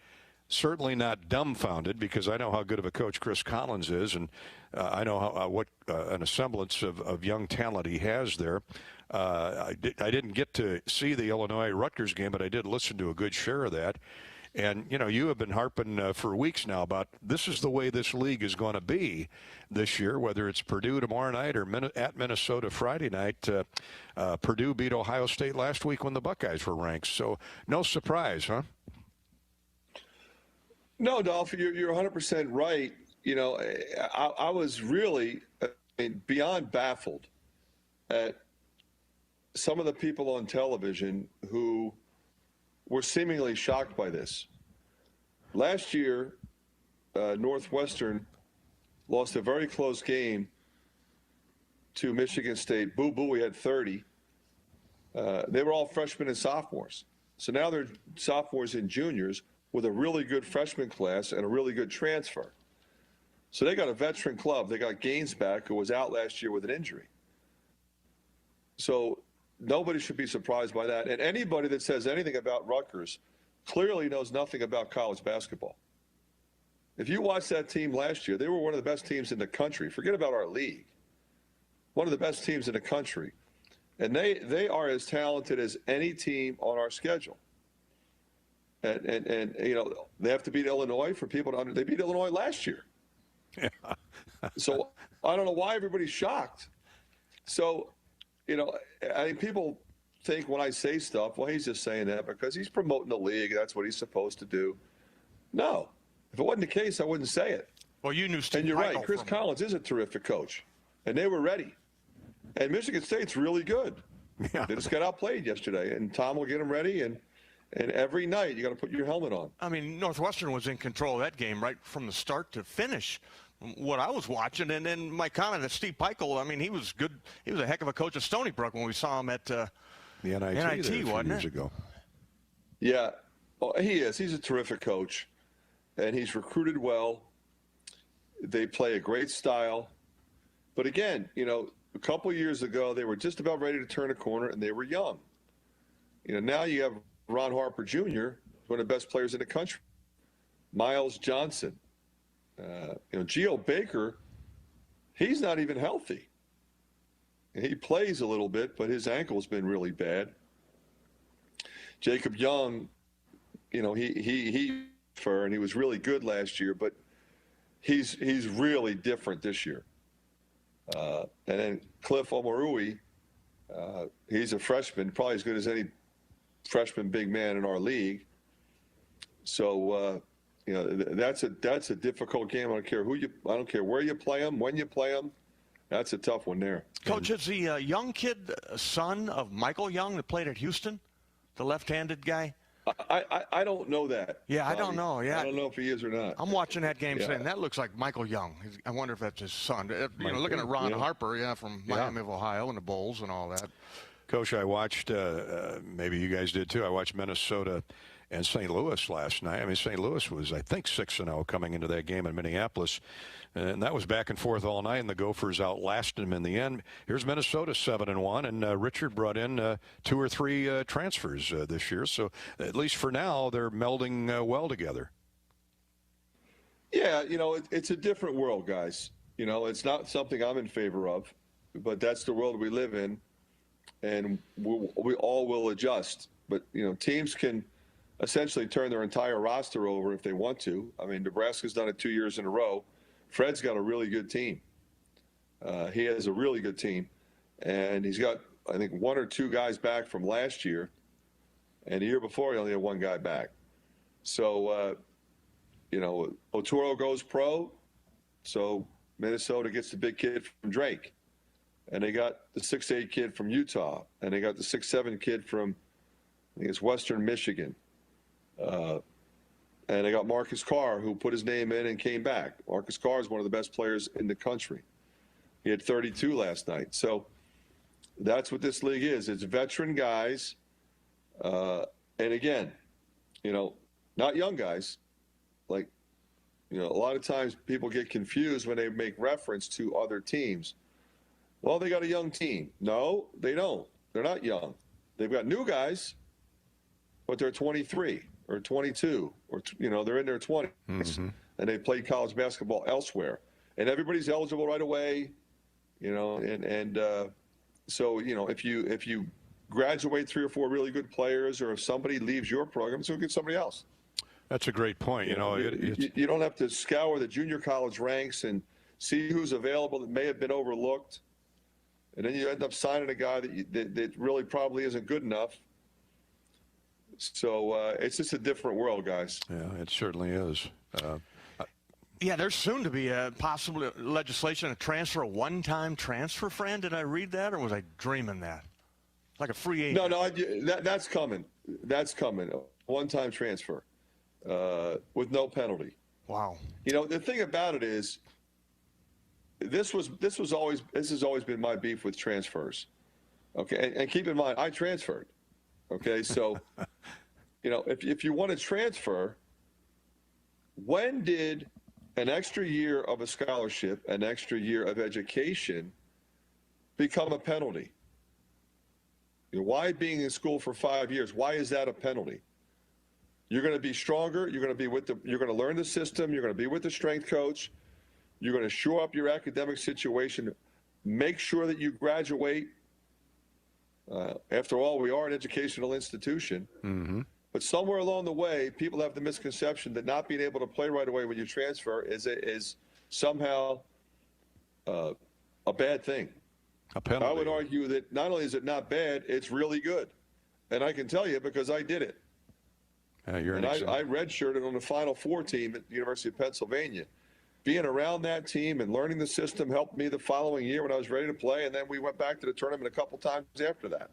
Certainly not dumbfounded, because I know how good of a coach Chris Collins is, and I know what an semblance of young talent he has there. I didn't get to see the Illinois-Rutgers game, but I did listen to a good share of that. And, you know, you have been harping for weeks now about this is the way this league is going to be this year, whether it's Purdue tomorrow night or at Minnesota Friday night. Purdue beat Ohio State last week when the Buckeyes were ranked. So no surprise, huh? No, Dolph, you're 100% right. You know, I was really beyond baffled at some of the people on television who were seemingly shocked by this. Last year, Northwestern lost a very close game to Michigan State. Boo-boo, we had 30. They were all freshmen and sophomores. So now they're sophomores and juniors with a really good freshman class and a really good transfer. So they got a veteran club. They got Gaines back, who was out last year with an injury. So nobody should be surprised by that. And anybody that says anything about Rutgers clearly knows nothing about college basketball. If you watch that team last year, they were one of the best teams in the country. Forget about our league. One of the best teams in the country. And they are as talented as any team on our schedule. And you know, they have to beat Illinois for people to they beat Illinois last year. Yeah. So I don't know why everybody's shocked. So, you know, I think people think when I say stuff, well, he's just saying that because he's promoting the league. That's what he's supposed to do. No. If it wasn't the case, I wouldn't say it. Well, you knew Steve And you're Michael right. Chris Collins is a terrific coach. And they were ready. And Michigan State's really good. Yeah. They just got outplayed yesterday. And Tom will get them ready. And every night you got to put your helmet on. I mean, Northwestern was in control of that game right from the start to finish, what I was watching. And then my comment that Steve Pikel, I mean, he was good. He was a heck of a coach at Stony Brook when we saw him at the NIT wasn't years it? ago. Yeah, he is. He's a terrific coach, and he's recruited well. They play a great style. But again, you know, a couple of years ago, they were just about ready to turn a corner, and they were young. You know, now you have Ron Harper Jr., one of the best players in the country. Miles Johnson. You know, Geo Baker, he's not even healthy. He plays a little bit, but his ankle's been really bad. Jacob Young, you know, and he was really good last year, but he's really different this year. And then Cliff Omarui, he's a freshman, probably as good as any freshman big man in our league. So, you know, that's a difficult game. I don't care where you play them, when you play them. That's a tough one there. Coach, is the young kid son of Michael Young that played at Houston, the left-handed guy? I don't know that. Yeah, Bobby. I don't know. Yeah, I don't know if he is or not. I'm watching that game today, and that looks like Michael Young. I wonder if that's his son. You know, looking at Ron Harper, from Miami of Ohio and the Bulls and all that. Coach, I watched, maybe you guys did too, I watched Minnesota and St. Louis last night. I mean, St. Louis was, I think, 6-0 coming into that game in Minneapolis. And that was back and forth all night, and the Gophers outlasted them in the end. Here's Minnesota 7-1, and Richard brought in 2 or 3 transfers this year. So at least for now, they're melding well together. Yeah, you know, it's a different world, guys. You know, it's not something I'm in favor of, but that's the world we live in, and we all will adjust. But, you know, teams can essentially turn their entire roster over if they want to. I mean, Nebraska's done it 2 years in a row. Fred's got a really good team. He has a really good team. And he's got, I think, 1 or 2 guys back from last year. And the year before, he only had 1 guy back. So, you know, Oturo goes pro. So Minnesota gets the big kid from Drake. And they got the 6'8" kid from Utah. And they got the 6'7" kid from, I think it's Western Michigan. And they got Marcus Carr, who put his name in and came back. Marcus Carr is one of the best players in the country. He had 32 last night. So that's what this league is. It's veteran guys. And again, you know, not young guys. Like, you know, a lot of times people get confused when they make reference to other teams. Well, they got a young team. No, they don't. They're not young. They've got new guys. but they're 23 or 22 or, they're in their 20s and they played college basketball elsewhere. And everybody's eligible right away, so, if you graduate 3 or 4 really good players, or if somebody leaves your program, so get somebody else. That's a great point. You don't have to scour the junior college ranks and see who's available that may have been overlooked, and then you end up signing a guy that really probably isn't good enough. So it's just a different world, guys. Yeah, it certainly is. Yeah, there's soon to be a possible legislation to a one-time transfer, Fran. Did I read that, or was I dreaming that? Like a free agent? No, that's coming. That's coming. A one-time transfer with no penalty. Wow. The thing about it is, this has always been my beef with transfers. Okay, and keep in mind, I transferred. Okay, so if you want to transfer, when did an extra year of a scholarship, an extra year of education, become a penalty? Why being in school for 5 years? Why is that a penalty? You're going to be stronger. You're going to learn the system. You're going to be with the strength coach. You're going to shore up your academic situation. Make sure that you graduate. After all, we are an educational institution. Mm-hmm. But somewhere along the way, people have the misconception that not being able to play right away when you transfer is somehow a bad thing. A penalty. I would argue that not only is it not bad, it's really good. And I can tell you because I did it. I redshirted on the Final Four team at the University of Pennsylvania. Being around that team and learning the system helped me the following year when I was ready to play, and then we went back to the tournament a couple times after that.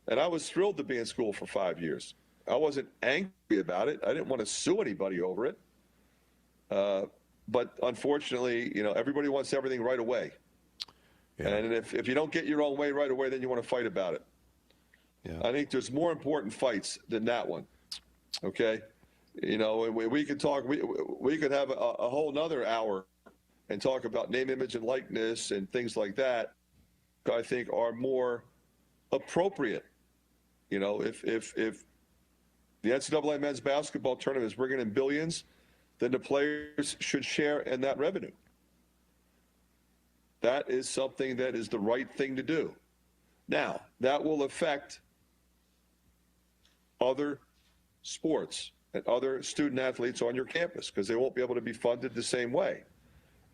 And I was thrilled to be in school for 5 years. I wasn't angry about it. I didn't want to sue anybody over it. But unfortunately, everybody wants everything right away. Yeah. And if you don't get your own way right away, then you want to fight about it. Yeah. I think there's more important fights than that one. Okay? We could talk, we could have a whole nother hour and talk about name, image, and likeness and things like that, I think are more appropriate. If the NCAA men's basketball tournament is bringing in billions, then the players should share in that revenue. That is something that is the right thing to do. Now, that will affect other sports and other student athletes on your campus because they won't be able to be funded the same way.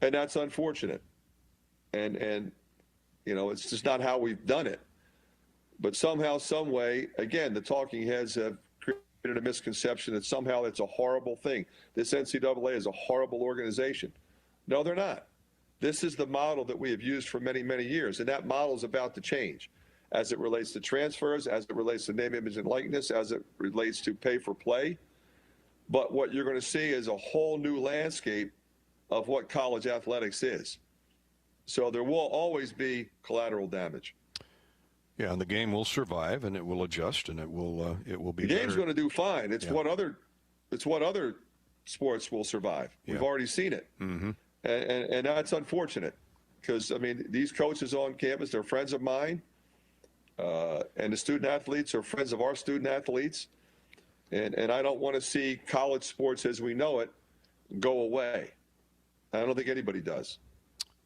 And that's unfortunate. And it's just not how we've done it. But somehow, some way, again, the talking heads have created a misconception that somehow it's a horrible thing. This NCAA is a horrible organization. No, they're not. This is the model that we have used for many, many years, and that model is about to change as it relates to transfers, as it relates to name, image, and likeness, as it relates to pay for play. But what you're going to see is a whole new landscape of what college athletics is. So there will always be collateral damage. Yeah, and the game will survive, and it will adjust, and it will be. The game's better. going to do fine. It's what other sports will survive. Yeah. We've already seen it, and that's unfortunate because these coaches on campus, they're friends of mine, and the student athletes are friends of our student athletes, and I don't want to see college sports as we know it go away. I don't think anybody does.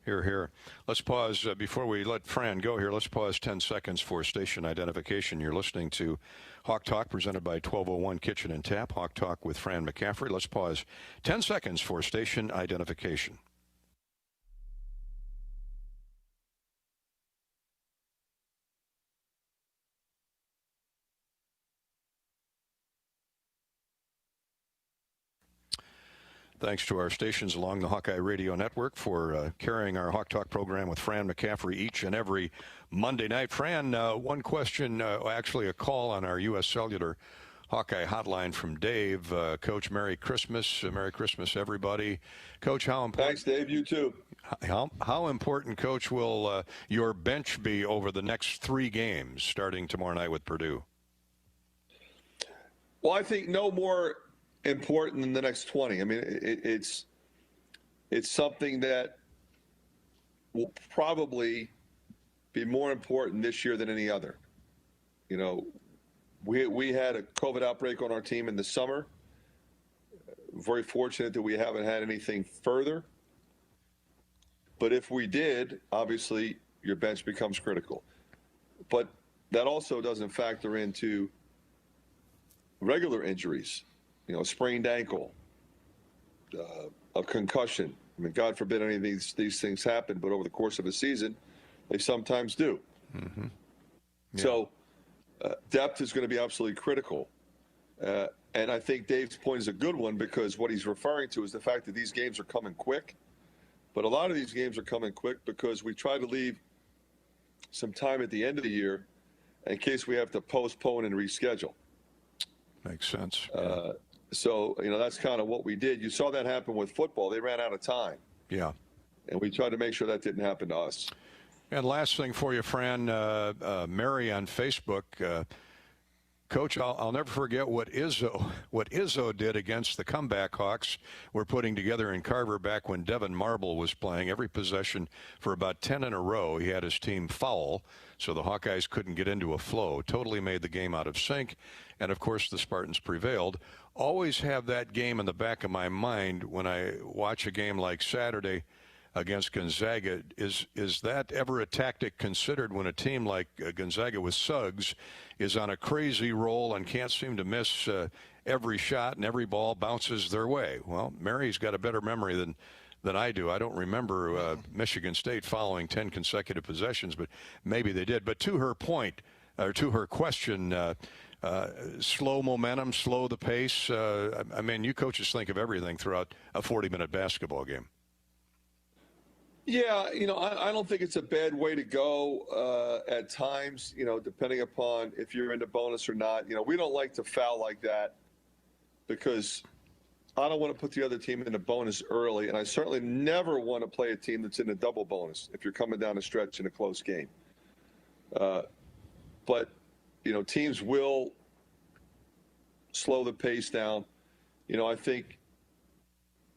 Here, here. Let's pause before we let Fran go here. Let's pause 10 seconds for station identification. You're listening to Hawk Talk presented by 1201 Kitchen and Tap. Hawk Talk with Fran McCaffery. Let's pause 10 seconds for station identification. Thanks to our stations along the Hawkeye Radio Network for carrying our Hawk Talk program with Fran McCaffery each and every Monday night. Fran, one question, actually a call on our U.S. Cellular Hawkeye hotline from Dave. Coach, Merry Christmas. Merry Christmas, everybody. Coach, how important... Thanks, Dave. You too. How important, Coach, will your bench be over the next 3 games, starting tomorrow night with Purdue? Well, I think no more important than the next 20. It's something that will probably be more important this year than any other. We had a COVID outbreak on our team in the summer. Very fortunate that we haven't had anything further. But if we did, obviously your bench becomes critical. But that also doesn't factor into regular injuries, a sprained ankle, a concussion. I mean, God forbid any of these things happen, but over the course of a season, they sometimes do. Mm-hmm. Yeah. So depth is going to be absolutely critical. And I think Dave's point is a good one, because what he's referring to is the fact that these games are coming quick. But a lot of these games are coming quick because we try to leave some time at the end of the year in case we have to postpone and reschedule. Makes sense. So, that's kind of what we did. You saw that happen with football. They ran out of time. Yeah. And we tried to make sure that didn't happen to us. And last thing for you, Fran, Mary on Facebook. Coach, I'll never forget what Izzo did against the comeback Hawks were putting together in Carver back when Devin Marble was playing. Every possession for about 10 in a row, he had his team foul, so the Hawkeyes couldn't get into a flow. Totally made the game out of sync, and of course the Spartans prevailed. Always have that game in the back of my mind when I watch a game like Saturday against Gonzaga. Is that ever a tactic considered when a team like Gonzaga with Suggs is on a crazy roll and can't seem to miss every shot and every ball bounces their way? Well, Mary's got a better memory than I do. I don't remember Michigan State following 10 consecutive possessions, but maybe they did. But to her point, or to her question, slow momentum, slow the pace. I mean, you coaches think of everything throughout a 40-minute basketball game. Yeah, I don't think it's a bad way to go at times, depending upon if you're into bonus or not. We don't like to foul like that because I don't want to put the other team into bonus early, and I certainly never want to play a team that's in a double bonus if you're coming down a stretch in a close game. But, teams will slow the pace down. I think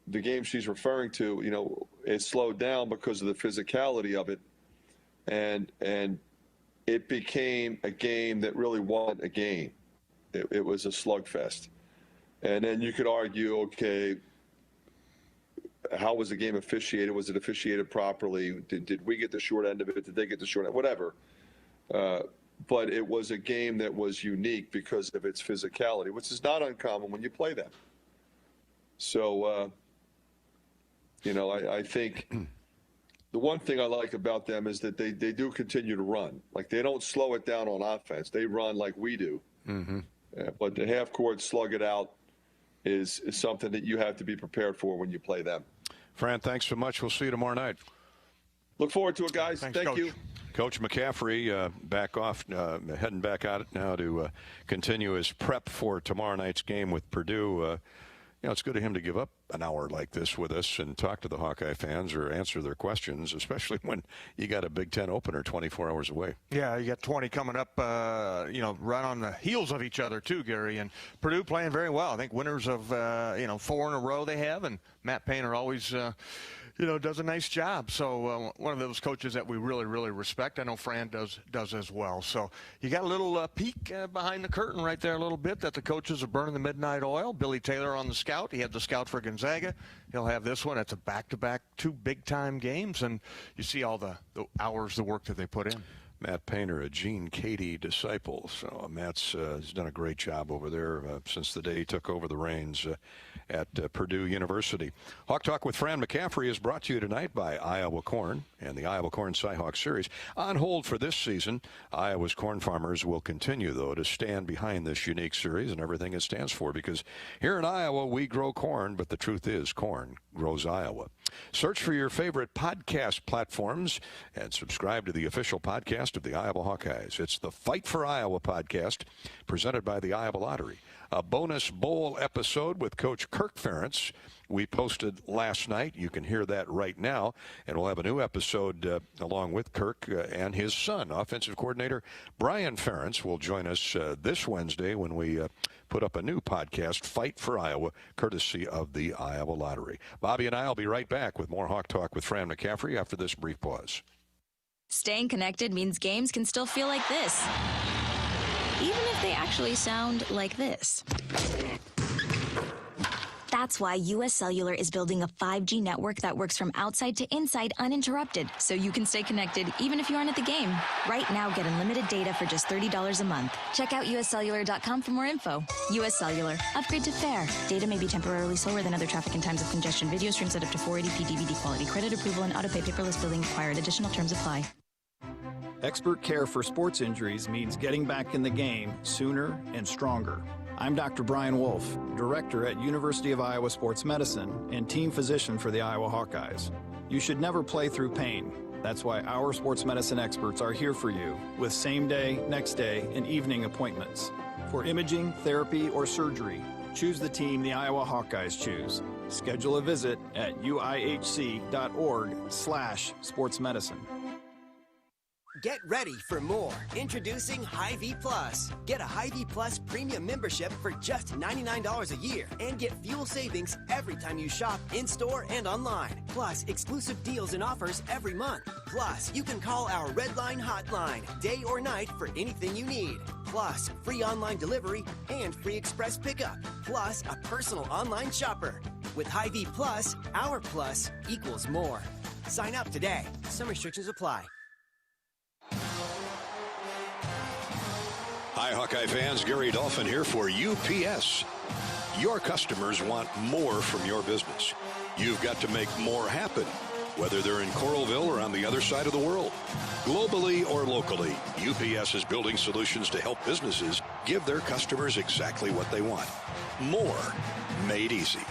the game she's referring to, it slowed down because of the physicality of it, and it became a game that really wasn't a game. It was a slugfest. And then you could argue, okay, how was the game officiated? Was it officiated properly? Did we get the short end of it? Did they get the short end? Whatever. But it was a game that was unique because of its physicality, which is not uncommon when you play them. So, I think the one thing I like about them is that they do continue to run. Like, they don't slow it down on offense. They run like we do. Mm-hmm. But the half-court slug it out is something that you have to be prepared for when you play them. Fran, thanks so much. We'll see you tomorrow night. Look forward to it, guys. Thanks, Thank Coach. you. Coach McCaffery back off, heading back out now to continue his prep for tomorrow night's game with Purdue. It's good of him to give up an hour like this with us and talk to the Hawkeye fans or answer their questions, especially when you got a Big Ten opener 24 hours away. Yeah, you got 20 coming up, right on the heels of each other too, Gary. And Purdue playing very well. I think winners of, 4 in a row they have, and Matt Painter always does a nice job. So one of those coaches that we really, really respect. I know Fran does as well. So you got a little peek behind the curtain right there a little bit that the coaches are burning the midnight oil. Billy Taylor on the scout. He had the scout for Gonzaga. He'll have this one. It's a back-to-back 2 big-time games, and you see all the hours, the work that they put in. Matt Painter, a Gene Cady disciple. So Matt's has done a great job over there since the day he took over the reins at Purdue University. Hawk Talk with Fran McCaffery is brought to you tonight by Iowa Corn and the Iowa Corn Cy-Hawk Series. On hold for this season, Iowa's corn farmers will continue, though, to stand behind this unique series and everything it stands for, because here in Iowa, we grow corn, but the truth is corn grows Iowa. Search for your favorite podcast platforms and subscribe to the official podcast of the Iowa Hawkeyes. It's the Fight for Iowa podcast presented by the Iowa Lottery. A bonus bowl episode with Coach Kirk Ferentz we posted last night. You can hear that right now, and we'll have a new episode along with Kirk and his son. Offensive coordinator Brian Ferentz will join us this Wednesday when we put up a new podcast, Fight for Iowa, courtesy of the Iowa Lottery. Bobby and I will be right back with more Hawk Talk with Fran McCaffery after this brief pause. Staying connected means games can still feel like this. even if they actually sound like this. That's why US Cellular is building a 5G network that works from outside to inside uninterrupted, so you can stay connected even if you aren't at the game. Right now, get unlimited data for just $30 a month. Check out uscellular.com for more info. US Cellular. Upgrade to fair. Data may be temporarily slower than other traffic in times of congestion. Video streams at up to 480p DVD quality. Credit approval and auto-pay paperless billing required. Additional terms apply. Expert care for sports injuries means getting back in the game sooner and stronger. I'm Dr. Brian Wolf, Director at University of Iowa Sports Medicine and Team Physician for the Iowa Hawkeyes. You should never play through pain. That's why our sports medicine experts are here for you with same-day, next-day, and evening appointments. For imaging, therapy, or surgery, choose the team the Iowa Hawkeyes choose. Schedule a visit at uihc.org/sportsmedicine. Get ready for more. Introducing Hy-Vee Plus. Get a Hy-Vee Plus premium membership for just $99 a year and get fuel savings every time you shop in-store and online. Plus, exclusive deals and offers every month. Plus, you can call our Red Line hotline day or night for anything you need. Plus, free online delivery and free express pickup. Plus, a personal online shopper. With Hy-Vee Plus, our plus equals more. Sign up today. Some restrictions apply. Hi, Hawkeye fans. Gary Dolphin here for UPS. Your customers want more from your business. You've got to make more happen, whether they're in Coralville or on the other side of the world. Globally or locally, UPS is building solutions to help businesses give their customers exactly what they want. More made easy.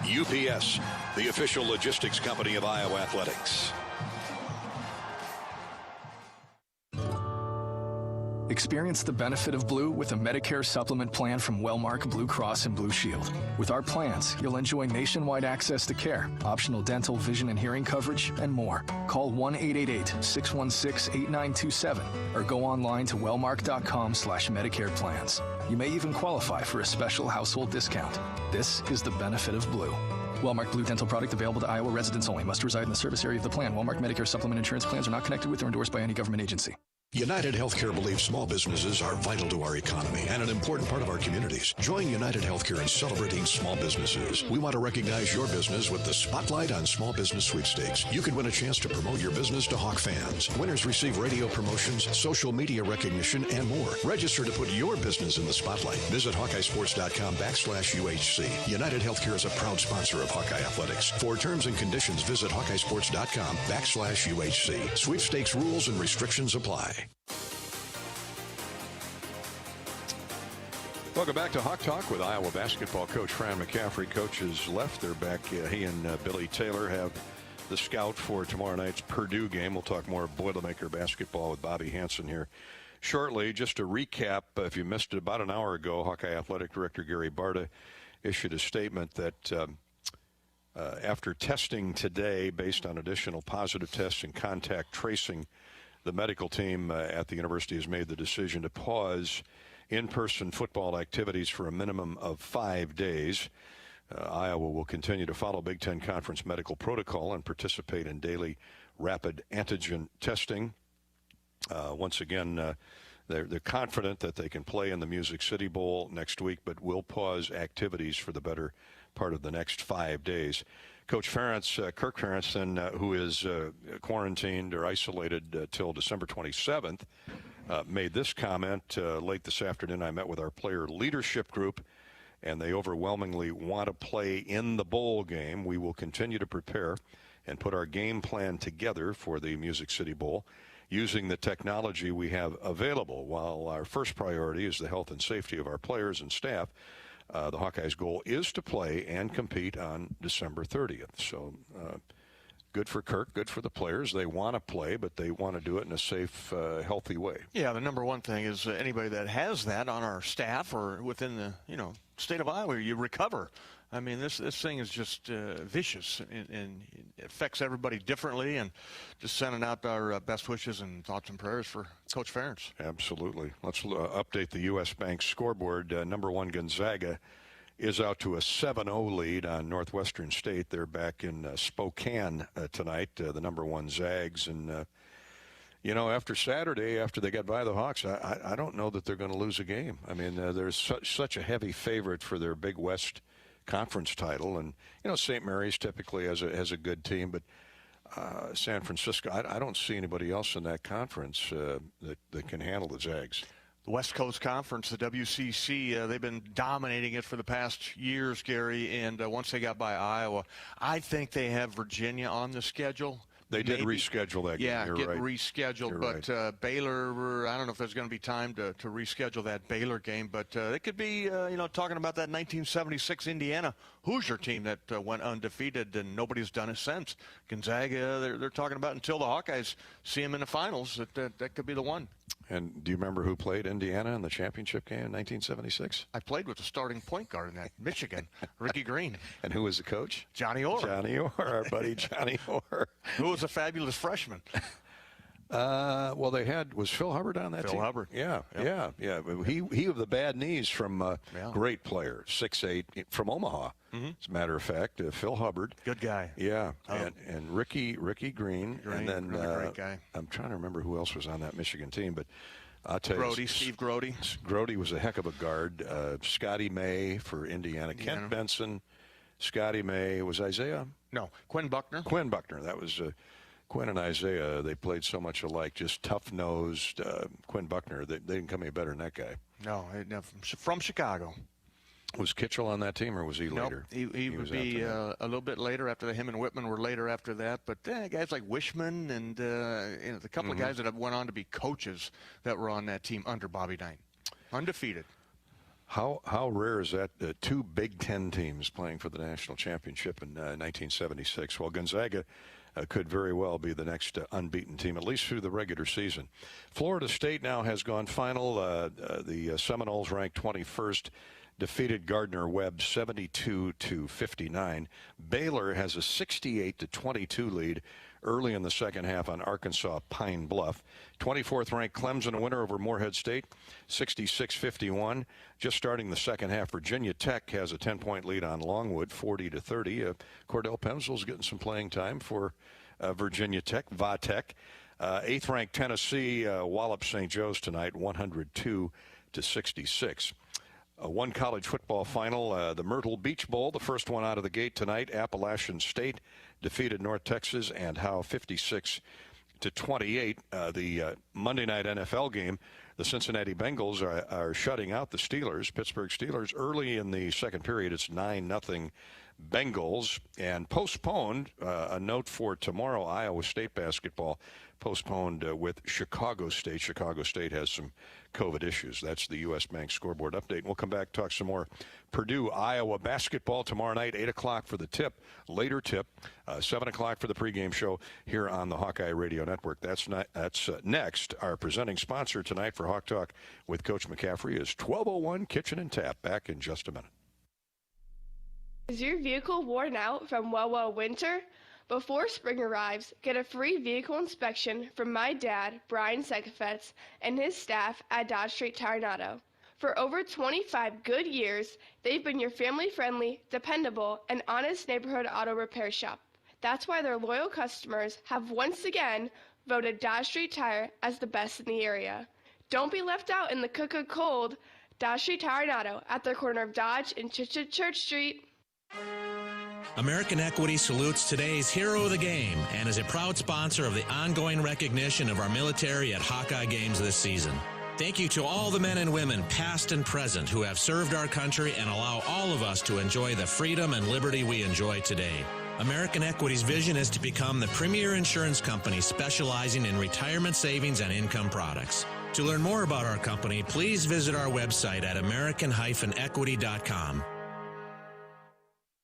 UPS, the official logistics company of Iowa Athletics. Experience the benefit of Blue with a Medicare supplement plan from Wellmark Blue Cross and Blue Shield. With our plans, you'll enjoy nationwide access to care, optional dental, vision, and hearing coverage, and more. Call 1-888-616-8927 or go online to wellmark.com/Medicare plans. You may even qualify for a special household discount. This is the benefit of Blue. Wellmark Blue dental product available to Iowa residents only. Must reside in the service area of the plan. Wellmark Medicare supplement insurance plans are not connected with or endorsed by any government agency. United Healthcare believes small businesses are vital to our economy and an important part of our communities. Join United Healthcare in celebrating small businesses. We want to recognize your business with the Spotlight on Small Business Sweepstakes. You could win a chance to promote your business to Hawk fans. Winners receive radio promotions, social media recognition, and more. Register to put your business in the spotlight. Visit HawkeyeSports.com/UHC. United Healthcare is a proud sponsor of Hawkeye Athletics. For terms and conditions, visit HawkeyeSports.com/UHC. Sweepstakes rules and restrictions apply. Welcome back to Hawk Talk with Iowa basketball coach Fran McCaffery. Coach has left. They're back. He and Billy Taylor have the scout for tomorrow night's Purdue game. We'll talk more Boilermaker basketball with Bobby Hansen here shortly. Just to recap, if you missed it about an hour ago, Hawkeye Athletic Director Gary Barta issued a statement that after testing today based on additional positive tests and contact tracing, the medical team at the university has made the decision to pause in-person football activities for a minimum of 5 days. Iowa will continue to follow Big Ten Conference medical protocol and participate in daily rapid antigen testing. Once again, they're confident that they can play in the Music City Bowl next week, but will pause activities for the better part of the next 5 days. Coach Ferentz, Kirk Ferentz, who is quarantined or isolated till December 27th, made this comment late this afternoon. I met with our player leadership group, and they overwhelmingly want to play in the bowl game. We will continue to prepare and put our game plan together for the Music City Bowl using the technology we have available. While our first priority is the health and safety of our players and staff, the Hawkeyes' goal is to play and compete on December 30th. So good for Kirk, good for the players. They want to play, but they want to do it in a safe, healthy way. Yeah, the number one thing is anybody that has that on our staff or within the state of Iowa, you recover. I mean, this thing is just vicious, and it affects everybody differently. And just sending out our best wishes and thoughts and prayers for Coach Ferentz. Absolutely. Let's update the U.S. Bank scoreboard. Number one Gonzaga is out to a 7-0 lead on Northwestern State. They're back in Spokane tonight. The number one Zags, and after Saturday, after they got by the Hawks, I don't know that they're going to lose a game. I mean, there's such a heavy favorite for their Big West Conference title, and St. Mary's typically has a good team, but San Francisco, I don't see anybody else in that conference that can handle the Zags. The West Coast Conference, the WCC, they've been dominating it for the past years, Gary, and once they got by Iowa, I think they have Virginia on the schedule. They did reschedule that game. Yeah, You're right. rescheduled. You're but right. Baylor, I don't know if there's going to be time to reschedule that Baylor game. But it could be, talking about that 1976 Indiana Hoosier team that went undefeated, and nobody's done it since. Gonzaga, they're talking about until the Hawkeyes see them in the finals. That could be the one. And do you remember who played Indiana in the championship game in 1976? I played with the starting point guard in that, Michigan, Ricky Green. And who was the coach? Johnny Orr. Johnny Orr, our buddy Johnny Orr. Who was a fabulous freshman. Well, was Phil Hubbard on that team? Phil Hubbard. Yeah. He with the bad knees from great player, 6'8", from Omaha. Mm-hmm. As a matter of fact, Phil Hubbard. Good guy. Yeah, and Ricky Green, and then really great guy. I'm trying to remember who else was on that Michigan team, but I'll tell you. Steve Grody. Grody was a heck of a guard. Scotty May for Indiana. Kent Benson, Scotty May. Was Isaiah? No, Quinn Buckner. Quinn Buckner. That was Quinn and Isaiah. They played so much alike, just tough-nosed. Quinn Buckner, they didn't come any better than that guy. No, from Chicago. Was Kitchell on that team, or was he nope, later? He would be a little bit later after him and Whitman were later after that. But guys like Wishman and the couple of guys that have went on to be coaches that were on that team under Bobby Knight. Undefeated. How rare is that? Two Big Ten teams playing for the national championship in 1976. Well, Gonzaga could very well be the next unbeaten team, at least through the regular season. Florida State now has gone final. The Seminoles ranked 21st. Defeated Gardner-Webb 72-59. Baylor has a 68-22 lead early in the second half on Arkansas Pine Bluff. 24th ranked Clemson, a winner over Morehead State, 66-51. Just starting the second half, Virginia Tech has a 10-point lead on Longwood, 40-30. Cordell Pemsl's getting some playing time for Virginia Tech, Va-Tech. 8th ranked Tennessee wallops St. Joe's tonight, 102-66. One college football final, the Myrtle Beach Bowl, the first one out of the gate tonight. Appalachian State defeated North Texas and Howe 56-28. The Monday night NFL game, the Cincinnati Bengals are shutting out the Steelers, Pittsburgh Steelers. Early in the second period, it's 9-0 Bengals. And postponed, a note for tomorrow, Iowa State basketball postponed with Chicago State. Chicago State has some COVID issues. That's the U.S. Bank scoreboard update. We'll come back, talk some more Purdue, Iowa basketball tomorrow night, 8 o'clock for the tip, later tip, 7 o'clock for the pregame show here on the Hawkeye Radio Network. That's next. Our presenting sponsor tonight for Hawk Talk with Coach McCaffery is 1201 Kitchen and Tap. Back in just a minute. Is your vehicle worn out from winter? Before spring arrives, get a free vehicle inspection from my dad, Brian Sekafetz, and his staff at Dodge Street Tire and Auto. For over 25 good years, they've been your family-friendly, dependable, and honest neighborhood auto repair shop. That's why their loyal customers have once again voted Dodge Street Tire as the best in the area. Don't be left out in the cold. Dodge Street Tire and Auto at the corner of Dodge and Church Street. American Equity salutes today's hero of the game and is a proud sponsor of the ongoing recognition of our military at Hawkeye Games this season. Thank you to all the men and women, past and present, who have served our country and allow all of us to enjoy the freedom and liberty we enjoy today. American Equity's vision is to become the premier insurance company specializing in retirement savings and income products. To learn more about our company, please visit our website at american-equity.com.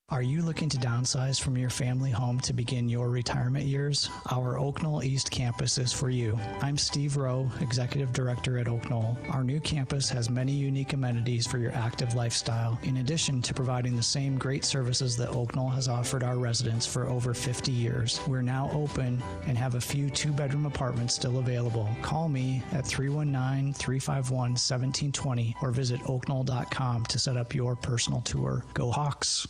Are you looking to downsize from your family home to begin your retirement years? Our Oak Knoll East campus is for you. I'm Steve Rowe, Executive Director at Oak Knoll. Our new campus has many unique amenities for your active lifestyle, in addition to providing the same great services that Oak Knoll has offered our residents for over 50 years. We're now open and have a few two-bedroom apartments still available. Call me at 319-351-1720 or visit oakknoll.com to set up your personal tour. Go Hawks!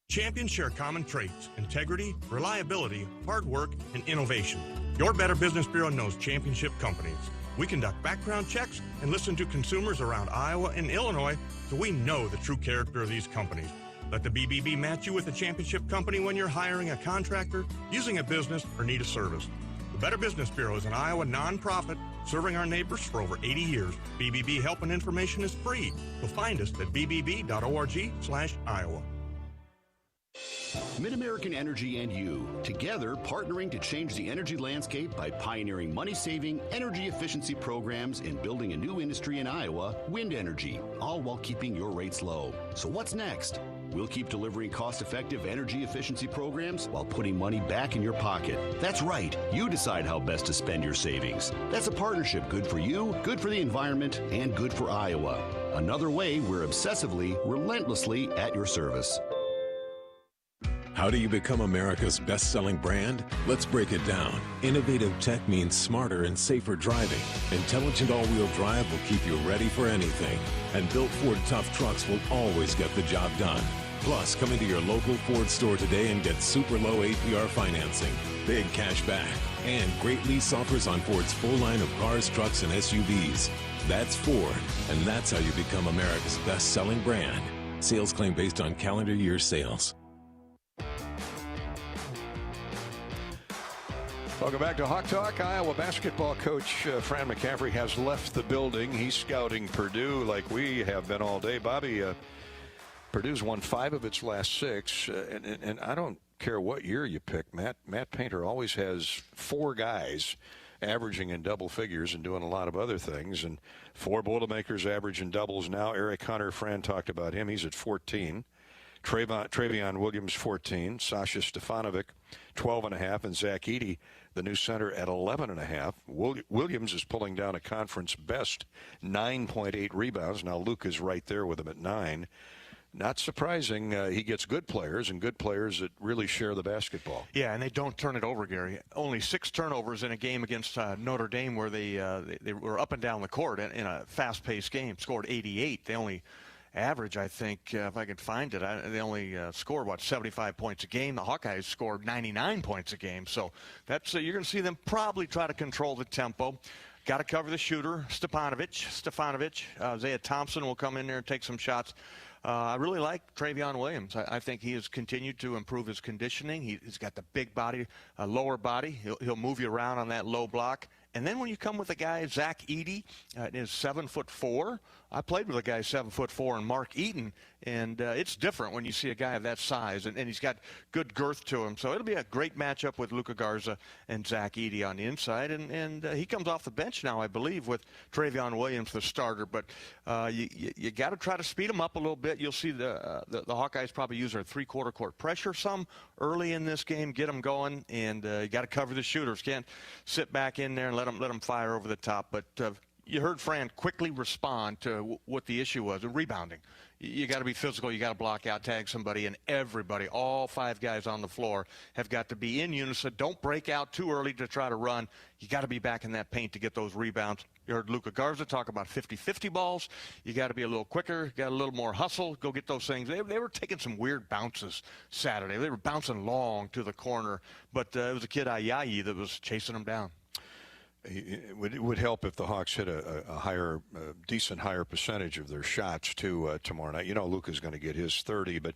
Champions share common traits: integrity, reliability, hard work, and innovation. Your Better Business Bureau knows championship companies. We conduct background checks and listen to consumers around Iowa and Illinois, so we know the true character of these companies. Let the BBB match you with a championship company when you're hiring a contractor, using a business, or need a service. The Better Business Bureau is an Iowa nonprofit serving our neighbors for over 80 years. BBB help and information is free. So find us at bbb.org/Iowa. MidAmerican Energy and you, together partnering to change the energy landscape by pioneering money-saving, energy efficiency programs and building a new industry in Iowa, wind energy, all while keeping your rates low. So what's next? We'll keep delivering cost-effective energy efficiency programs while putting money back in your pocket. That's right. You decide how best to spend your savings. That's a partnership good for you, good for the environment, and good for Iowa. Another way we're obsessively, relentlessly at your service. How do you become America's best-selling brand? Let's break it down. Innovative tech means smarter and safer driving. Intelligent all-wheel drive will keep you ready for anything. And built Ford tough trucks will always get the job done. Plus, come into your local Ford store today and get super low APR financing, big cash back, and great lease offers on Ford's full line of cars, trucks, and SUVs. That's Ford, and that's how you become America's best-selling brand. Sales claim based on calendar year sales. Welcome back to Hawk Talk. Iowa basketball coach Fran McCaffery has left the building. He's scouting Purdue like we have been all day. Bobby, Purdue's won 5 of its last 6, and I don't care what year you pick. Matt Painter always has 4 guys averaging in double figures and doing a lot of other things, and 4 Boilermakers average in doubles now. Eric Hunter, Fran talked about him. He's at 14. Travion Williams, 14. Sasha Stefanovic, 12.5. And Zach Edey, the new center, at 11.5. Williams is pulling down a conference best 9.8 rebounds. Now Luke is right there with him at 9. Not surprising. He gets good players, and good players that really share the basketball. Yeah, and they don't turn it over, Gary. Only 6 turnovers in a game against Notre Dame where they were up and down the court in a fast-paced game, scored 88. They only average, I think, if I could find it, they only scored, 75 points a game. The Hawkeyes scored 99 points a game. So that's you're going to see them probably try to control the tempo. Got to cover the shooter, Stefanovic. Isaiah Thompson will come in there and take some shots. I really like Travion Williams. I think he has continued to improve his conditioning. He's got the big body, lower body. He'll move you around on that low block. And then when you come with a guy, Zach Edey, is 7'4". I played with a guy 7'4" and Mark Eaton, and it's different when you see a guy of that size, and he's got good girth to him. So it'll be a great matchup with Luka Garza and Zach Edey on the inside, and he comes off the bench now, I believe, with Travion Williams, the starter. But you got to try to speed him up a little bit. You'll see the Hawkeyes probably use their three-quarter court pressure some early in this game, get them going, and you got to cover the shooters. Can't sit back in there and let them fire over the top. But you heard Fran quickly respond to what the issue was, rebounding. You got to be physical. You got to block out, tag somebody, and everybody, all 5 guys on the floor, have got to be in unison. Don't break out too early to try to run. You got to be back in that paint to get those rebounds. You heard Luka Garza talk about 50-50 balls. You got to be a little quicker, got a little more hustle, go get those things. They were taking some weird bounces Saturday. They were bouncing long to the corner, but it was a kid, Ayayi, that was chasing them down. It would help if the Hawks hit a decent higher percentage of their shots tomorrow night. You know, Luka's going to get his 30, but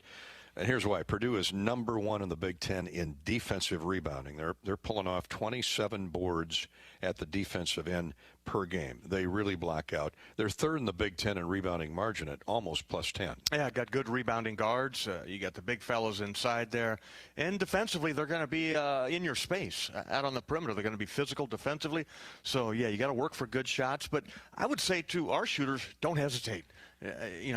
here's why. Purdue is number 1 in the Big Ten in defensive rebounding. They're pulling off 27 boards at the defensive end per game. They really block out. They're 3rd in the Big Ten in rebounding margin at almost +10. Yeah, got good rebounding guards. You got the big fellows inside there. And defensively, they're going to be in your space out on the perimeter. They're going to be physical defensively. So, yeah, you got to work for good shots. But I would say to our shooters, don't hesitate.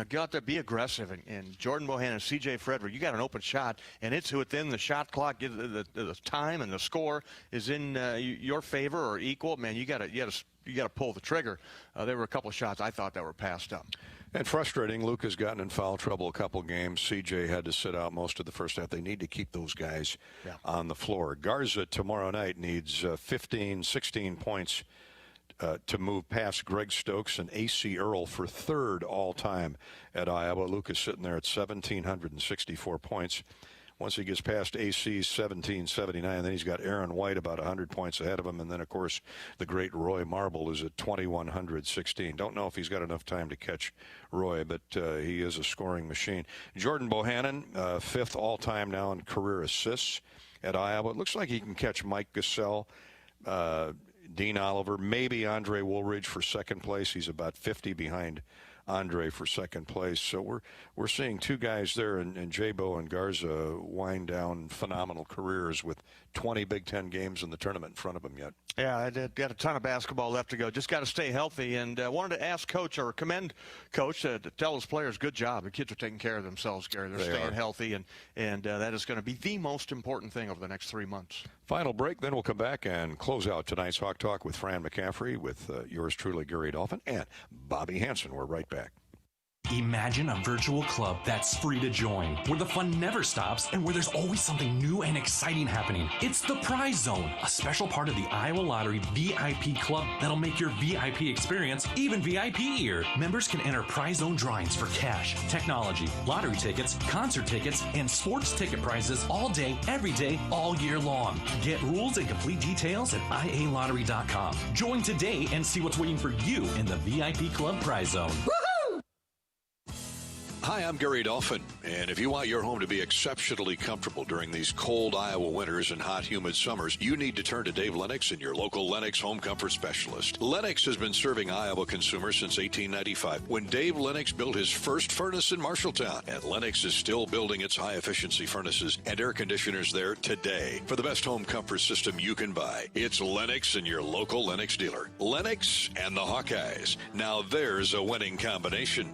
Go out there, be aggressive. And Jordan Bohannon and C.J. Frederick, you got an open shot, and it's within the shot clock. The time and the score is in your favor or equal. Man, you got to pull the trigger. There were a couple of shots I thought that were passed up. And frustrating, Luka's gotten in foul trouble a couple games. C.J. had to sit out most of the first half. They need to keep those guys on the floor. Garza tomorrow night needs 15, 16 points to move past Greg Stokes and A.C. Earl for 3rd all-time at Iowa. Luka's sitting there at 1,764 points. once he gets past AC's 17.79. Then he's got Aaron White about 100 points ahead of him. And then, of course, the great Roy Marble is at 2,116. Don't know if he's got enough time to catch Roy, but he is a scoring machine. Jordan Bohannon, fifth all-time now in career assists at Iowa. It looks like he can catch Mike Gesell, Dean Oliver, maybe Andre Woolridge for second place. He's about 50 behind Andre for second place. So we're seeing two guys there, and J-Bo and Garza wind down phenomenal careers with 20 Big Ten games in the tournament in front of them yet. Yeah, I did. Got a ton of basketball left to go. Just got to stay healthy. And wanted to ask Coach, or commend Coach, to tell his players, good job. The kids are taking care of themselves, Gary. They're staying healthy, and that is going to be the most important thing over the next 3 months. Final break, then we'll come back and close out tonight's Hawk Talk with Fran McCaffery, with yours truly, Gary Dolphin, and Bobby Hansen. We're right back. Imagine a virtual club that's free to join, where the fun never stops and where there's always something new and exciting happening. It's the Prize Zone, a special part of the Iowa Lottery VIP Club that'll make your VIP experience even VIP-ier. Members can enter Prize Zone drawings for cash, technology, lottery tickets, concert tickets, and sports ticket prizes all day, every day, all year long. Get rules and complete details at ialottery.com. Join today and see what's waiting for you in the VIP Club Prize Zone. Hi, I'm Gary Dolphin, and if you want your home to be exceptionally comfortable during these cold Iowa winters and hot, humid summers, you need to turn to Dave Lennox and your local Lennox home comfort specialist. Lennox has been serving Iowa consumers since 1895, when Dave Lennox built his first furnace in Marshalltown, and Lennox is still building its high-efficiency furnaces and air conditioners there today. For the best home comfort system you can buy, it's Lennox and your local Lennox dealer. Lennox and the Hawkeyes. Now there's a winning combination.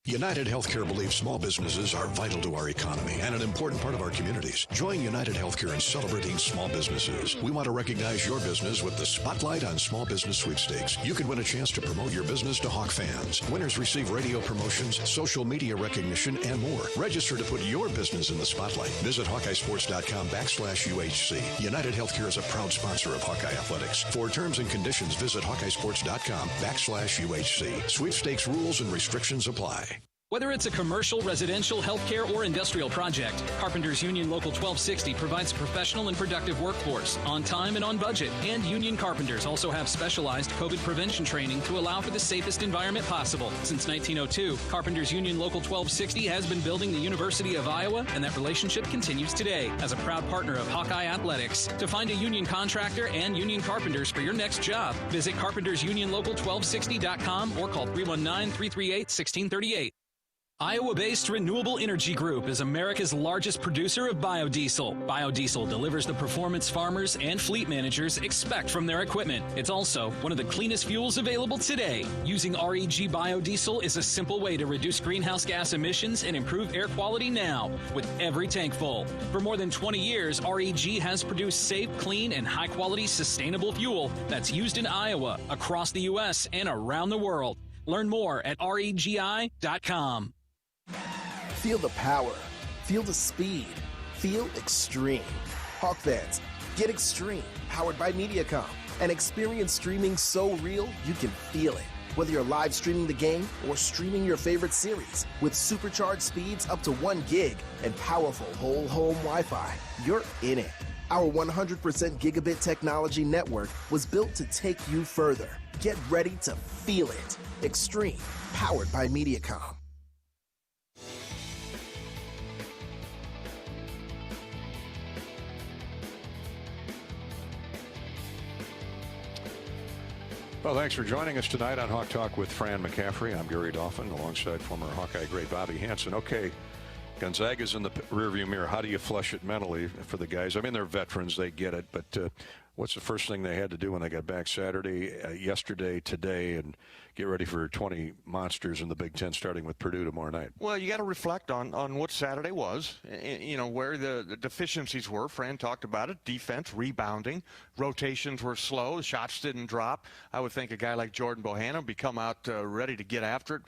United Healthcare believes small businesses are vital to our economy and an important part of our communities. Join United Healthcare in celebrating small businesses. We want to recognize your business with the Spotlight on Small Business Sweepstakes. You can win a chance to promote your business to Hawk fans. Winners receive radio promotions, social media recognition, and more. Register to put your business in the spotlight. Visit HawkeyeSports.com/UHC. United Healthcare is a proud sponsor of Hawkeye Athletics. For terms and conditions, visit HawkeyeSports.com/UHC. Sweepstakes rules and restrictions apply. Whether it's a commercial, residential, healthcare, or industrial project, Carpenters Union Local 1260 provides a professional and productive workforce on time and on budget. And Union Carpenters also have specialized COVID prevention training to allow for the safest environment possible. Since 1902, Carpenters Union Local 1260 has been building the University of Iowa, and that relationship continues today as a proud partner of Hawkeye Athletics. To find a union contractor and union carpenters for your next job, visit carpentersunionlocal1260.com or call 319-338-1638. Iowa-based Renewable Energy Group is America's largest producer of biodiesel. Biodiesel delivers the performance farmers and fleet managers expect from their equipment. It's also one of the cleanest fuels available today. Using REG biodiesel is a simple way to reduce greenhouse gas emissions and improve air quality now with every tank full. For more than 20 years, REG has produced safe, clean, and high-quality sustainable fuel that's used in Iowa, across the U.S., and around the world. Learn more at regi.com. Feel the power. Feel the speed. Feel extreme. Hawk fans, get extreme. Powered by MediaCom. And experience streaming so real you can feel it. Whether you're live streaming the game or streaming your favorite series, with supercharged speeds up to 1 gig and powerful whole home Wi-Fi, you're in it. Our 100% gigabit technology network was built to take you further. Get ready to feel it. Extreme. Powered by MediaCom. Well, thanks for joining us tonight on Hawk Talk with Fran McCaffery. I'm Gary Dolphin, alongside former Hawkeye great Bobby Hansen. Okay, Gonzaga's in the rearview mirror. How do you flush it mentally for the guys? I mean, they're veterans, they get it, but what's the first thing they had to do when they got back Saturday, yesterday, today, and get ready for 20 monsters in the Big Ten, starting with Purdue tomorrow night? Well, you got to reflect on what Saturday was, you know, where the deficiencies were. Fran talked about it. Defense, rebounding, rotations were slow, the shots didn't drop. I would think a guy like Jordan Bohannon would come out ready to get after it.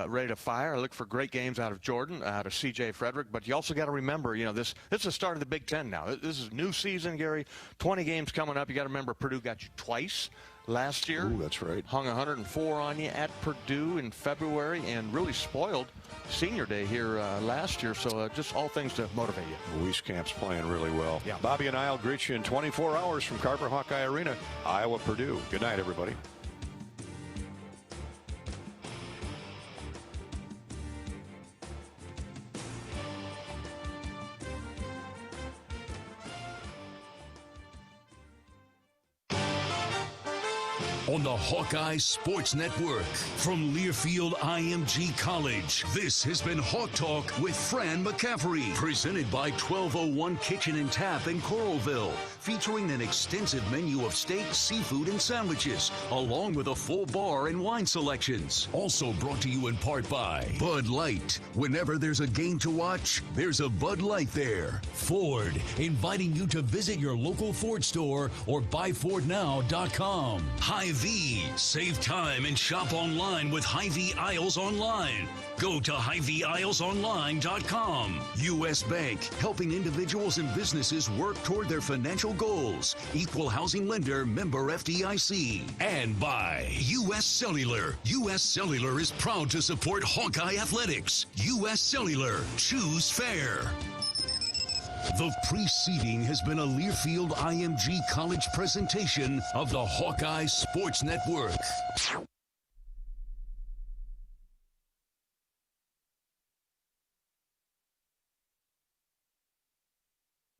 Ready to fire. I look for great games out of Jordan, out of C.J. Frederick. But you also got to remember, you know, this is the start of the Big Ten now. This is new season, Gary. 20 games coming up. You got to remember Purdue got you twice last year. Ooh, that's right. Hung 104 on you at Purdue in February and really spoiled senior day here last year. So just all things to motivate you. Wieskamp's playing really well. Yeah. Bobby and I will greet you in 24 hours from Carver Hawkeye Arena, Iowa, Purdue. Good night, everybody. On the Hawkeye Sports Network from Learfield IMG College, this has been Hawk Talk with Fran McCaffery, presented by 1201 Kitchen and Tap in Coralville, featuring an extensive menu of steak, seafood, and sandwiches, along with a full bar and wine selections. Also brought to you in part by Bud Light. Whenever there's a game to watch, there's a Bud Light there. Ford, inviting you to visit your local Ford store or buyfordnow.com. Hy-Vee, save time and shop online with Hy-Vee Aisles Online. Go to HyVeeAislesOnline.com. U.S. Bank, helping individuals and businesses work toward their financial goals. Equal housing lender, member FDIC. And by U.S. Cellular. U.S. Cellular is proud to support Hawkeye Athletics. U.S. Cellular, choose fair. The preceding has been a Learfield IMG College presentation of the Hawkeye Sports Network.